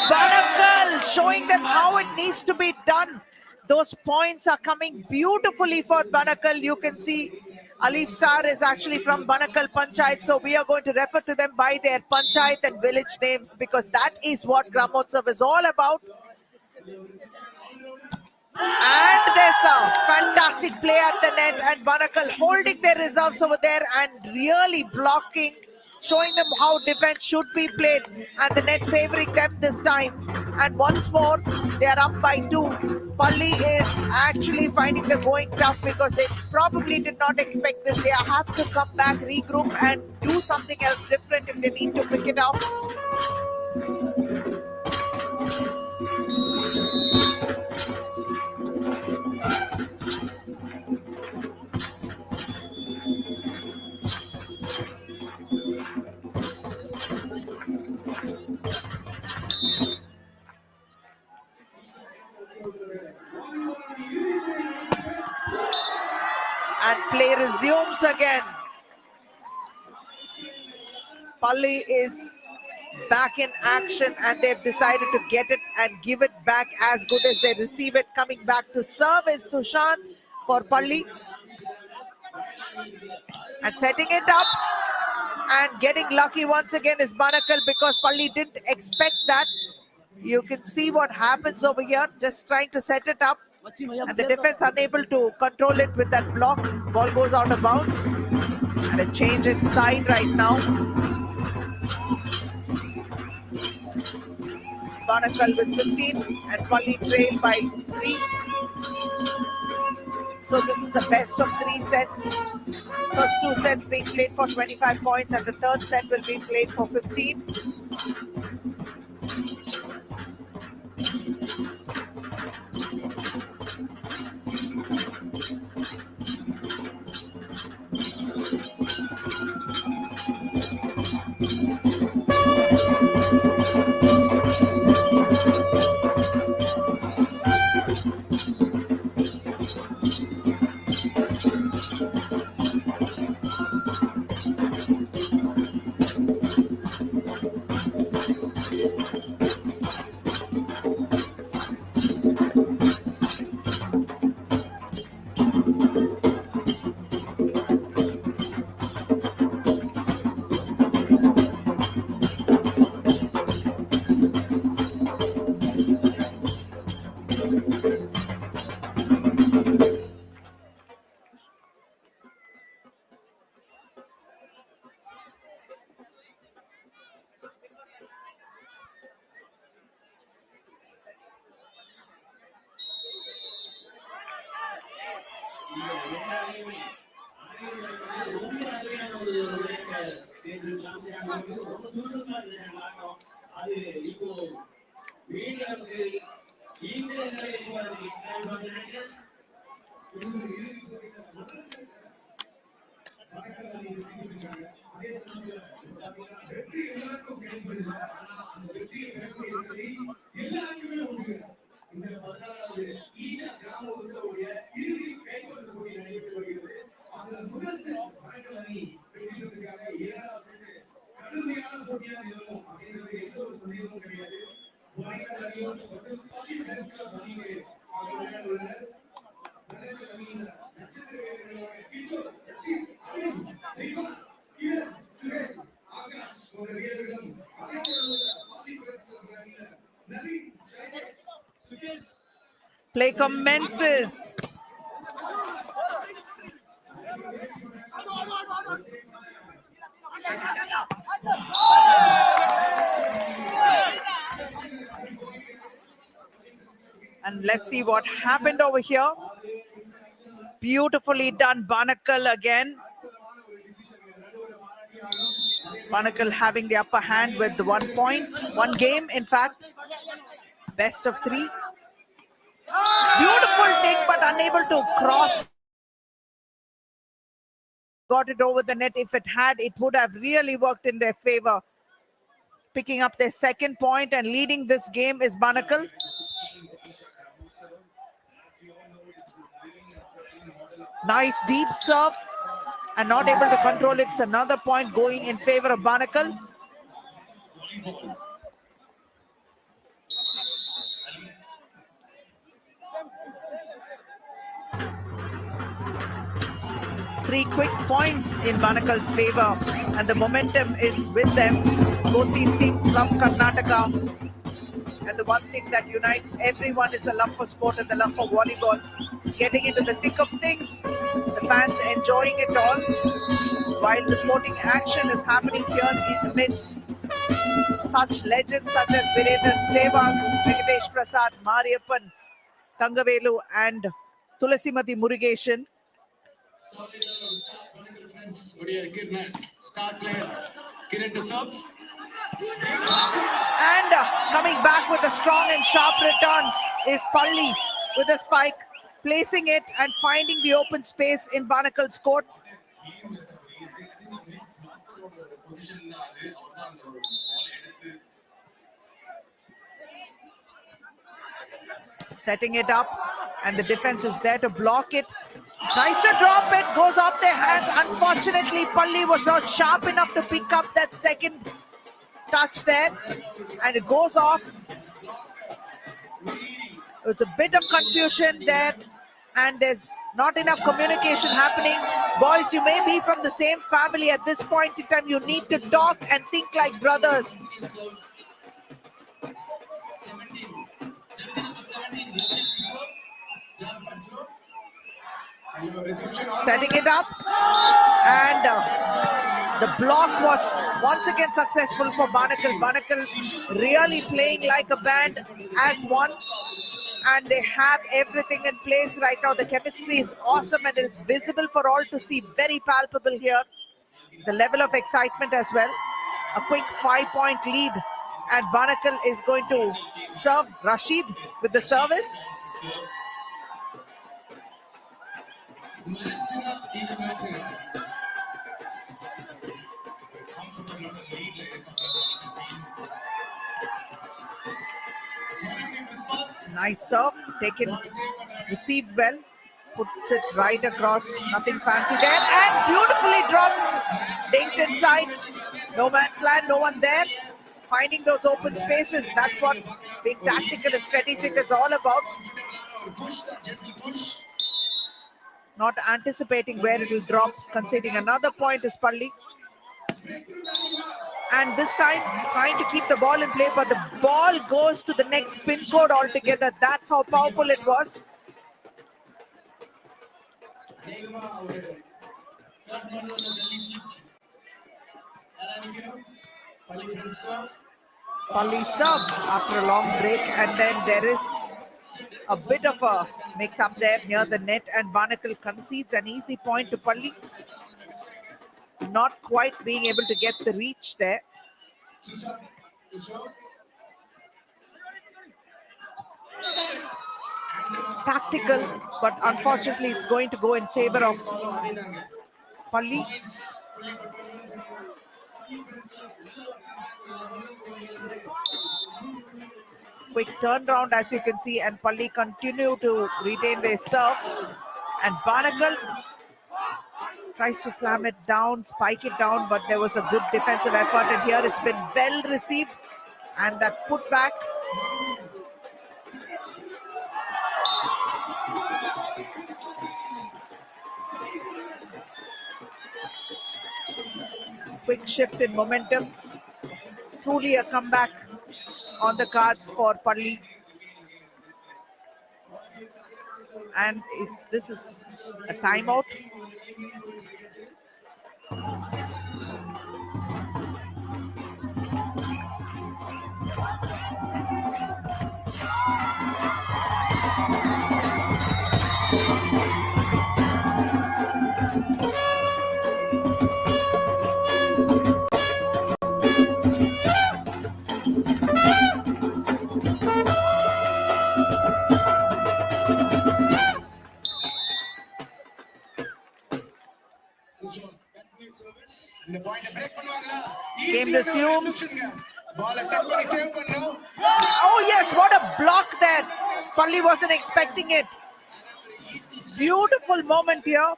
Banakal showing them how it needs to be done. those points are coming beautifully for Banakal. You can see Alif Star is actually from Banakal Panchayat, so we are going to refer to them by their Panchayat and village names because that is what Gramotsav is all about. And there's a fantastic play at the net, and Banakal holding their reserves over there and really blocking, showing them how defense should be played, and the net favoring them this time. And once more, they are up by 2. Palli is actually finding the going tough because they probably did not expect this. They have to come back, regroup, and do something else different if they need to pick it up. And play resumes again. Palli is back in action and they've decided to get it and give it back as good as they receive it. Coming back to serve is Sushant for Palli. And setting it up and getting lucky once again is Banakal because Palli didn't expect that. You can see what happens over here, just trying to set it up. And the defense unable to control it with that block. Ball goes out of bounds. And a change inside right now. Banakal with 15 and Palli trail by 3. So this is a best of 3 sets. First 2 sets being played for 25 points and the third set will be played for 15. இந்த 14வது ஈஷா கிராம உற்சவடைய இறுதி கைப்பற்று போட்டி நடைபெற்று வருகிறது. அதில் முதல் set வடக்கு அணி வெற்றிக்காக 7வது செட் கடுமையான போட்டியாக இருக்கும் அப்படிங்கிறது எந்த ஒரு சந்தேகமும் கிடையாது. வடக்கு அணியோடு வர்சஸ் பள்ளி ஃப்ரெண்ட்ஸ் அணியிலே விளையாடுகிறார். வடக்கு அணியின் நட்சத்திர வீரர்களாக கிஷோர், ரஷீத், அருண், ரிஃபான், கிரண், சுரேஷ், ஆகாஷ் போன்ற வீரர்களும் அதே போல பள்ளி ஃப்ரெண்ட்ஸ் அணியில Naveen, Play commences. And let's see what happened over here. Beautifully done, Banakal again. Banakal having the upper hand with 1 point, 1 game in fact. Best of 3. Beautiful take but unable to cross. Got it over the net. If it had, it would have really worked in their favor. Picking up their second point and leading this game is Banakal. Nice deep serve and not able to control it. It's another point going in favor of Banakal. 3 quick points in Banakal's favor, and the momentum is with them. Both these teams from Karnataka, and the one thing that unites everyone is the love for sport and the love for volleyball. Getting into the thick of things, the fans enjoying it all, while the sporting action is happening here in the midst. Such legends such as Virendra Sehwag, Venkatesh Prasad, Mariappan, Thangavelu, and Tulasimati Murugeshan. And coming back with a strong and sharp return is Palli with a spike, placing it and finding the open space in Banakal's court. Setting it up, and the defense is there to block it. Tries to drop it, goes off their hands. Unfortunately, Palli was not sharp enough to pick up that second touch there, and it goes off. It's a bit of confusion there, and there's not enough communication happening. Boys, you may be from the same family. At this point in time, you need to talk and think like brothers. Setting it up, and the block was once again successful for Banakal. Banakal really playing like a band as one, and they have everything in place right now. The chemistry is awesome, and it is visible for all to see, very palpable here. The level of excitement as well. A quick 5-point lead, and Banakal is going to serve. Rashid with the service. Nice serve, taken, received well, puts it right across, nothing fancy there, and beautifully dropped, dinked inside. No man's land, no one there. Finding those open spaces, that's what being tactical and strategic is all about. Not anticipating where it will drop, conceding another point is Palli. And this time trying to keep the ball in play, but the ball goes to the next pin code altogether. That's how powerful it was. Palli serve after a long break, and then there is a bit of a mix-up there near the net, and Banakal concedes an easy point to Palli. Not quite being able to get the reach there. Tactical, but unfortunately it's going to go in favor of Palli. Quick turnaround, as you can see, and Palli continue to retain their serve. And Banakal tries to slam it down, spike it down, but there was a good defensive effort, and here it's been well received, and that put back. Quick shift in momentum. Truly a comeback on the cards for Palli. And this is a timeout. Game resumes. Oh yes, what a block there. Palli wasn't expecting it. Beautiful moment here.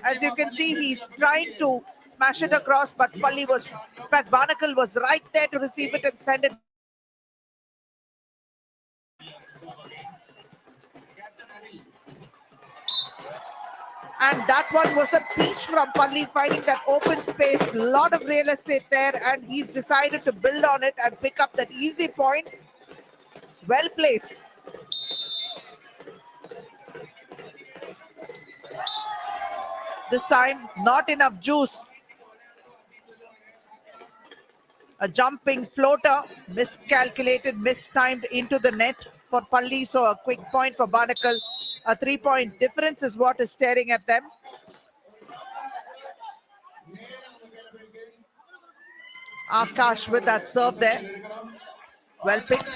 As you can see, he's trying to smash it across, but Palli was, in fact, Banakal was right there to receive it and send it. And that one was a peach from Palli, finding that open space, lot of real estate there, and he's decided to build on it and pick up that easy point. Well placed. This time, not enough juice. A jumping floater, miscalculated, mistimed into the net for Palli. So a quick point for Banakal. A 3-point difference is what is staring at them. Akash with that serve there. Well picked.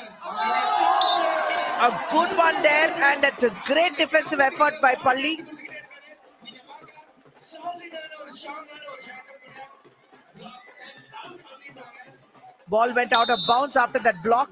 A good one there, and it's a great defensive effort by Palli. Ball went out of bounds after that block.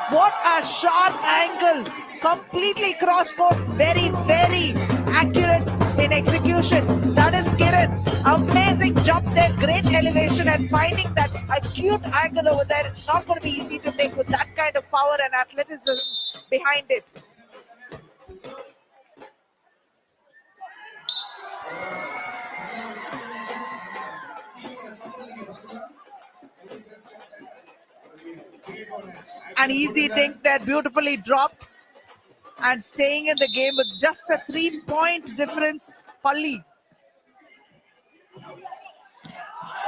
What a sharp angle, completely cross court, very, very accurate in execution. That is Kiran. Amazing jump there, great elevation, and finding that acute angle over there. It's not going to be easy to take with that kind of power and athleticism behind it. An easy dink there, beautifully dropped, and staying in the game with just a 3-point difference. Palli.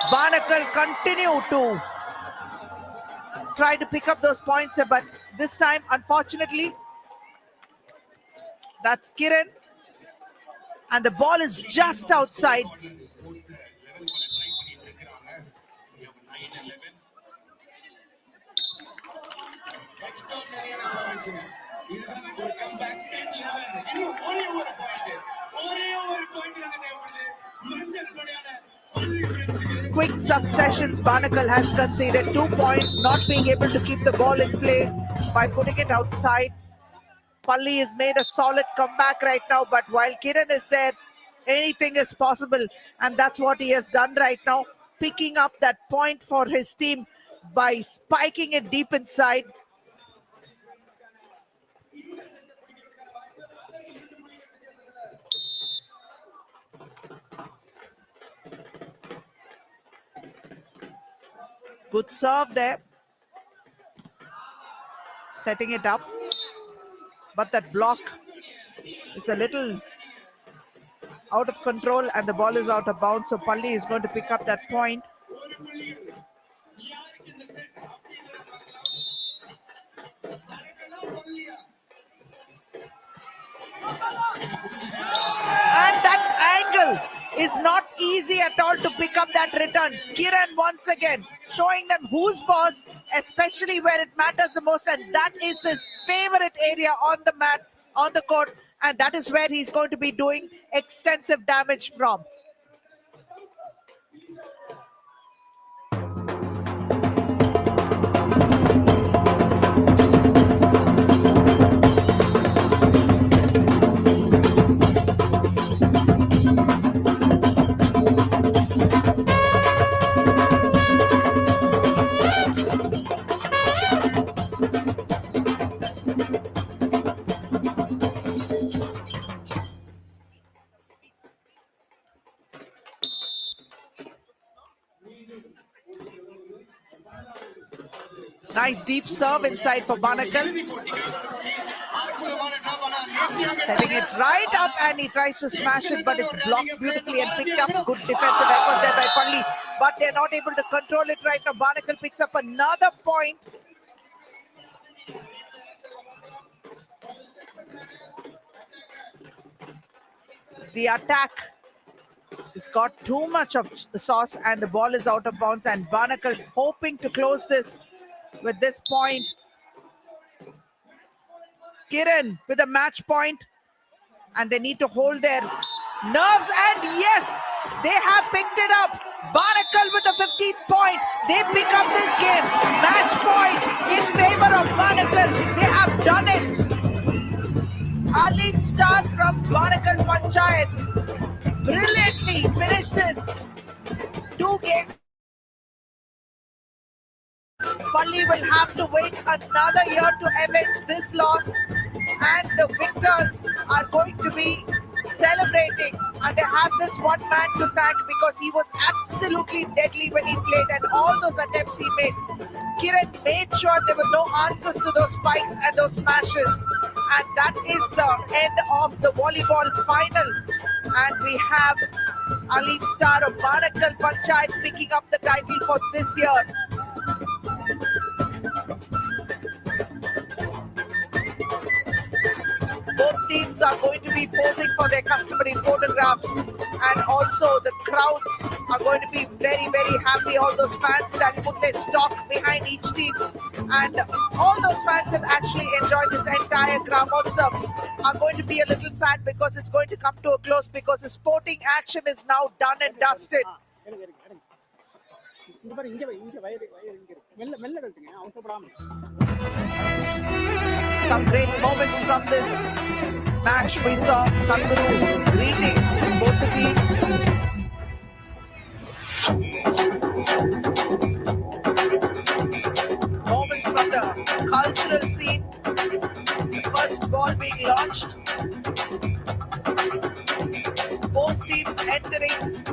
Banakal continue to try to pick up those points, but this time, unfortunately, that's Kiran, and the ball is just outside. Quick successions, Banakal has conceded 2 points, not being able to keep the ball in play by putting it outside. Palli has made a solid comeback right now, but while Kiran is there, anything is possible, and that's what he has done right now, picking up that point for his team by spiking it deep inside. Good serve there, setting it up, but that block is a little out of control and the ball is out of bounds, so Palli is going to pick up that point. And that angle is not easy at all to pick up that return. Kiran once again showing them who's boss, especially where it matters the most, and that is his favorite area on the mat, on the court, and that is where he's going to be doing extensive damage from. Nice deep serve inside for Banakal. Setting it right up, and he tries to smash it, but it's blocked beautifully and picked up. Good defensive efforts there by Palli, but they're not able to control it right now. Banakal picks up another point. The attack has got too much of the sauce, and the ball is out of bounds, and Banakal hoping to close this with this point. Kiran with a match point, and they need to hold their nerves, and yes, they have picked it up. Banakal with the 15th point. They pick up this game. Match point in favor of Banakal. They have done it. Our lead star from Banakal Panchayat brilliantly finished this 2 games. Palli will have to wait another year to avenge this loss, and the victors are going to be celebrating, and they have this one man to thank because he was absolutely deadly when he played, and all those attempts he made, Kiran made sure there were no answers to those spikes and those smashes, and that is the end of the volleyball final. And we have our lead star of Banakal Panchayat picking up the title for this year. Both teams are going to be posing for their customary photographs, and also the crowds are going to be very, very happy. All those fans that put their stock behind each team, and all those fans that actually enjoy this entire Gramotsav are going to be a little sad because it's going to come to a close because the sporting action is now done and dusted. Some great moments from this match. We saw Sanguru greeting both the teams. Moments from the cultural scene. The first ball being launched. Both teams entering.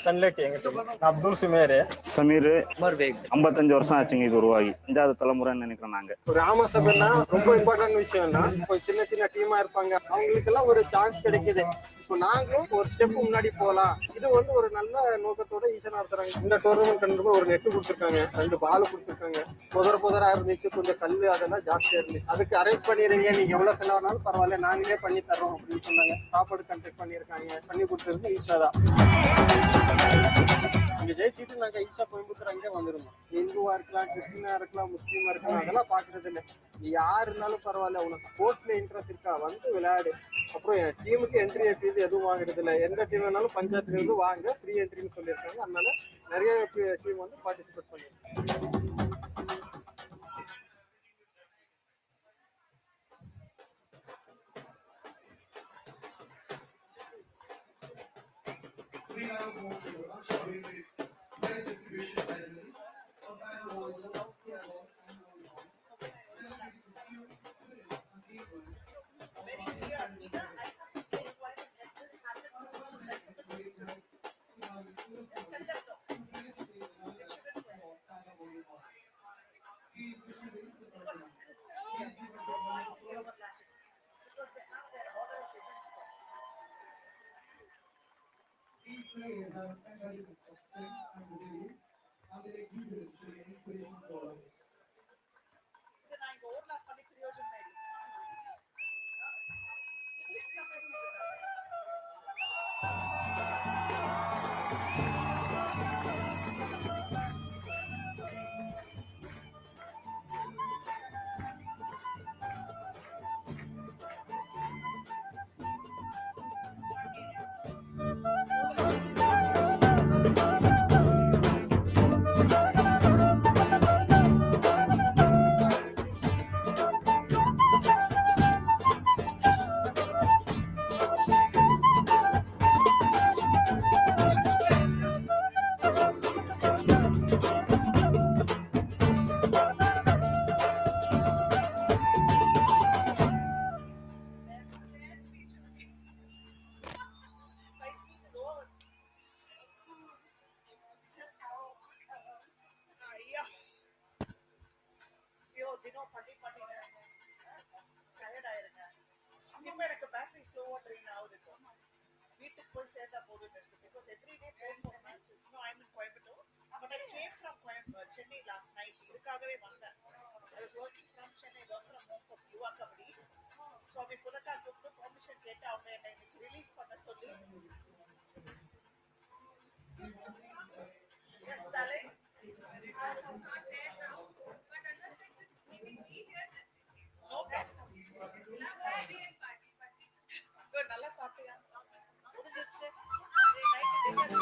Sunlight எங்க team. Abdul Sumer Sameer 55 வருஷம் ஆச்சுங்க இது உருவாகி. 5வது தலைமுறைன்னு நினைக்கிறோம் நாங்க. கிராம சபைன்னா ரொம்ப இம்பார்ட்டன்ட் விஷயம்னா இப்போ சின்ன சின்ன டீமா இருப்பாங்க, அவங்களுக்கு எல்லாம் ஒரு சான்ஸ் கிடைக்குது. இப்போ நாங்களும் ஒரு ஸ்டெப் முன்னாடி போகலாம். இது வந்து ஒரு நல்ல நோக்கத்தோட ஈஷா நடத்துறாங்க. இந்த டோர்னமெண்ட் கண்டிப்பா ஒரு நெட்டு கொடுத்துருக்காங்க, 2 பால் கொடுத்துருக்காங்க. புதரா இருந்துச்சு, கொஞ்சம் கல்லு அதெல்லாம் ஜாஸ்தியா இருந்துச்சு. அதுக்கு அரேஞ்ச் பண்ணிடுங்க, நீங்க எவ்வளவு செலவானாலும் பரவாயில்ல, நாங்களே பண்ணி தரோம் அப்படின்னு சொன்னாங்க. சாப்பாடு கண்டக்ட் பண்ணியிருக்காங்க, பண்ணி கொடுத்துருக்கு ஈஷா தான். இங்க ஜெயிச்சுட்டு நாங்க ஈஷா கோயம்புத்தூர் அங்கே வந்துருந்தோம். இந்துவா இருக்கலாம், கிறிஸ்டினா இருக்கலாம், முஸ்லீமா இருக்கலாம், அதெல்லாம் பாக்குறது இல்லை. நீ யாரு இருந்தாலும் பரவாயில்ல, உனக்கு ஸ்போர்ட்ஸ்ல இன்ட்ரெஸ்ட் இருக்கா வந்து விளையாடு. அப்புறம் என் டீமுக்கு என்ட்ரி ஃபீஸ் எதுவும் வாங்குறது இல்லை. எந்த டீம் வேணாலும் பஞ்சாயத்துல இருந்து வாங்க, ஃப்ரீ என்ட்ரின்னு சொல்லியிருக்காங்க. அதனால நிறைய டீம் வந்து பார்ட்டிசிபேட் பண்ணிருக்காங்க. These players have embodied of strength and resilience, and their exuberance should be an inspiration for all of us. இப்ப எனக்கு பேட்டரி ஸ்லோவா ட்ரெயின் ஆகுது. வீட்டுக்கு போய் சேர்த்தா போதும் because every day 4 matches. No, I'm in Coimbatore, but I came from Chennai last night. இதுக்காகவே வந்தேன். I was working from Chennai, work from home for Yuva Kabaddi. So we புலக்கா கூப்பிட்டு permission கேட்டு அவங்க என்னை ரிலீஸ் பண்ண சொல்லி. Yes, darling. I was not there now, but unless I just maybe be here just in case. No problem. Good, நல்லா சாப்பிட்டியா? முடிஞ்சிருச்சு. Night dinner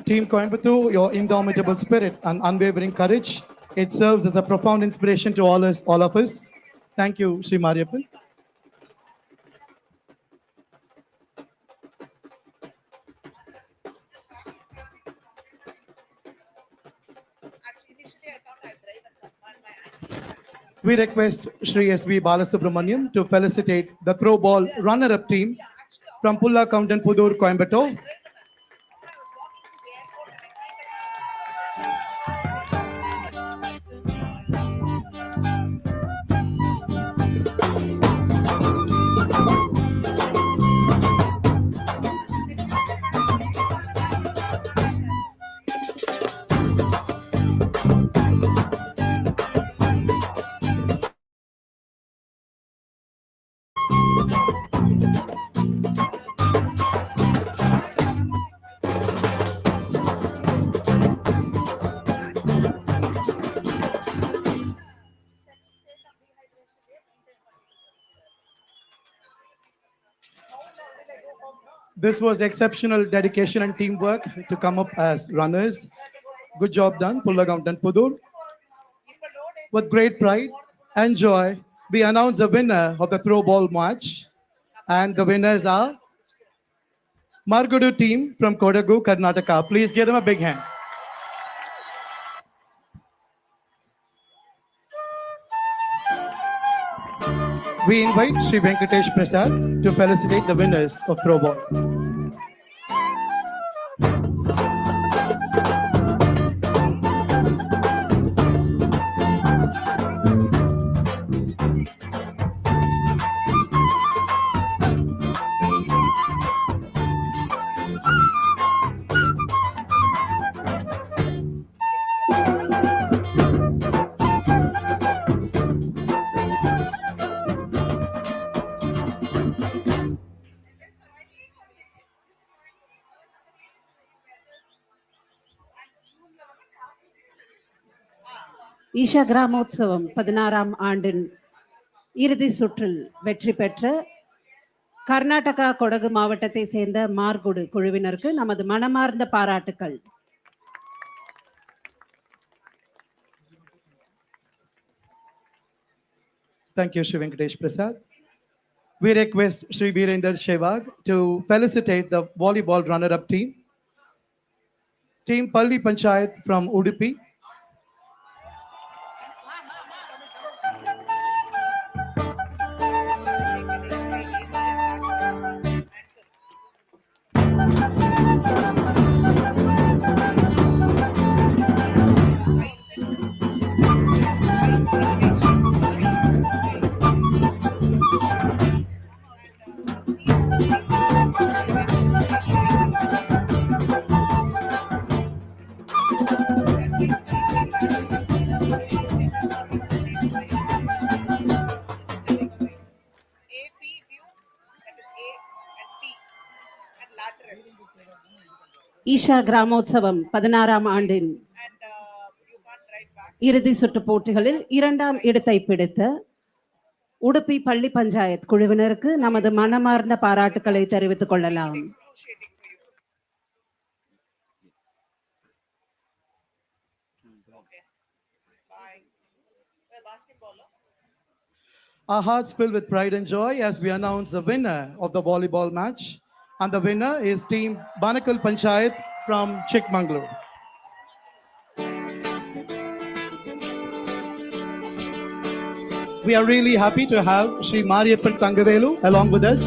Team Coimbatore, your indomitable spirit and unwavering courage, it serves as a profound inspiration to all of us. Thank you, Sri Mariappan. We request Sri S.B. Balasubramaniam to felicitate the Throwball runner-up team from Pulla County, Pudur, Coimbatore. This was exceptional dedication and teamwork to come up as runners. Good job done, Pullagam and Pudur. With great pride and joy, we announce the winner of the Throwball match. And the winners are Margudu team from Kodagu, Karnataka. Please give them a big hand. We invite Sri Venkatesh Prasad to felicitate the winners of Throwball. Isha கிராமோத்சவம் 16ஆம் ஆண்டின் இறுதி சுற்றில் வெற்றி பெற்ற கர்நாடகா கொடகு மாவட்டத்தை சேர்ந்த மார்குடு குழுவினருக்கு நமது மனமார்ந்த பாராட்டுக்கள். Thank you, Sri Venkatesh Prasad. We request Sri Virender Shevag to felicitate the volleyball runner-up team. Team Palli Panchayat from Udupi. Isha கிராமோத்சவம் 16ஆம் ஆண்டின் இறுதி சுற்று போட்டிகளில் 2ஆம் இடத்தை பிடித்த உடுப்பி பள்ளி பஞ்சாயத் குழுவினருக்கு நமது மனமார்ந்த பாராட்டுக்களை தெரிவித்துக் கொள்ளலாம். Our hearts filled with pride and joy as we announce the winner of the volleyball match. And the winner is team Banakal Panchayat from Chikmagalur. We are really happy to have Sri Mariappan Thangavelu along with us.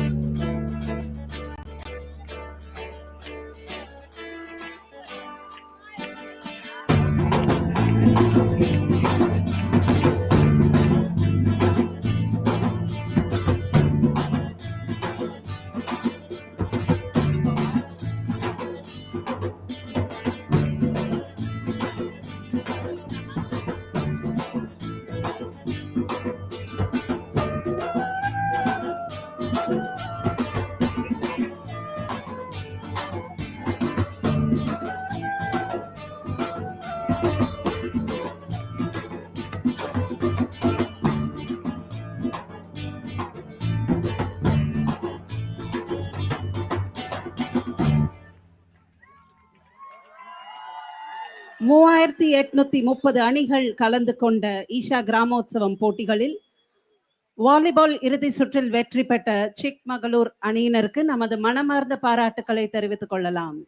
மூவாயிரத்தி 830 அணிகள் கலந்து கொண்ட ஈஷா கிராமோத்சவம் போட்டிகளில் volleyball இறுதி சுற்றில் வெற்றி பெற்ற சிக்மகளூர் அணியினருக்கு நமது மனமார்ந்த பாராட்டுக்களை தெரிவித்துக் கொள்ளலாம்.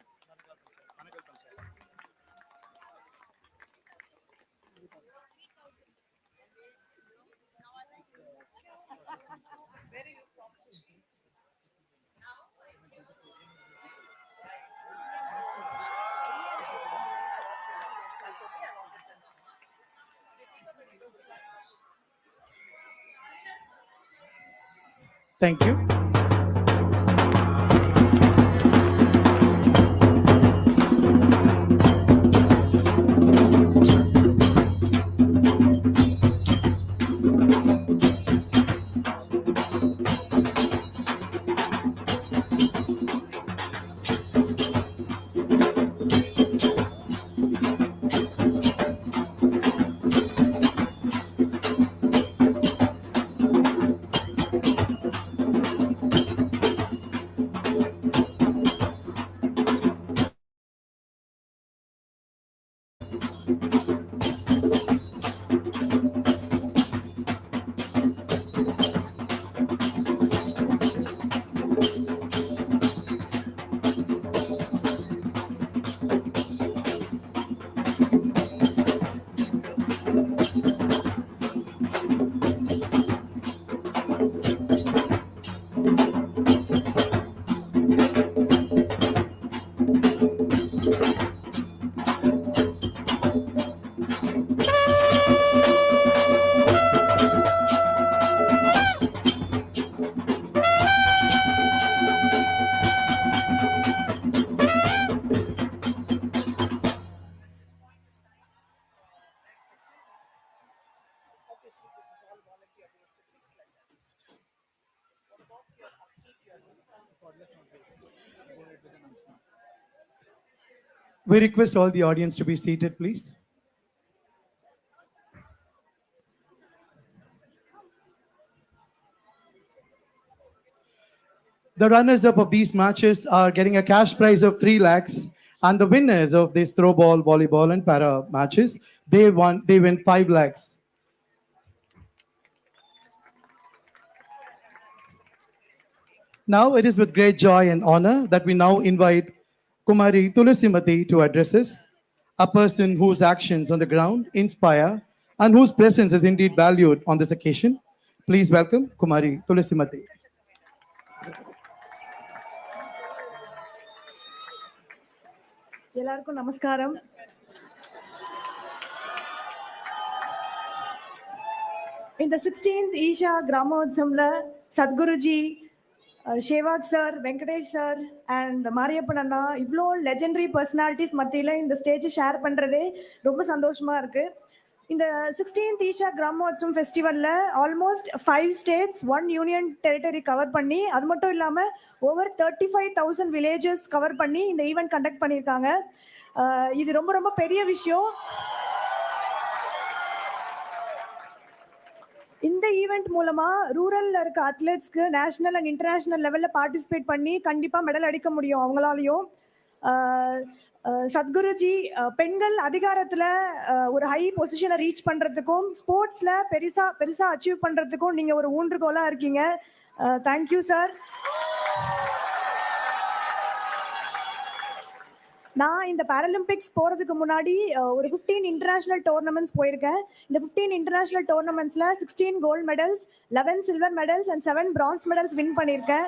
Thank you. We request all the audience to be seated, please. The runners-up of these matches are getting a cash prize of 3 lakhs, and the winners of this throwball, volleyball, and para matches, they win 5 lakhs. Now it is with great joy and honor that we now invite Kumari Tulisimati to address us, a person whose actions on the ground inspire and whose presence is indeed valued on this occasion. Please welcome Kumari Tulisimati. எல்லாருக்கும் நமஸ்காரம். இந்த 16th Isha கிராமோத்சவம்ல Sadhguruji, Sehwag sir, Venkatesh sir and Mariyappan அண்ணா இவ்வளோ legendary personalities மத்தியில் இந்த ஸ்டேஜை share பண்ணுறதே ரொம்ப சந்தோஷமா இருக்கு. இந்த 16th ஈஷா கிராமோத்சவம் ஃபெஸ்டிவலில் almost 5 states 1 union territory cover பண்ணி, அது மட்டும் இல்லாமல் ஓவர் 35,000 வில்லேஜஸ் கவர் பண்ணி இந்த ஈவெண்ட் கண்டக்ட் பண்ணியிருக்காங்க. இது ரொம்ப ரொம்ப பெரிய விஷயம். இந்த ஈவெண்ட் மூலமா ரூரல்ல இருக்க அத்லெட்ஸ்க்கு நேஷனல் அண்ட் இன்டர்நேஷனல் லெவல்ல பார்ட்டிசிபேட் பண்ணி கண்டிப்பா மெடல் அடிக்க முடியும் அவங்களாலையும். சத்குருஜி பெண்கள் அதிகாரத்துல ஒரு ஹை பொசிஷனை ரீச் பண்றதுக்கும் ஸ்போர்ட்ஸ்ல பெருசா அச்சீவ் பண்றதுக்கும் நீங்க ஒரு ஊன்றுகோலா இருக்கீங்க. Thank you sir. நான் இந்த பாராலிம்பிக்ஸ் போகிறதுக்கு முன்னாடி ஒரு 15 இன்டர்நேஷ்னல் டோர்னமெண்ட்ஸ் போயிருக்கேன். இந்த 15 இன்டர்நேஷ்னல் டோர்னமெண்ட்ஸில் 16 gold medals, 11 silver medals and 7 bronze medals win பண்ணியிருக்கேன்.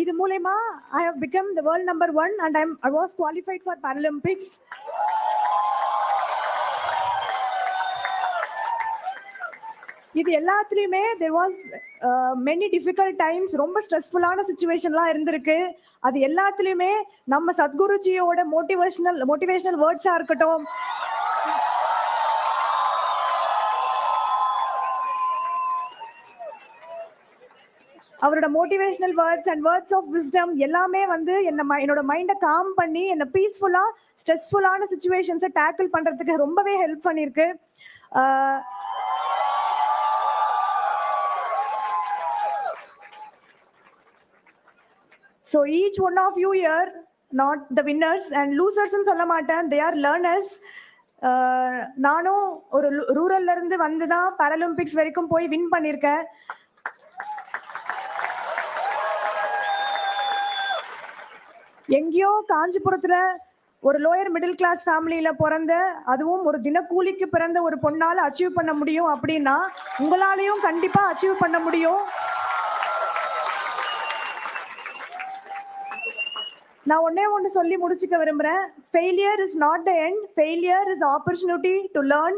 இது மூலமா I have become the world number 1 and I was qualified for Paralympics. இது எல்லாத்துலேயுமே there was many difficult times, ரொம்ப ஸ்ட்ரெஸ்ஃபுல்லான சுச்சுவேஷன்லாம் இருந்திருக்கு. அது எல்லாத்துலேயுமே நம்ம சத்குருஜியோட மோட்டிவேஷனல் வேர்ட்ஸாக இருக்கட்டும், அவரோட motivational words and words of wisdom எல்லாமே வந்து என்னோட மைண்டை காம் பண்ணி என்னை பீஸ்ஃபுல்லாக ஸ்ட்ரெஸ்ஃபுல்லான சுச்சுவேஷன்ஸை டேக்கிள் பண்ணுறதுக்கு ரொம்பவே ஹெல்ப் பண்ணியிருக்கு. So each one of you here, not the winners and losers ன்னு சொல்ல மாட்டேன், they are learners. நானும் ஒரு ரூரல்ல இருந்து வந்து தான் பாராலிம்பிக்ஸ் வரைக்கும் போய் வின் பண்ணியிருக்கேன். எங்கேயோ காஞ்சிபுரத்துல ஒரு லோயர் மிடில் கிளாஸ் ஃபேமிலியில பிறந்த, அதுவும் ஒரு தினக்கூலிக்கு பிறந்த ஒரு பொண்ணால அச்சீவ் பண்ண முடியும் அப்படின்னா உங்களாலையும் கண்டிப்பா அச்சீவ் பண்ண முடியும். நான் ஒன்று சொல்லி முடிச்சுக்க விரும்புகிறேன். Failure is not the end, failure is the opportunity to learn.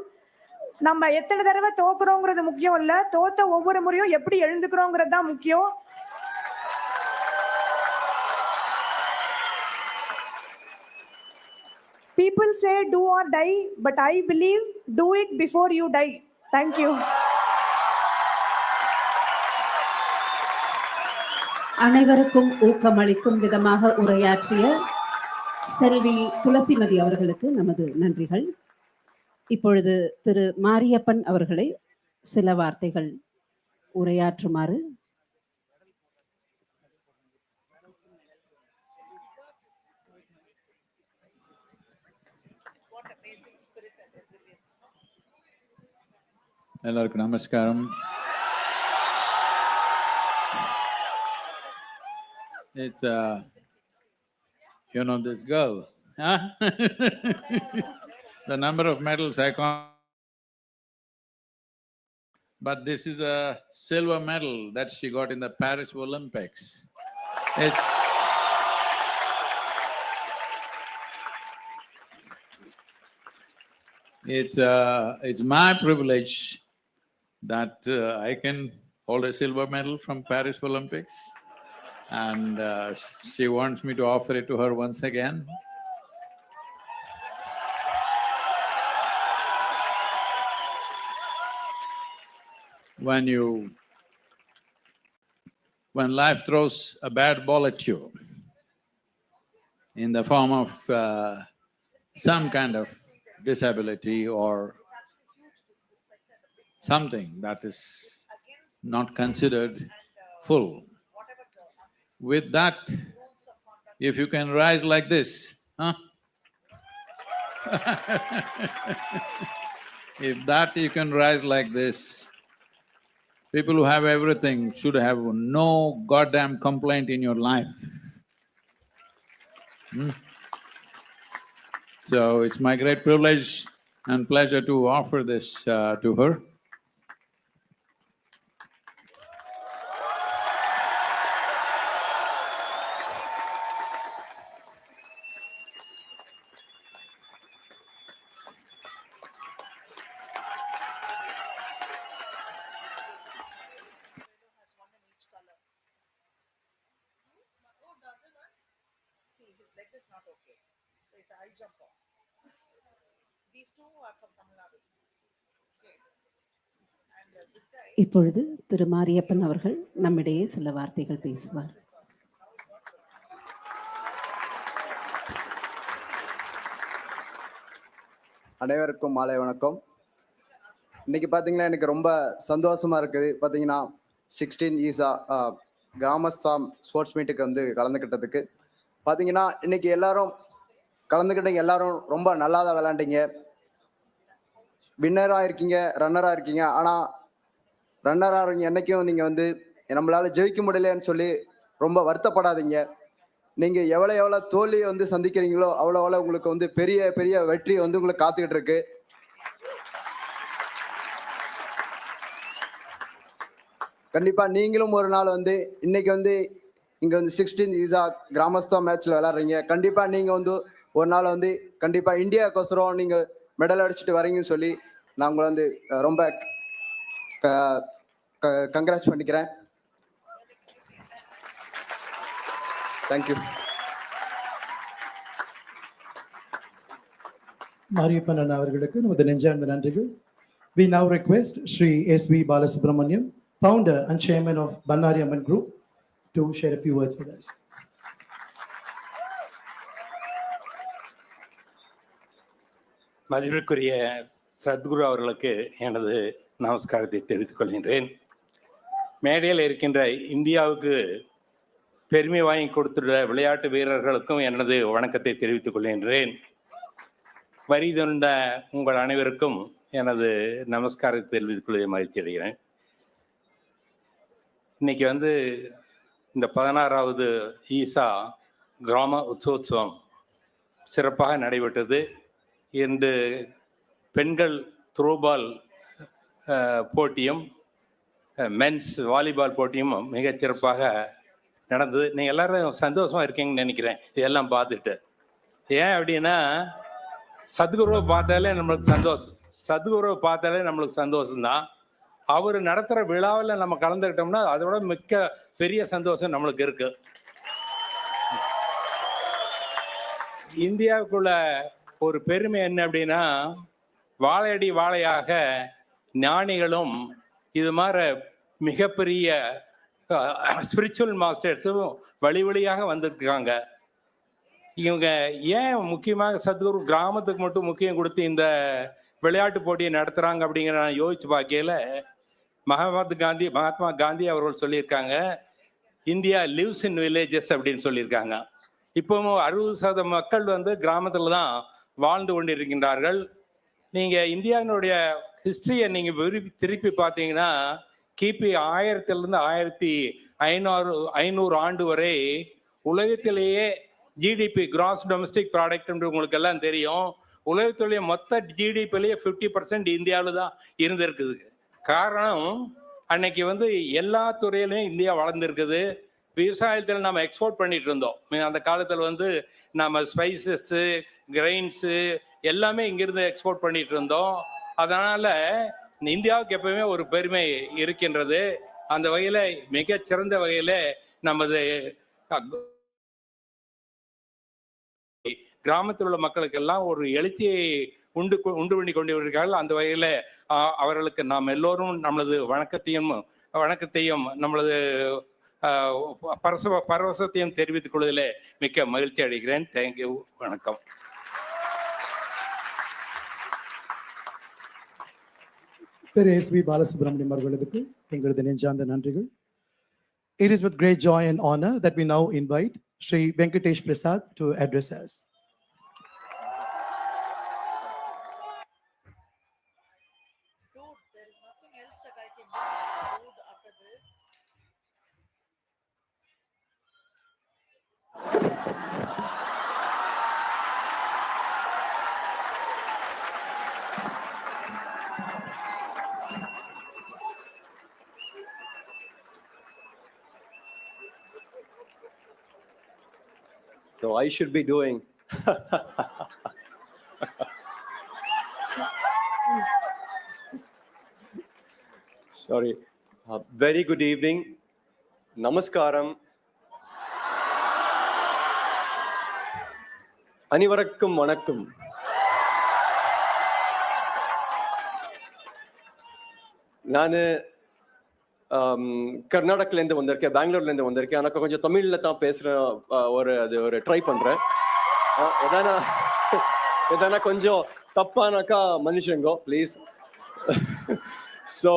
நம்ம எத்தனை தடவை தோக்குறோங்கிறது முக்கியம் இல்லை, தோத்த ஒவ்வொரு முறையும் எப்படி எழுந்துக்கிறோங்கிறது தான் முக்கியம். People say do or die, but I believe do it before you die. Thank you. அனைவருக்கும் ஊக்கமளிக்கும் விதமாக உரையாற்றிய செல்வி துளசிமதி அவர்களுக்கு நமது நன்றிகள். இப்பொழுது திரு மாரியப்பன் அவர்களை சில வார்த்தைகள் உரையாற்றுமாறு எல்லாருக்கும் நமஸ்காரம். It's you know this girl, huh? The number of medals I can't, but this is a silver medal that she got in the Paris Olympics. It's my privilege that I can hold a silver medal from Paris Olympics. And she wants me to offer it to her once again. When you when life throws a bad ball at you in the form of some kind of disability or something that is not considered full. With that, if you can rise like this, huh? If that you can rise like this, people who have everything should have no goddamn complaint in your life. So it's my great privilege and pleasure to offer this to her. இப்பொழுது திரு மாரியப்பன் அவர்கள் நம்மிடையே சில வார்த்தைகள் பேசுவார். அனைவருக்கும் மாலை வணக்கம். இன்னைக்கு பார்த்தீங்கன்னா எனக்கு ரொம்ப சந்தோஷமா இருக்குது. பார்த்தீங்கன்னா 16 ஈசா கிராமஸ்தா ஸ்போர்ட்ஸ் மீட்டுக்கு வந்து கலந்துக்கிட்டதுக்கு பார்த்தீங்கன்னா இன்னைக்கு எல்லாரும் கலந்துக்கிட்டீங்க, எல்லாரும் ரொம்ப நல்லா தான் விளையாண்டீங்க. வின்னராக இருக்கீங்க, ரன்னராக இருக்கீங்க. ஆனால் ரன்னராக இருக்கீங்க என்னைக்கும் நீங்கள் வந்து நம்மளால ஜெயிக்க முடியலன்னு சொல்லி ரொம்ப வருத்தப்படாதீங்க. நீங்கள் எவ்வளோ தோல்வியை வந்து சந்திக்கிறீங்களோ அவ்வளோ உங்களுக்கு வந்து பெரிய பெரிய வெற்றி வந்து உங்களுக்கு காத்துக்கிட்டு இருக்கு. கண்டிப்பாக நீங்களும் ஒரு நாள் வந்து இன்னைக்கு வந்து இங்கே வந்து 16 ஈசா கிராமஸ்தா மேட்ச்சில் விளையாடுறீங்க. கண்டிப்பாக நீங்கள் வந்து ஒரு நாள் வந்து கண்டிப்பாக இந்தியாவுக்கோசரம் நீங்கள் மெடல் அடிச்சுட்டு வரீங்கன்னு சொல்லி நான் உங்களை வந்து ரொம்ப கங்க்ராட்ஸ் பண்ணிக்கிறேன். தேங்க்யூ. மாரியப்பன் அண்ணா அவர்களுக்கு நமது நெஞ்சார்ந்த நன்றிகள். We now request Sri S.V. Balasubramaniam, founder and chairman of Bannari Amman Group, to share a few words with us. மதிப்பிற்குரிய சத்குரு அவர்களுக்கு எனது நமஸ்காரத்தை தெரிவித்துக் கொள்கின்றேன். மேடையில் இருக்கின்ற இந்தியாவுக்கு பெருமை வாங்கி கொடுத்துள்ள விளையாட்டு வீரர்களுக்கும் எனது வணக்கத்தை தெரிவித்துக் கொள்கின்றேன். வரி தந்த உங்கள் அனைவருக்கும் எனது நமஸ்காரத்தை தெரிவித்துக் கொள்ள மகிழ்ச்சி அடைகிறேன். இன்னைக்கு வந்து இந்த 16வது ஈசா கிராம உற்சவம் சிறப்பாக நடைபெற்றது. இன்று பெண்கள் த்ரோபால் போட்டியும் மென்ஸ் வாலிபால் போட்டியும் மிகச் சிறப்பாக நடந்தது. நீங்கள் எல்லாரும் சந்தோஷமாக இருக்கீங்கன்னு நினைக்கிறேன் இதெல்லாம் பார்த்துட்டு. ஏன் அப்படின்னா சத்குருவை பார்த்தாலே நம்மளுக்கு சந்தோஷம், சத்குருவை பார்த்தாலே நம்மளுக்கு சந்தோஷம்தான். அவர் நடத்துகிற விழாவில் நம்ம கலந்துக்கிட்டோம்னா அதோட மிக்க பெரிய சந்தோஷம் நம்மளுக்கு இருக்கு. இந்தியாவுக்குள்ள ஒரு பெருமை என்ன அப்படின்னா, வாழையடி வாழையாக ஞானிகளும் இது மாதிரி மிகப்பெரிய ஸ்பிரிச்சுவல் மாஸ்டர்ஸும் வழி வழியாக வந்திருக்காங்க. இவங்க ஏன் முக்கியமாக சத்குரு கிராமத்துக்கு மட்டும் முக்கியம் கொடுத்து இந்த விளையாட்டு போட்டியை நடத்துகிறாங்க அப்படிங்கிற நான் யோசிச்சு பார்க்கையில மகாத்மா காந்தி அவர்கள் சொல்லியிருக்காங்க, இந்தியா லிவ்ஸ் இன் வில்லேஜஸ் அப்படின்னு சொல்லியிருக்காங்க. இப்போவும் 60% மக்கள் வந்து கிராமத்தில் தான் வாழ்ந்து கொண்டிருக்கின்றார்கள். நீங்கள் இந்தியாவினுடைய ஹிஸ்டரியை நீங்கள் திருப்பி பார்த்தீங்கன்னா கிபி 1000 1500 ஆண்டு வரை உலகத்திலேயே ஜிடிபி கிராஸ் டொமஸ்டிக் ப்ராடக்ட் உங்களுக்கு எல்லாம் தெரியும். உலகத்துடைய மொத்த ஜிடிபிலேயே 50% இந்தியாவில் தான் இருந்திருக்குது. காரணம் அன்னைக்கு வந்து எல்லா துறையிலையும் இந்தியா வளர்ந்துருக்குது. விவசாயத்தில் நம்ம எக்ஸ்போர்ட் பண்ணிட்டு இருந்தோம். அந்த காலத்தில் வந்து நம்ம ஸ்பைசஸ்ஸு கிரெயின்ஸு எல்லாமே இங்கிருந்து எக்ஸ்போர்ட் பண்ணிட்டு இருந்தோம். அதனால இந்தியாவுக்கு எப்பவுமே ஒரு பெருமை இருக்கின்றது. அந்த வகையில் மிகச்சிறந்த வகையில் நமது கிராமத்தில் உள்ள மக்களுக்கெல்லாம் ஒரு எழுச்சியை உண்டு பண்ணி கொண்டு வருகிறார்கள். அந்த வகையில் அவர்களுக்கு நாம் எல்லோரும் நம்மளது வணக்கத்தையும் நம்மளது பரவசத்தையும் தெரிவித்துக் கொள்வதிலே மிக்க மகிழ்ச்சி அடைகிறேன். தேங்க்யூ. வணக்கம். திரு S.V. பாலசுப்ரமணியம் அவர்களுக்கு எங்களது நெஞ்சார்ந்த நன்றிகள். It is with great joy and honor that we now invite Sri Venkatesh Prasad to address us. Dude, there is nothing else that I can do after this. So I should be doing. Sorry. Very good evening. Namaskaram. அனைவருக்கும் வணக்கம். நான் கர்நாடகிலேருந்து வந்திருக்கேன், பெங்களூர்லேருந்து வந்திருக்கேன். எனக்கு கொஞ்சம் தமிழில் தான் பேசுகிறேன். ஒரு ட்ரை பண்ணுறேன். எதனா கொஞ்சம் தப்பானாக்கா மன்னிச்சுங்கோ ப்ளீஸ். ஸோ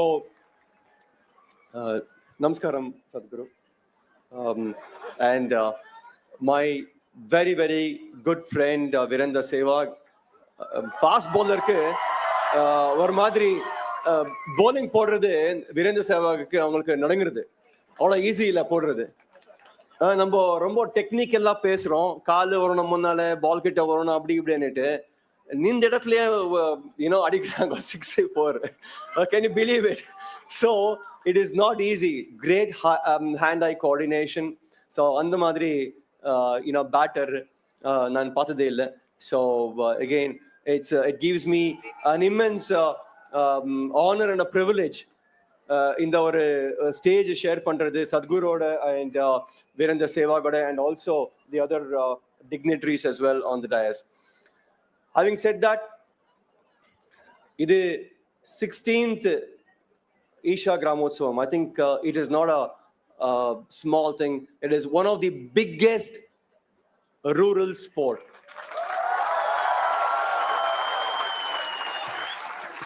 நமஸ்காரம் Sadhguru. And my very very good friend Virendra Sehwag. Fast பவுலருக்கு ஒரு மாதிரி bowling போடுறது வீரேந்திர சேவாக்கு அவங்களுக்கு நடங்குறது அவ்வளோ ஈஸி இல்லை போடுறது. நம்ம ரொம்ப டெக்னிக்கலா பேசுறோம், காலு வரணும் முன்னால பால் கிட்ட வரணும் அப்படி இப்படின்னுட்டு இந்த இடத்துலயே அடிக்கிறாங்க 6-4. Can you believe it? So it is not easy. Great hand-eye coordination. So அந்த மாதிரி பேட்டர் நான் பார்த்ததே இல்லை. So again it gives me an immense honor and a privilege இந்த ஒரு ஸ்டேஜ் ஷேர் பண்றது சத்குரோட and Virendra Sehwag and also the other dignitaries as well on the dais. Having said that, இது 16th Isha Gramotsavam. I think it is not a small thing. It is one of the biggest rural sport.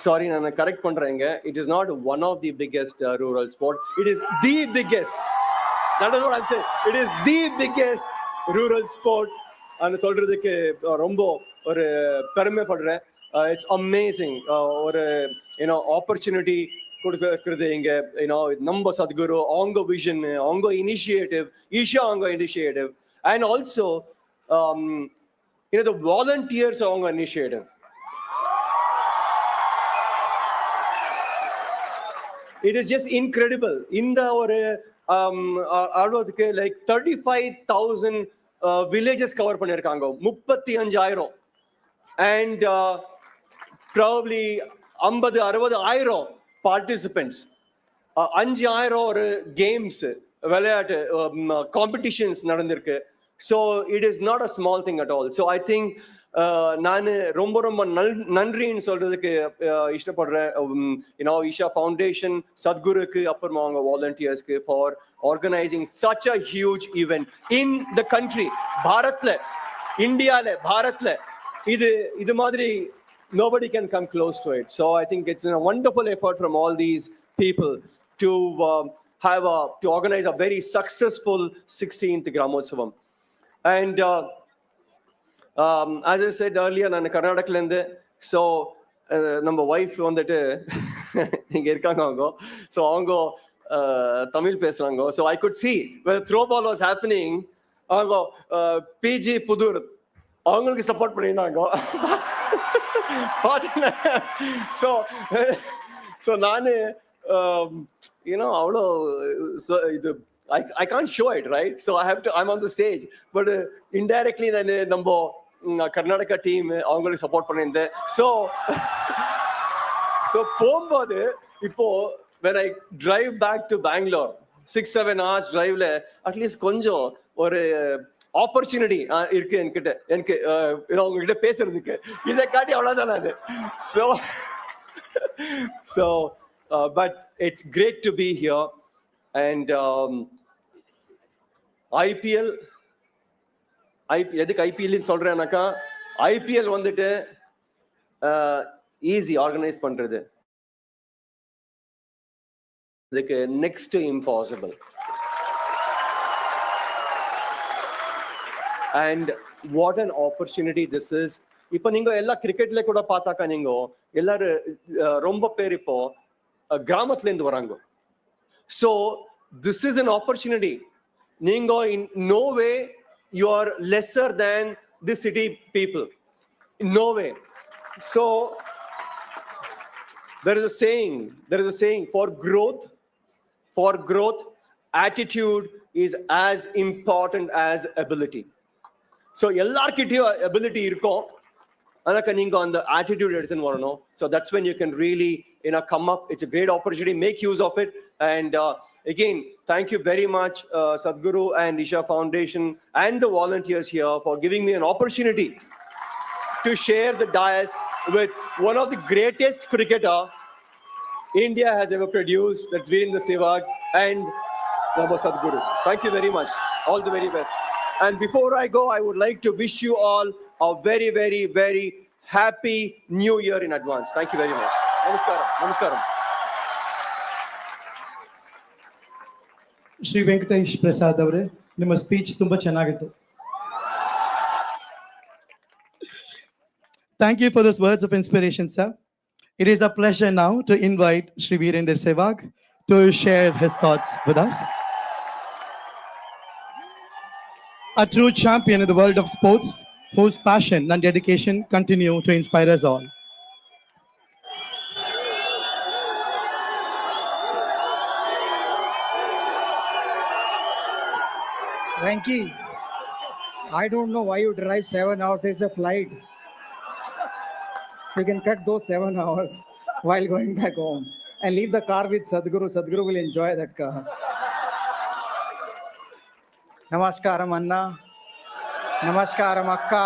Sorry, நான் correct பண்றேங்க. It is not one of the biggest rural sport. It is the biggest. That is what I'm saying. It is the biggest rural sport. and சொல்றதுக்கு ரொம்ப ஒரு பெருமைப்படுறேன். It's amazing. ஒரு opportunity கொடுக்கிறது இங்க நம்ம சத்குரு அவங்க விஷன் அவங்க இனிஷியேட்டிவ் ஈஷா அவங்க initiative and also the volunteers அவங்க initiative. It is just incredible. இந்த ஒரு ஆடுவதுக்கு like 35,000 villages cover பண்ணிருக்காங்க, 35,000 and probably 50,000-60,000 participants, 5,000 ஒரு கேம்ஸ் விளையாட்டு காம்படிஷன்ஸ் நடந்திருக்கு. So it is not a small thing at all. So I think நான் ரொம்ப ரொம்ப நன்றின்னு சொல்றதுக்கு இஷ்டப்படுறேன். ஈஷா ஃபவுண்டேஷன், சத்குருக்கு, அப்புறமா அவங்க வாலண்டியர்ஸ்க்கு for organising such a huge event in the country. பாரத்ல, இந்தியால, பாரத்ல இது மாதிரி nobody can come close to it. So I think it's a wonderful effort from all these people to to organize a very successful 16th Gramotsavam. And as I said earlier, நான் கர்நாடகில இருந்து. So நம்ம wife வந்துட்டு இங்க இருக்காங்க அவங்க. So அவங்க தமிழ் பேசுறாங்க. So I could see Throwball was happening. அவங்க பிஜி புதூர் அவங்களுக்கு சப்போர்ட் பண்ணியிருந்தாங்க. ஸோ நானு அவ்வளோ இது I can't show it, right? So I'm on the stage, but indirectly then நம்ம கர்நாடகா டீம் அவங்களுக்கு சப்போர்ட் பண்ணியிருந்தேன். ஸோ போகும்போது இப்போ when I drive back to Bangalore 6-7 hours driveல at least கொஞ்சம் ஒரு ஆப்பர்ச்சுனிட்டி இருக்கு எனக்கு உங்ககிட்ட பேசுறதுக்கு. இதை காட்டி அவ்வளவுதான் அது. So but it's great to be here. And IPL எதுக்கு ஐபிஎல் சொல்றேன்னாக்கா ஐபிஎல் வந்துட்டு ஈஸி ஆர்கனைஸ் பண்றது, இதுக்கு next impossible. And what an opportunity this is. இப்போ நீங்க எல்லா கிரிக்கெட்ல கூட பார்த்தாக்கா நீங்க எல்லாரும் ரொம்ப பேர் இப்போ கிராமத்துல இருந்து வராங்க. So this is an opportunity. நீங்க in no way you are lesser than the city people, in no way. So there is a saying for growth attitude is as important as ability. So எல்லார்கிட்டயும் ability இருக்கும், அதனால நீங்க அந்த attitude எடுத்துன்னு வரணும். So that's when you can really come up. It's a great opportunity, make use of it. And again, thank you very much Sadhguru and Isha Foundation and the volunteers here for giving me an opportunity to share the dais with one of the greatest cricketer India has ever produced, that's Virendra Sehwag and Baba Sadhguru. Thank you very much. All the very best. And before I go, I would like to wish you all a very, very, very happy new year in advance. Thank you very much. Namaskaram. Namaskaram. Shri Venkatesh Prasad avare, ನಿಮ್ಮ speech ತುಂಬಾ ಚೆನ್ನಾಗಿತ್ತು. Thank you for those words of inspiration, sir. It is a pleasure now to invite Shri Virendra Sehwag to share his thoughts with us. A true champion in the world of sports, whose passion and dedication continue to inspire us all. Venky, I don't know why you drive 7 hours. There's a flight. You can cut those 7 hours while going back home and leave the car with Sadhguru. Sadhguru will enjoy that car. Namaskaram Anna. Namaskaram Akka.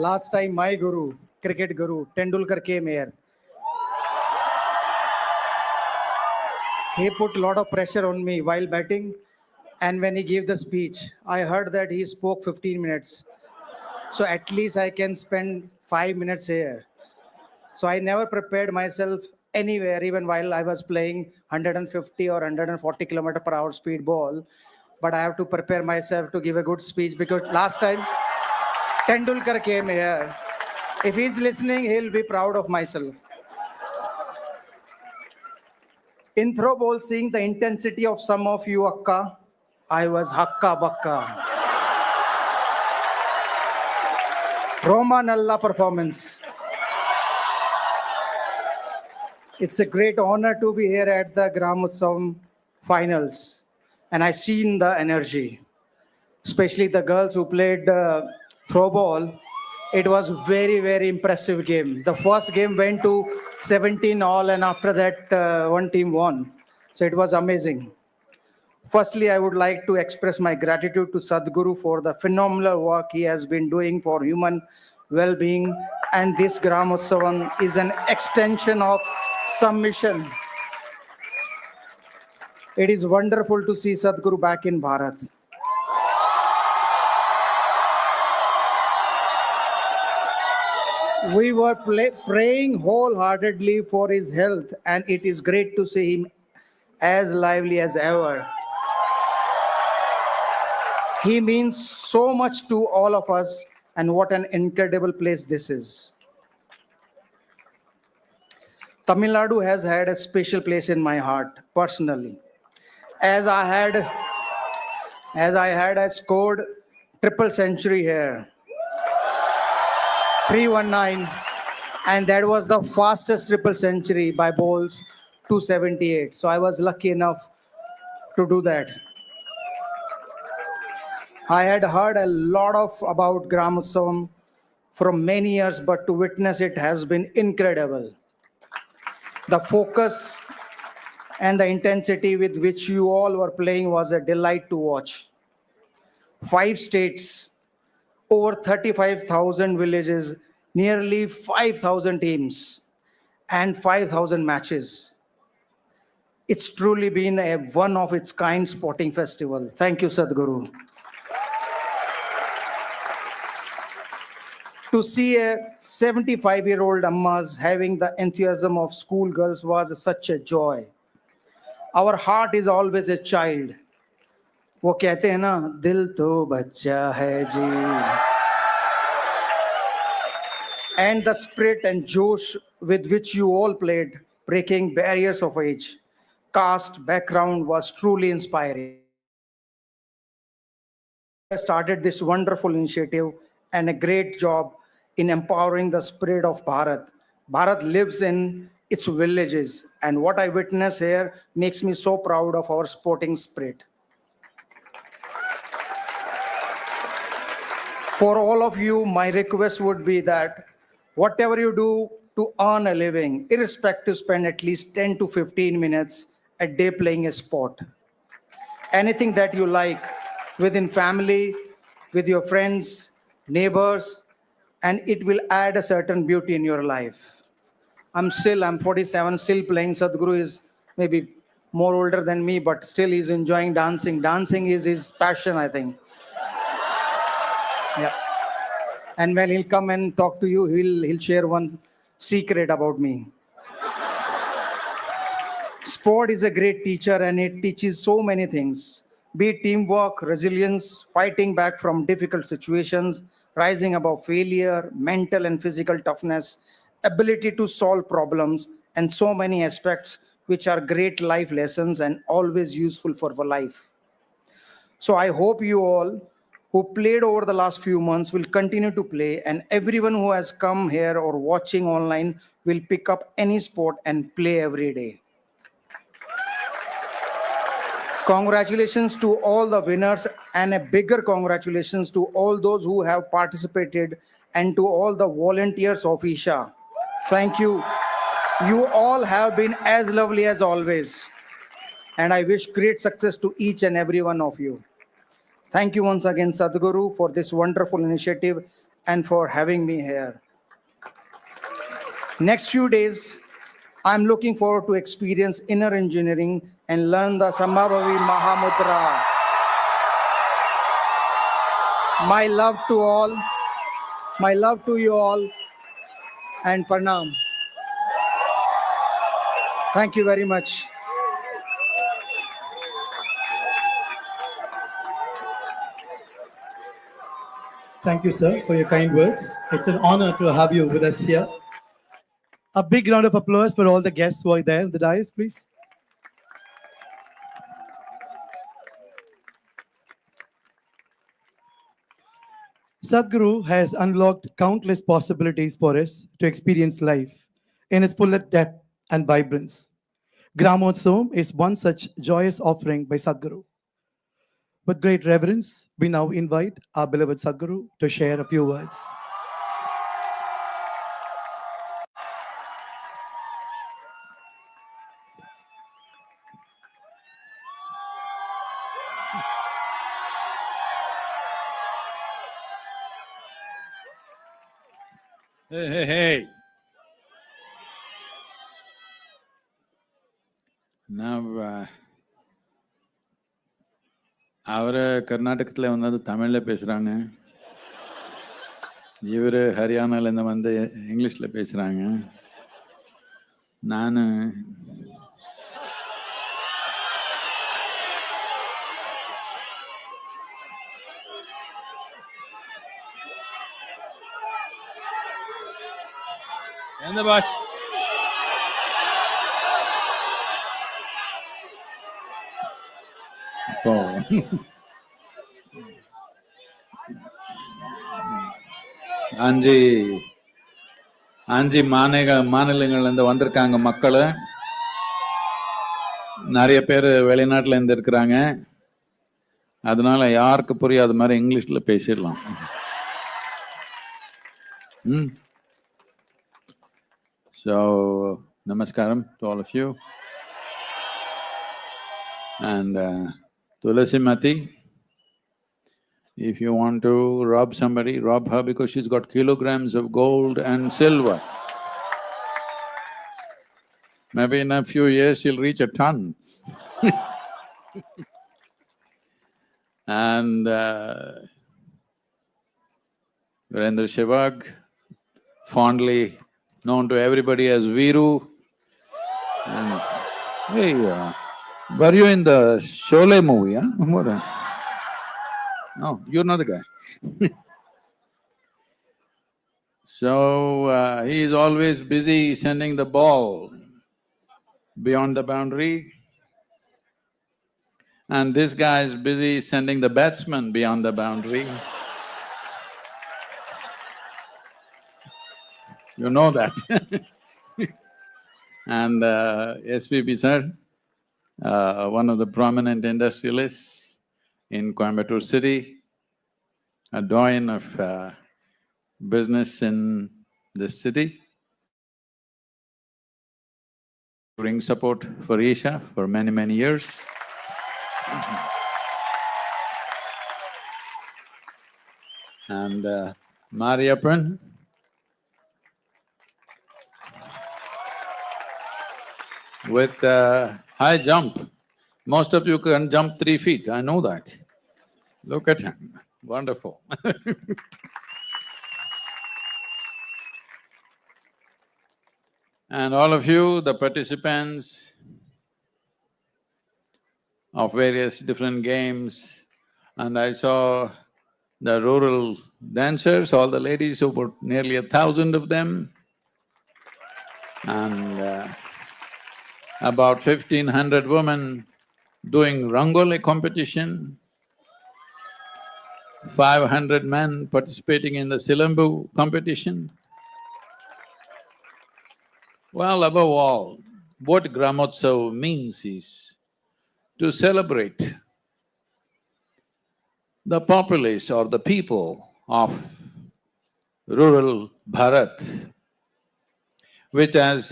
Last time my guru, cricket guru, Tendulkar came here. He put a lot of pressure on me while batting, and when he gave the speech, I heard that he spoke 15 minutes. So at least I can spend 5 minutes here. So I never prepared myself anywhere, even while I was playing 150 or 140 kilometer per hour speed ball. But I have to prepare myself to give a good speech, because last time Tendulkar came here. If he's listening, he'll be proud of myself. In Throwball, seeing the intensity of some of you, Akka, I was hakka bakka. Roma Nalla performance. It's a great honor to be here at the Gramotsavam finals, and I've seen the energy, especially the girls who played Throwball. It was very, very impressive game. The first game went to 17 all, and after that one team won. So it was amazing. Firstly, I would like to express my gratitude to Sadhguru for the phenomenal work he has been doing for human well-being, and this Gramotsavam is an extension of some mission. It is wonderful to see Sadhguru back in Bharat. We were praying wholeheartedly for his health, and it is great to see him as lively as ever. He means so much to all of us, and what an incredible place this is. Tamil Nadu has had a special place in my heart personally, as I scored triple century here, 319, and that was the fastest triple century by bowls, 278. So I was lucky enough to do that. I had heard a lot about Gramotsavam from many years, but to witness it has been incredible. The focus and the intensity with which you all were playing was a delight to watch. 5 states, over 35,000 villages, nearly 5,000 teams, and 5,000 matches. It's truly been a one of its kind sporting festival. Thank you, Sadhguru. To see a 75-year-old ammas having the enthusiasm of schoolgirls was such a joy. Our heart is always a child. वो कहते हैं ना दिल तो बच्चा है जी. And the spirit and josh with which you all played, breaking barriers of age, caste, background was truly inspiring. I started this wonderful initiative and a great job in empowering the spirit of Bharat. Bharat lives in its villages, and what I witness here makes me so proud of our sporting spirit. For all of you, my request would be that whatever you do to earn a living, irrespective, spend at least 10 to 15 minutes a day playing a sport. Anything that you like, within family, with your friends, neighbors, and it will add a certain beauty in your life. I'm 47, still playing. Sadhguru is maybe more older than me, but still he's enjoying dancing. Dancing is his passion, I think. Yeah. And when he'll come and talk to you, he'll share one secret about me. Sport is a great teacher and it teaches so many things. Be it teamwork, resilience, fighting back from difficult situations, rising above failure, mental and physical toughness, ability to solve problems, and so many aspects which are great life lessons and always useful for life. So I hope you all who played over the last few months will continue to play, and everyone who has come here or watching online will pick up any sport and play every day. Congratulations to all the winners and a bigger congratulations to all those who have participated and to all the volunteers of Isha. Thank you. You all have been as lovely as always. And I wish great success to each and every one of you. Thank you once again, Sadhguru, for this wonderful initiative and for having me here. Next few days, I'm looking forward to experience inner engineering and learn the Sambhavi Mahamudra. My love to all, my love to you all, and Pranam. Thank you very much. Thank you, sir, for your kind words. It's an honor to have you with us here. A big round of applause for all the guests who are there in the dais, please. Sadhguru has unlocked countless possibilities for us to experience life in its full depth and vibrance. Gramotsavam is one such joyous offering by Sadhguru. With great reverence, we now invite our beloved Sadhguru to share a few words. Hey. ನಾವು அவரை கர்நாடகத்தில் வந்து தமிழில் பேசுகிறாங்க, இவர் ஹரியானாலேருந்து வந்து இங்கிலீஷில் பேசுகிறாங்க. நான் எந்த பாஷ் இப்போ அஞ்சு மாநிலங்கள்லேருந்து வந்திருக்காங்க மக்கள். நிறைய பேர் வெளிநாட்டில் இருந்து இருக்கிறாங்க. அதனால யாருக்கு புரியாத மாதிரி இங்கிலீஷில் பேசிடலாம். So, namaskaram to all of you. And Tulasi Mati, if you want to rob somebody, rob her because she's got kilograms of gold and silver. Maybe in a few years he'll reach a ton. And Virendra Sehwag, fondly known to everybody as Viru. And hey, were you in the Sholay movie, huh? What no, you're not the guy. So he is always busy sending the ball beyond the boundary, and this guy is busy sending the batsman beyond the boundary. You know that. And SPB sir, one of the prominent industrialists in Coimbatore city, a doyen of business in this city, bring support for Isha for many, many years. And Mariappan, with high jump. Most of you can jump 3 feet, I know that. Look at him, wonderful. And all of you, the participants of various different games, and I saw the rural dancers, all the ladies, over nearly 1,000 of them, and about 1,500 women doing Rangoli competition, 500 men participating in the Silambu competition. Well, above all, what Gramotsav means is to celebrate the populace or the people of rural Bharat, which as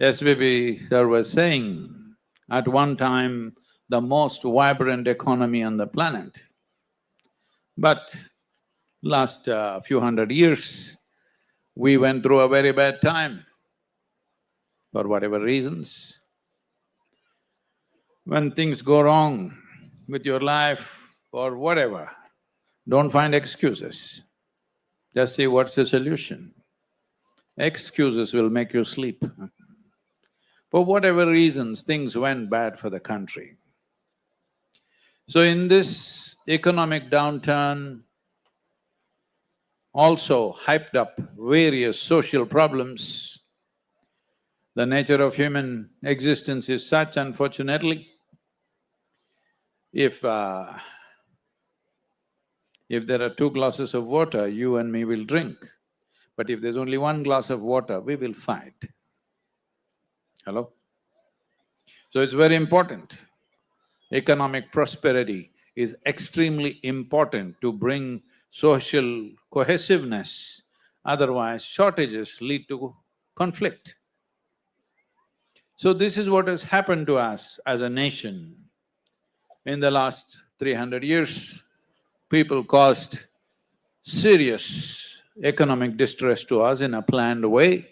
SBB sir was saying, at one time the most vibrant economy on the planet. But last few hundred years, we went through a very bad time for whatever reasons. When things go wrong with your life or whatever, don't find excuses. Just see what's the solution. Excuses will make you sleep. For whatever reasons, things went bad for the country. So in this economic downturn, also hyped up various social problems. The nature of human existence is such, unfortunately, if there are 2 glasses of water, you and me will drink. But if there's only 1 glass of water, we will fight. Hello? So it's very important. Economic prosperity is extremely important to bring social cohesiveness, otherwise shortages lead to conflict. So this is what has happened to us as a nation. In the last 300 years, people caused serious economic distress to us in a planned way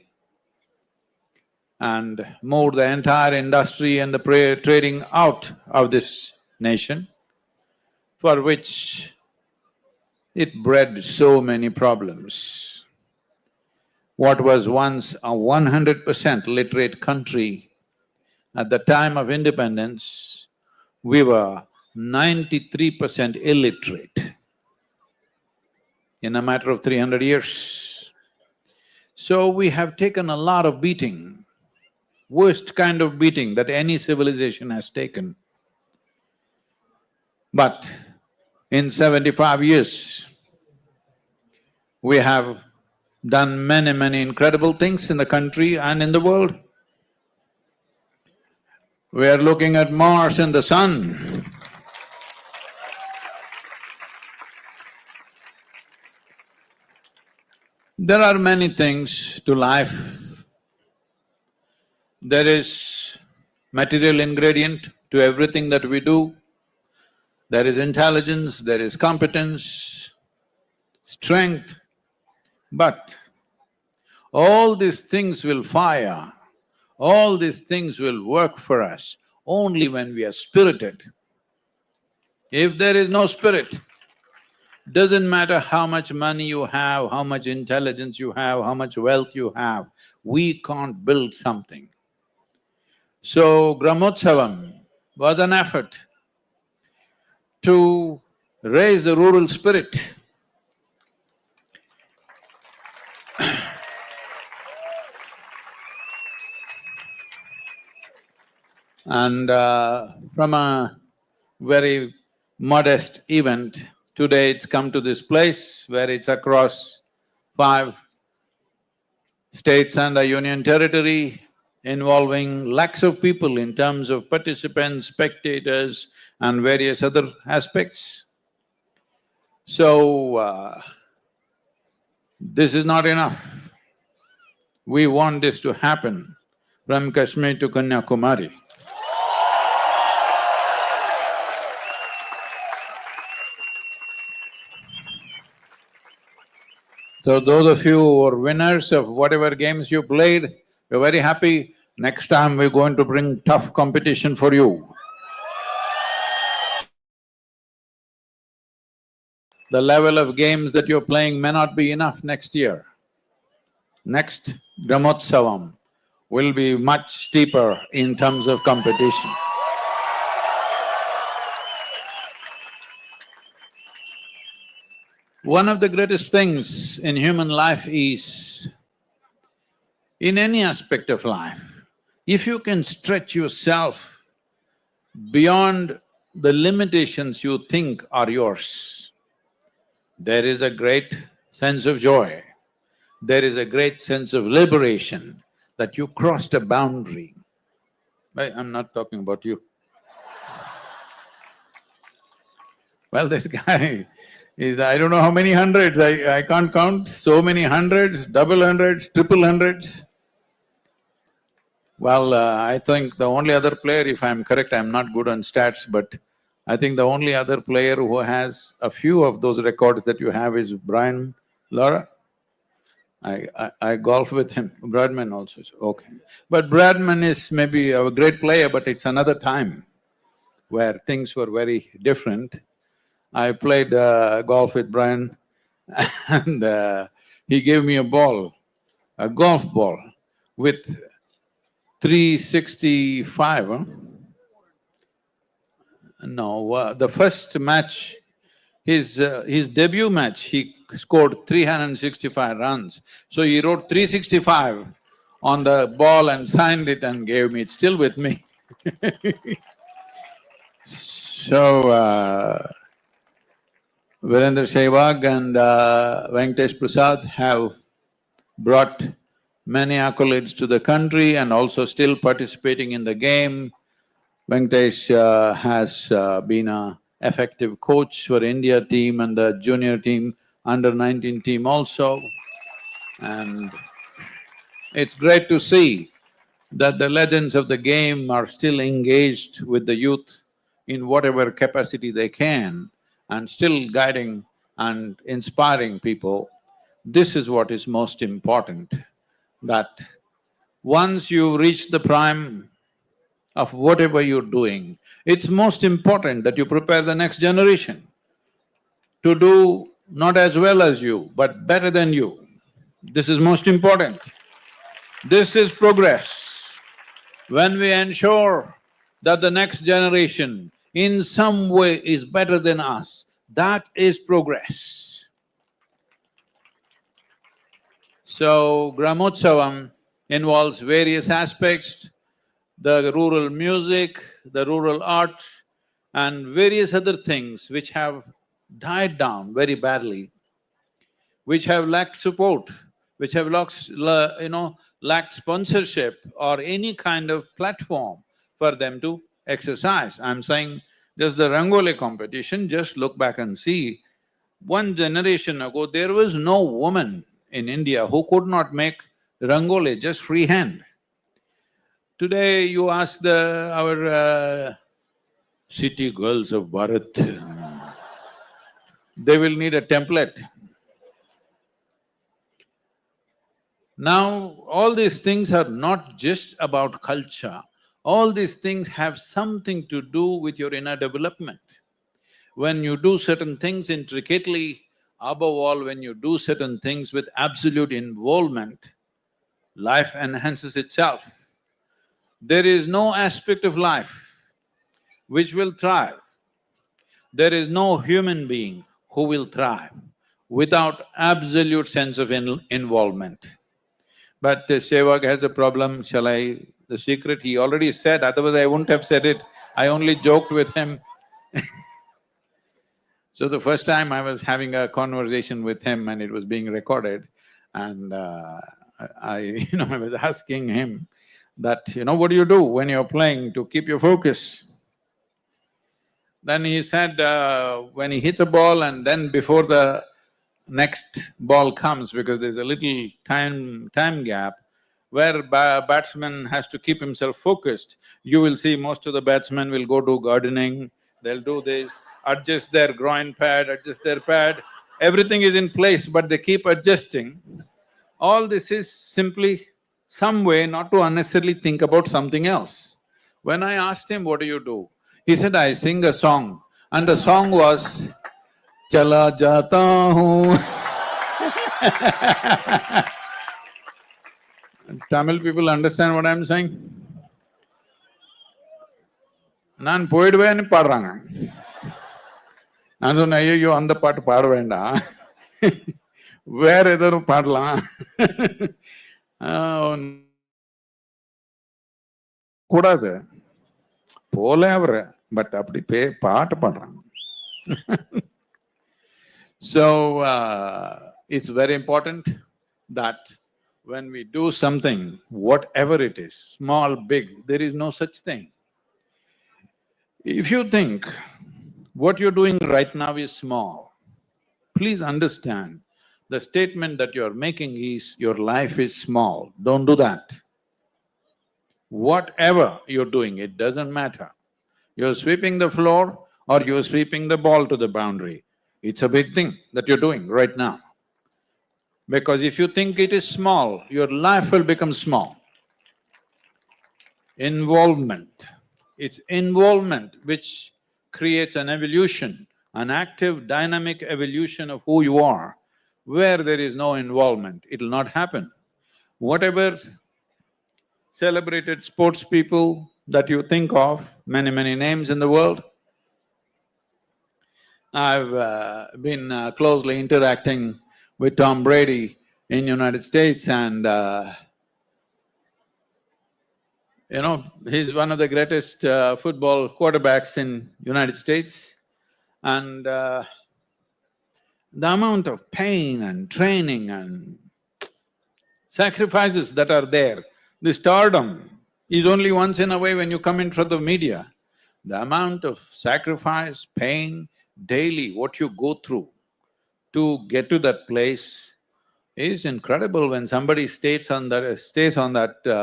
and moved the entire industry and the trading out of this nation, for which it bred so many problems. What was once a 100% literate country, at the time of independence, we were 93% illiterate in a matter of 300 years. So we have taken a lot of beating, worst kind of beating that any civilization has taken. But in 75 years, we have done many, many incredible things in the country and in the world. We are looking at Mars and the sun. There are many things to life. There is material ingredient to everything that we do. There is intelligence, there is competence, strength, but all these things will fire All these things will work for us only when we are spirited. If there is no spirit, doesn't matter how much money you have, how much intelligence you have, how much wealth you have, we can't build something. So Gramotsavam was an effort to raise the rural spirit. And from a very modest event, today it's come to this place where it's across 5 states and a union territory, involving lakhs of people in terms of participants, spectators and various other aspects. So, this is not enough. We want this to happen from Kashmir to Kanyakumari. So those of you who are winners of whatever games you played, we're very happy. Next time we're going to bring tough competition for you. The level of games that you're playing may not be enough next year. Next Brahmotsavam will be much steeper in terms of competition. One of the greatest things in human life is, in any aspect of life, if you can stretch yourself beyond the limitations you think are yours, there is a great sense of joy, there is a great sense of liberation that you crossed a boundary. I'm not talking about you. Well, this guy is, I don't know how many hundreds, I can't count, so many hundreds, double hundreds, triple hundreds. Well, I think the only other player, if I'm correct, I'm not good on stats, but I think the only other player who has a few of those records that you have is Brian Lara. I golf with him, Bradman also, okay. But Bradman is maybe a great player, but it's another time where things were very different. I played golf with Brian and he gave me a ball, a golf ball with 365, huh? No, the first match, his debut match, he scored 365 runs. So he wrote 365 on the ball and signed it and gave me, it's still with me. So, Virendra Sehwag and Venkatesh Prasad have brought many accolades to the country and also still participating in the game. Venkatesh has been an effective coach for India team and the junior team, under-19 team also. And it's great to see that the legends of the game are still engaged with the youth in whatever capacity they can and still guiding and inspiring people. This is what is most important, that once you reach the prime of whatever you're doing, it's most important that you prepare the next generation to do not as well as you, but better than you. This is most important. This is progress. When we ensure that the next generation in some way is better than us, that is progress. So, Gramotsavam involves various aspects, the rural music, the rural arts and various other things which have died down very badly, which have lacked support, which have lacked sponsorship or any kind of platform for them to exercise. I'm saying just the Rangoli competition, just look back and see, one generation ago there was no woman in India who could not make Rangoli just freehand. Today you ask our city girls of Bharat, they will need a template. Now, all these things are not just about culture. All these things have something to do with your inner development. When you do certain things intricately, above all, when you do certain things with absolute involvement, life enhances itself. There is no aspect of life which will thrive. There is no human being who will thrive without absolute sense of involvement. But Sehwag has a problem, shall I… the secret he already said, otherwise I wouldn't have said it, I only joked with him. So the first time I was having a conversation with him and it was being recorded, and I I was asking him that, what do you do when you're playing to keep your focus? Then he said, when he hits a ball and then before the next ball comes, because there's a little time gap where batsman has to keep himself focused, you will see most of the batsmen will go do gardening, they'll do this, adjust their groin pad, adjust their pad, everything is in place but they keep adjusting. All this is simply some way not to unnecessarily think about something else. When I asked him, what do you do? He said, I sing a song, and the song was, Chala jata hoon. Tamil people understand what I'm saying? நான் போயிடுவேன்னு பாடுறாங்க. நான் சொன்னேன், ஐயோ அந்த பாட்டு பாட வேண்டாம், வேற ஏதோ பாடலாம். கூடாது போல அவரு, பட் அப்படி பாட்டு பாடுறாங்க. So, it's very important that when we do something, whatever it is, small, big, there is no such thing. If you think what you're doing right now is small, please understand the statement that you're making is your life is small. Don't do that. Whatever you're doing, it doesn't matter. You're sweeping the floor or you're sweeping the ball to the boundary. It's a big thing that you're doing right now. Because if you think it is small, your life will become small. Involvement. It's involvement which creates an evolution, an active, dynamic evolution of who you are. Where there is no involvement, it'll not happen. Whatever celebrated sports people that you think of, many names in the world, I've been closely interacting with Tom Brady in United States, and he's one of the greatest football quarterbacks in United States, and the amount of pain and training and sacrifices that are there, the stardom is only once in a way when you come in front of media. The amount of sacrifice, pain, daily, what you go through to get to that place is incredible. When somebody stays on that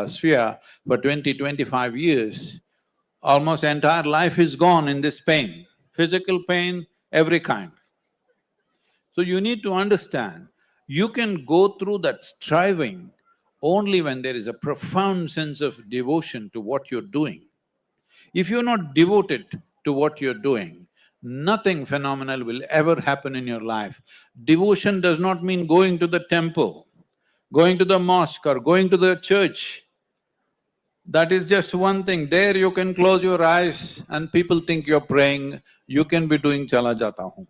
sphere for 20–25 years, almost entire life is gone in this pain, physical pain, every kind. So you need to understand, you can go through that striving only when there is a profound sense of devotion to what you're doing. If you're not devoted to what you're doing, nothing phenomenal will ever happen in your life. Devotion does not mean going to the temple, going to the mosque or going to the church. That is just one thing. There you can close your eyes and people think you're praying, you can be doing chala jata hoon.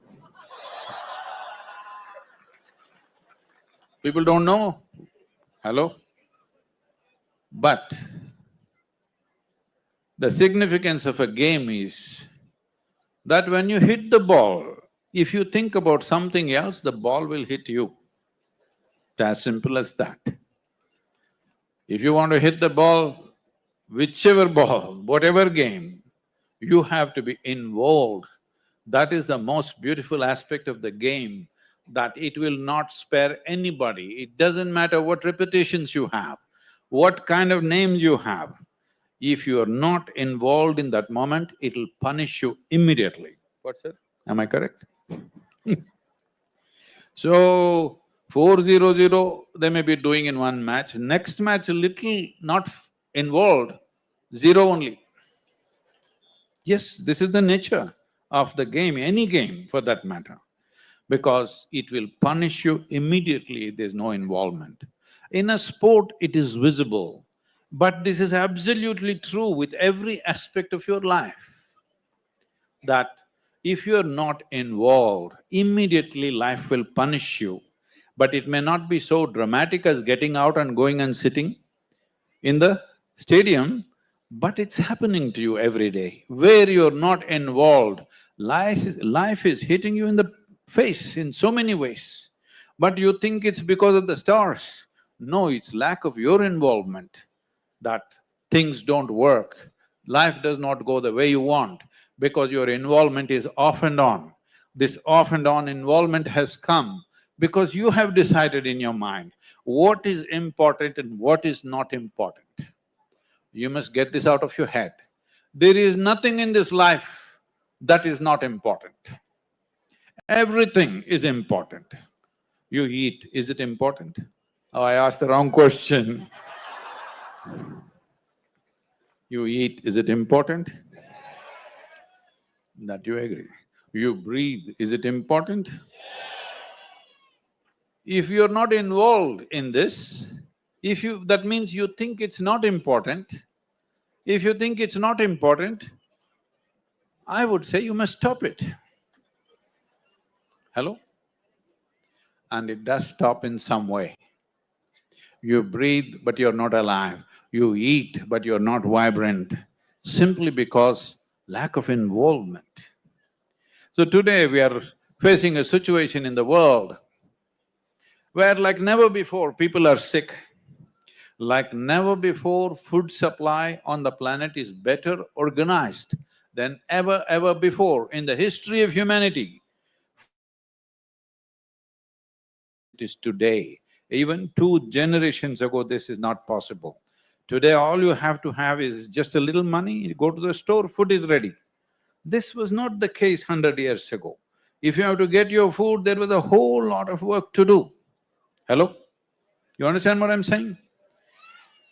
People don't know. Hello? But the significance of a game is that when you hit the ball, if you think about something else, the ball will hit you. It's as simple as that. If you want to hit the ball, whichever ball, whatever game, you have to be involved. That is the most beautiful aspect of the game, that it will not spare anybody. It doesn't matter what reputations you have, what kind of names you have. If you are not involved in that moment, it'll punish you immediately. What, sir? Am I correct? So, 4-0-0, they may be doing in one match. Next match, a little not involved, 0 only. Yes, this is the nature of the game, any game for that matter, because it will punish you immediately if there's no involvement. In a sport, it is visible, but this is absolutely true with every aspect of your life, that if you're not involved, immediately life will punish you. But it may not be so dramatic as getting out and going and sitting in the stadium, but it's happening to you every day. Where you're not involved, life is hitting you in the face in so many ways. But you think it's because of the stars. No, it's lack of your involvement that things don't work. Life does not go the way you want because your involvement is off and on. This off and on involvement has come because you have decided in your mind what is important and what is not important. You must get this out of your head. There is nothing in this life that is not important. Everything is important. You eat, is it important? Oh, I asked the wrong question. You eat, is it important? That you agree. You breathe, is it important? If you're not involved in this, that means you think it's not important. If you think it's not important, I would say you must stop it. Hello? And it does stop in some way. You breathe, but you're not alive. You eat, but you're not vibrant, simply because lack of involvement. So today we are facing a situation in the world where like never before people are sick. Like never before, food supply on the planet is better organized than ever before in the history of humanity. It is today. Even 2 generations ago, this is not possible. Today, all you have to have is just a little money, you go to the store, food is ready. This was not the case 100 years ago. If you have to get your food, there was a whole lot of work to do. Hello? You understand what I'm saying?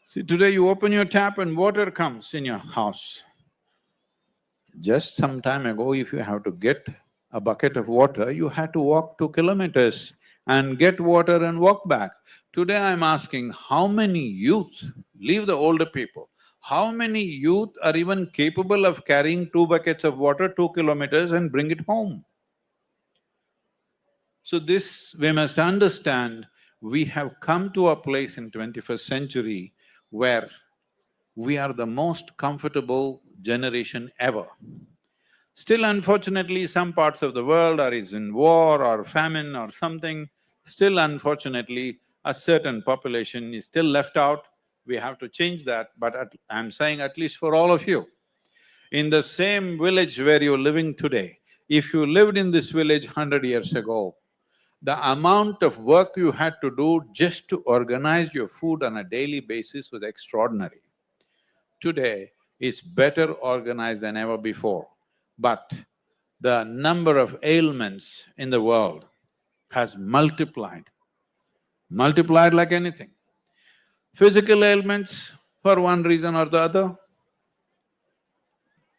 See, today you open your tap and water comes in your house. Just some time ago, if you have to get a bucket of water, you had to walk 2 kilometers and get water and walk back. Today I'm asking, how many youth, leave the older people, how many youth are even capable of carrying 2 buckets of water 2 kilometers and bring it home? So this, we must understand, we have come to a place in 21st century where we are the most comfortable generation ever. Still, unfortunately, some parts of the world are in war or famine or something. Still, unfortunately, a certain population is still left out. We have to change that, but I'm saying at least for all of you. In the same village where you're living today, if you lived in this village 100 years ago, the amount of work you had to do just to organize your food on a daily basis was extraordinary. Today, it's better organized than ever before, but the number of ailments in the world has multiplied like anything. Physical ailments for one reason or the other.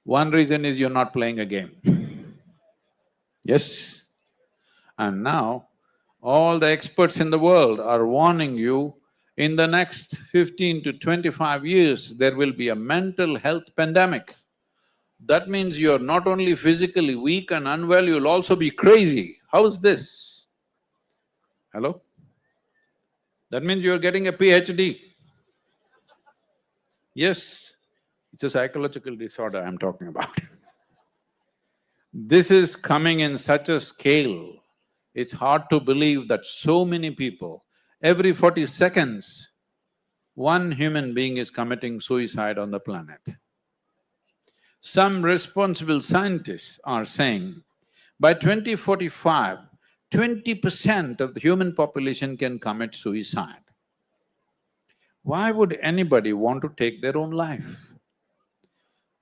One reason is you're not playing a game. Yes. And now, all the experts in the world are warning you, in the next 15 to 25 years, there will be a mental health pandemic. That means you're not only physically weak and unwell, you'll also be crazy. How's this? Hello? That means you're getting a PhD. Yes, it's a psychological disorder I'm talking about. This is coming in such a scale, it's hard to believe that so many people, every 40 seconds, one human being is committing suicide on the planet. Some responsible scientists are saying, by 2045, 20% of the human population can commit suicide. Why would anybody want to take their own life?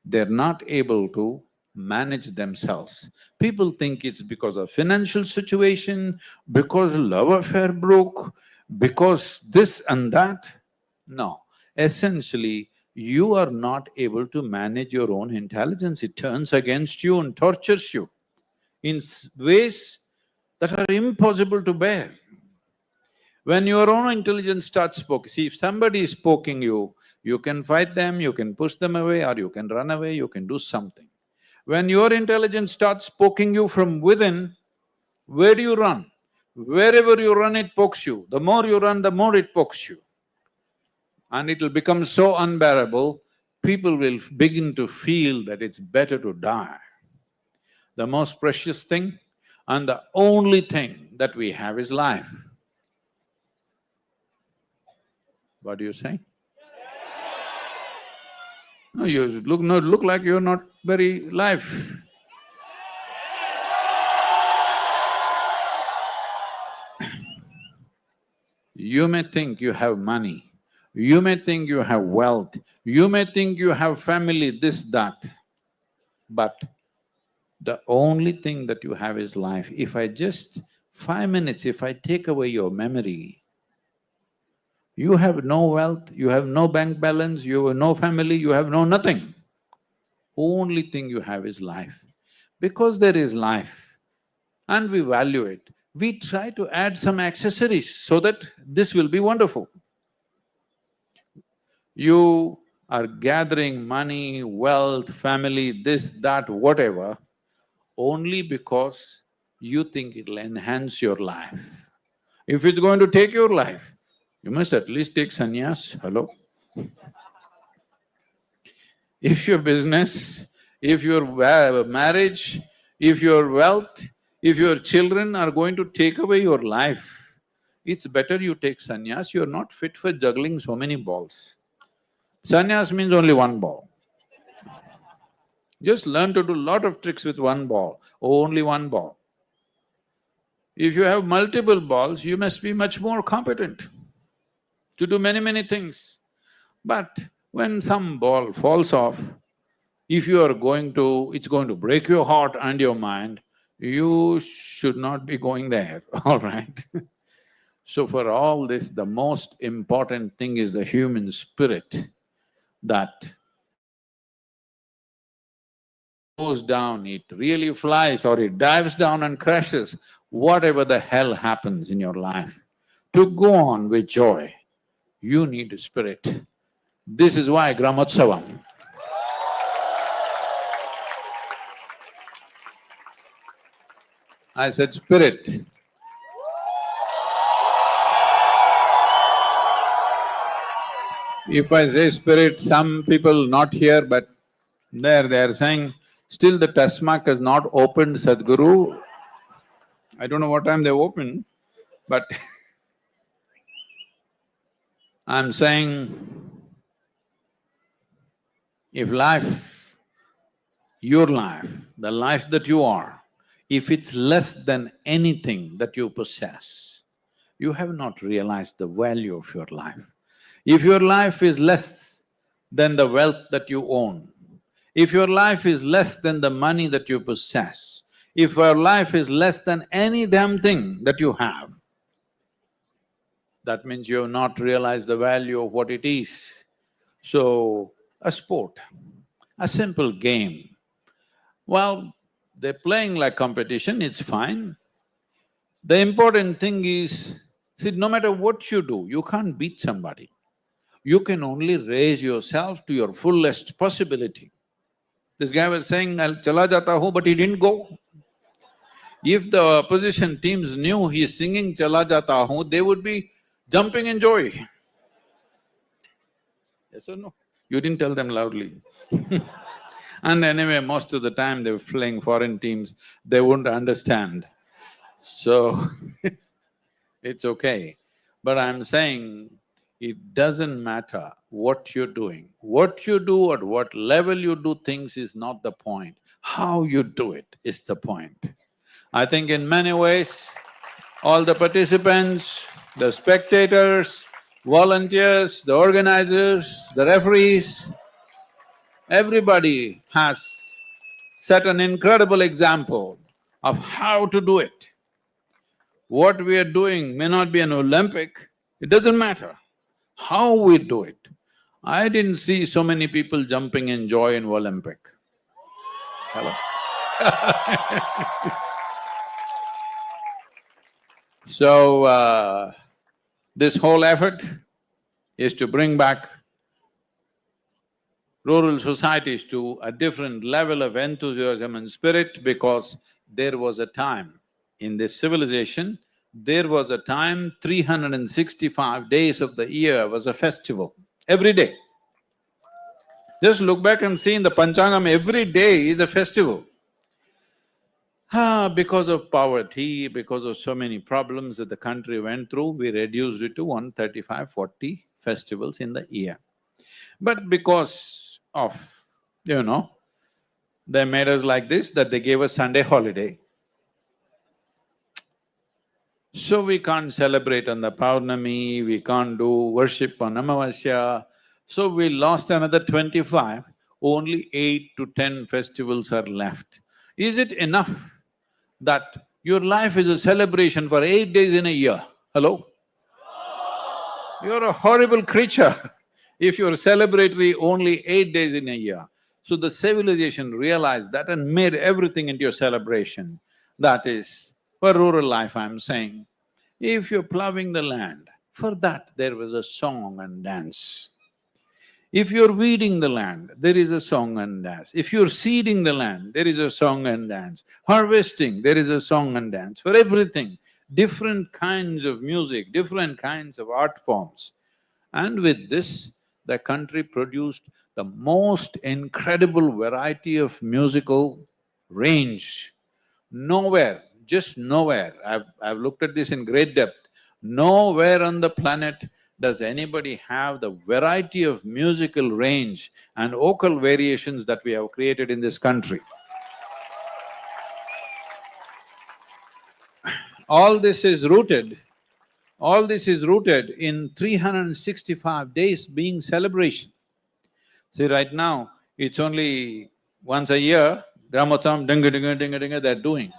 They're not able to manage themselves. People think it's because of financial situation, because love affair broke, because this and that. No, essentially, you are not able to manage your own intelligence. It turns against you and tortures you in ways that are impossible to bear. When your own intelligence starts poking, see, if somebody is poking you, you can fight them, you can push them away, or you can run away, you can do something. When your intelligence starts poking you from within, where do you run? Wherever you run, it pokes you. The more you run, the more it pokes you. And it'll become so unbearable, people will begin to feel that it's better to die. The most precious thing and the only thing that we have is life. What do you say? No, you look like you're not very life. You may think you have money, you may think you have wealth, you may think you have family, this, that, but the only thing that you have is life. If I just 5 minutes, if I take away your memory, you have no wealth, you have no bank balance, you have no family, you have no nothing. Only thing you have is life. Because there is life and we value it, we try to add some accessories so that this will be wonderful. You are gathering money, wealth, family, this, that, whatever, only because you think it'll enhance your life. If it's going to take your life, you must at least take sannyas, hello? If your business, if your marriage, if your wealth, if your children are going to take away your life, it's better you take sannyas, you're not fit for juggling so many balls. Sannyas means only one ball. Just learn to do lot of tricks with one ball, only one ball. If you have multiple balls, you must be much more competent to do many things. But when some ball falls off, if you are going to… it's going to break your heart and your mind, you should not be going there, all right? So for all this, the most important thing is the human spirit that goes down, it really flies or it dives down and crashes, whatever the hell happens in your life, to go on with joy, you need a spirit. This is why Gramotsavam. I said spirit. If I say spirit, some people not here, but there they are saying, still the test mark has not opened, Sadhguru. I don't know what time they open, but I'm saying, if life, your life, the life that you are, if it's less than anything that you possess, you have not realized the value of your life. If your life is less than the wealth that you own, if your life is less than the money that you possess, if your life is less than any damn thing that you have, that means you have not realized the value of what it is. So, a sport, a simple game, well, they're playing like competition, it's fine. The important thing is, see, no matter what you do, you can't beat somebody. You can only raise yourself to your fullest possibility. This guy was saying, I'll chala jata hu, but he didn't go. If the opposition teams knew he's singing chala jata hu, they would be jumping in joy. Yes or no? You didn't tell them loudly. And anyway, most of the time they were playing foreign teams, they wouldn't understand. So, it's okay. But I'm saying, it doesn't matter what you're doing. What you do, at what level you do things is not the point. How you do it is the point. I think in many ways, all the participants, the spectators, volunteers, the organizers, the referees, everybody has set an incredible example of how to do it. What we are doing may not be an Olympic, it doesn't matter how we do it. I didn't see so many people jumping in joy in Olympic. Hello? So, this whole effort is to bring back rural societies to a different level of enthusiasm and spirit, because there was a time in this civilization, there was a time 365 days of the year was a festival, every day. Just look back and see in the Panchangam, every day is a festival. Because of poverty, because of so many problems that the country went through, we reduced it to 135, 40 festivals in the year. But because of, they made us like this, that they gave us Sunday holiday. So we can't celebrate on the Paurnami, we can't do worship on Amavasya. So we lost another 25, only 8 to 10 festivals are left. Is it enough that your life is a celebration for 8 days in a year? Hello? You're a horrible creature if you're celebratory only 8 days in a year. So the civilization realized that and made everything into a celebration. That is, for rural life I'm saying, if you're ploughing the land, for that there was a song and dance. If you're weeding the land, there is a song and dance. If you're seeding the land, there is a song and dance. Harvesting, there is a song and dance. For everything, different kinds of music, different kinds of art forms. And with this, the country produced the most incredible variety of musical range. Nowhere, just nowhere, I've looked at this in great depth, nowhere on the planet does anybody have the variety of musical range and vocal variations that we have created in this country. All this is rooted in 365 days being celebration. See, right now, it's only once a year, Gramotsavam, dinga dinga dinga dinga, they're doing.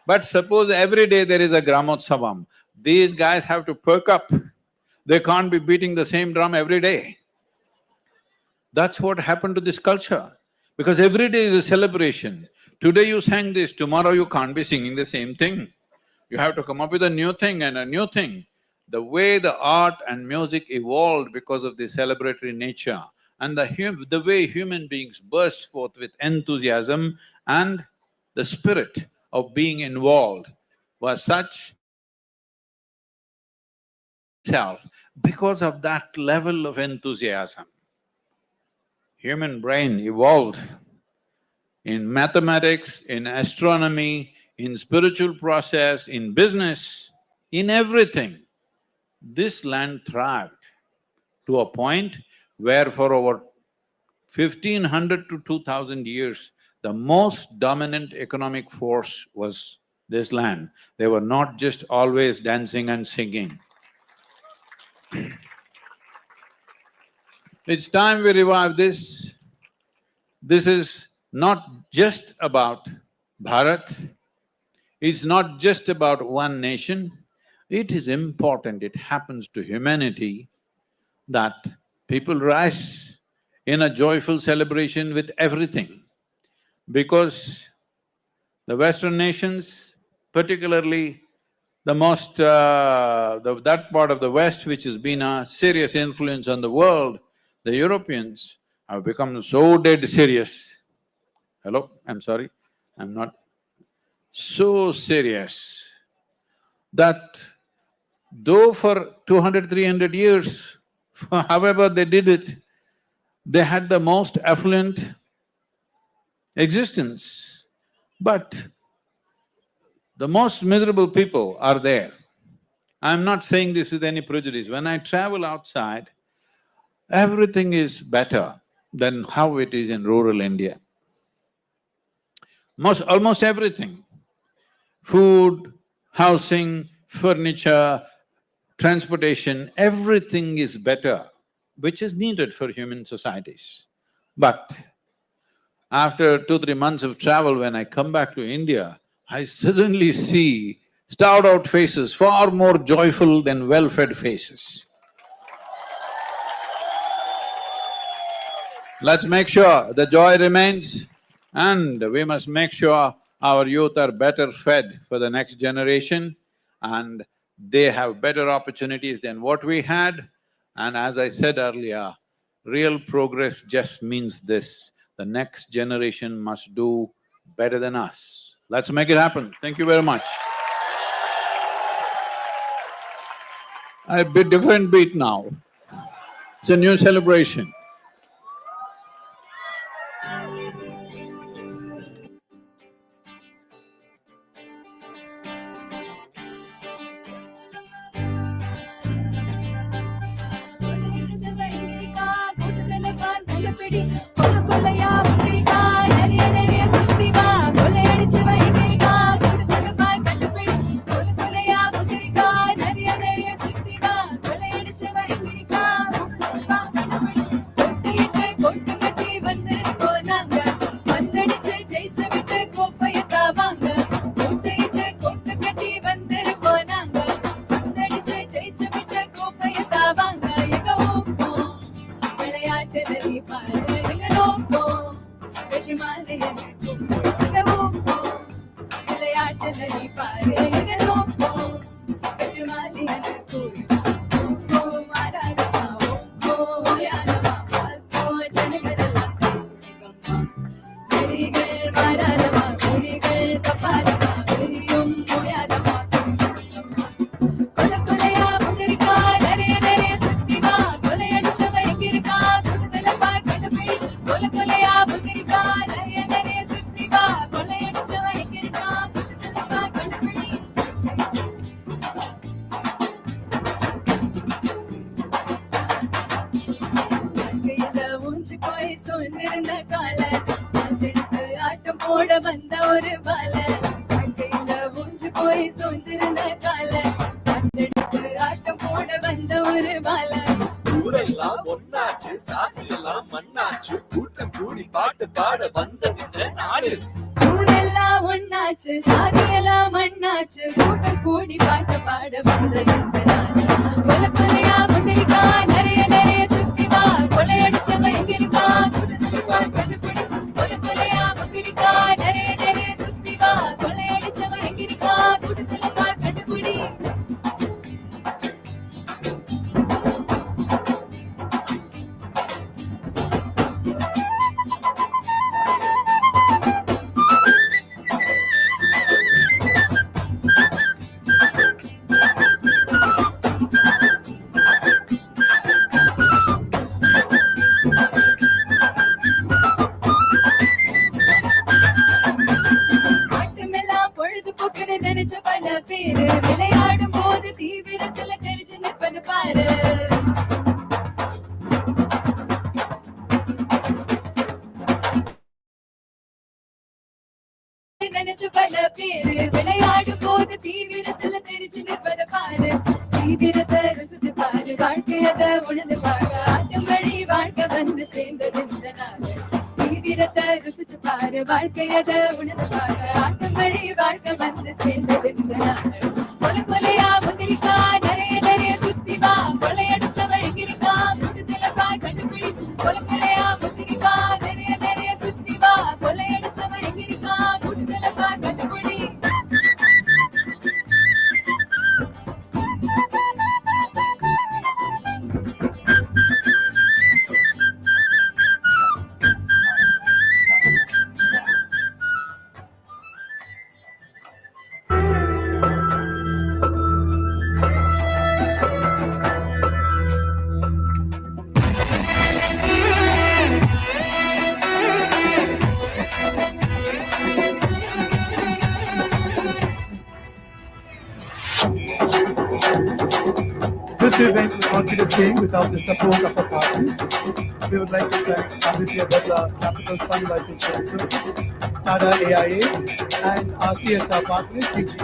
But suppose every day there is a Gramotsavam, these guys have to perk up. They can't be beating the same drum every day. That's what happened to this culture, because every day is a celebration. Today you sang this, tomorrow you can't be singing the same thing. You have to come up with a new thing and a new thing. The way the art and music evolved because of the celebratory nature, and the way human beings burst forth with enthusiasm and the spirit of being involved was such itself because of that level of enthusiasm. Human brain evolved in mathematics, in astronomy, in spiritual process, in business, in everything. This land thrived to a point where for over 1500 to 2000 years, the most dominant economic force was this land. They were not just always dancing and singing. It's time we revive this. This is not just about Bharat, it's not just about one nation. It is important, it happens to humanity that people rise in a joyful celebration with everything. Because the Western nations, particularly that part of the West which has been a serious influence on the world, the Europeans have become so dead serious. Hello, I'm sorry, I'm not… so serious that though for 200, 300 years, however they did it, they had the most affluent existence. But the most miserable people are there. I'm not saying this with any prejudice. When I travel outside, everything is better than how it is in rural India. Almost everything. Food, housing, furniture, transportation, everything is better, which is needed for human societies. But After 2-3 months of travel, when I come back to India, I suddenly see starved out faces far more joyful than well-fed faces. Let's make sure the joy remains, and we must make sure our youth are better fed for the next generation and they have better opportunities than what we had. And as I said earlier, real progress just means this: the next generation must do better than us. Let's make it happen. Thank you very much. A bit different beat now. It's a new celebration. This event would not be the same without the support of our partners. We would like to thank Aditya Birla Capital Sun Life Insurance Service, Tata AIA, and our CSR partners, CG.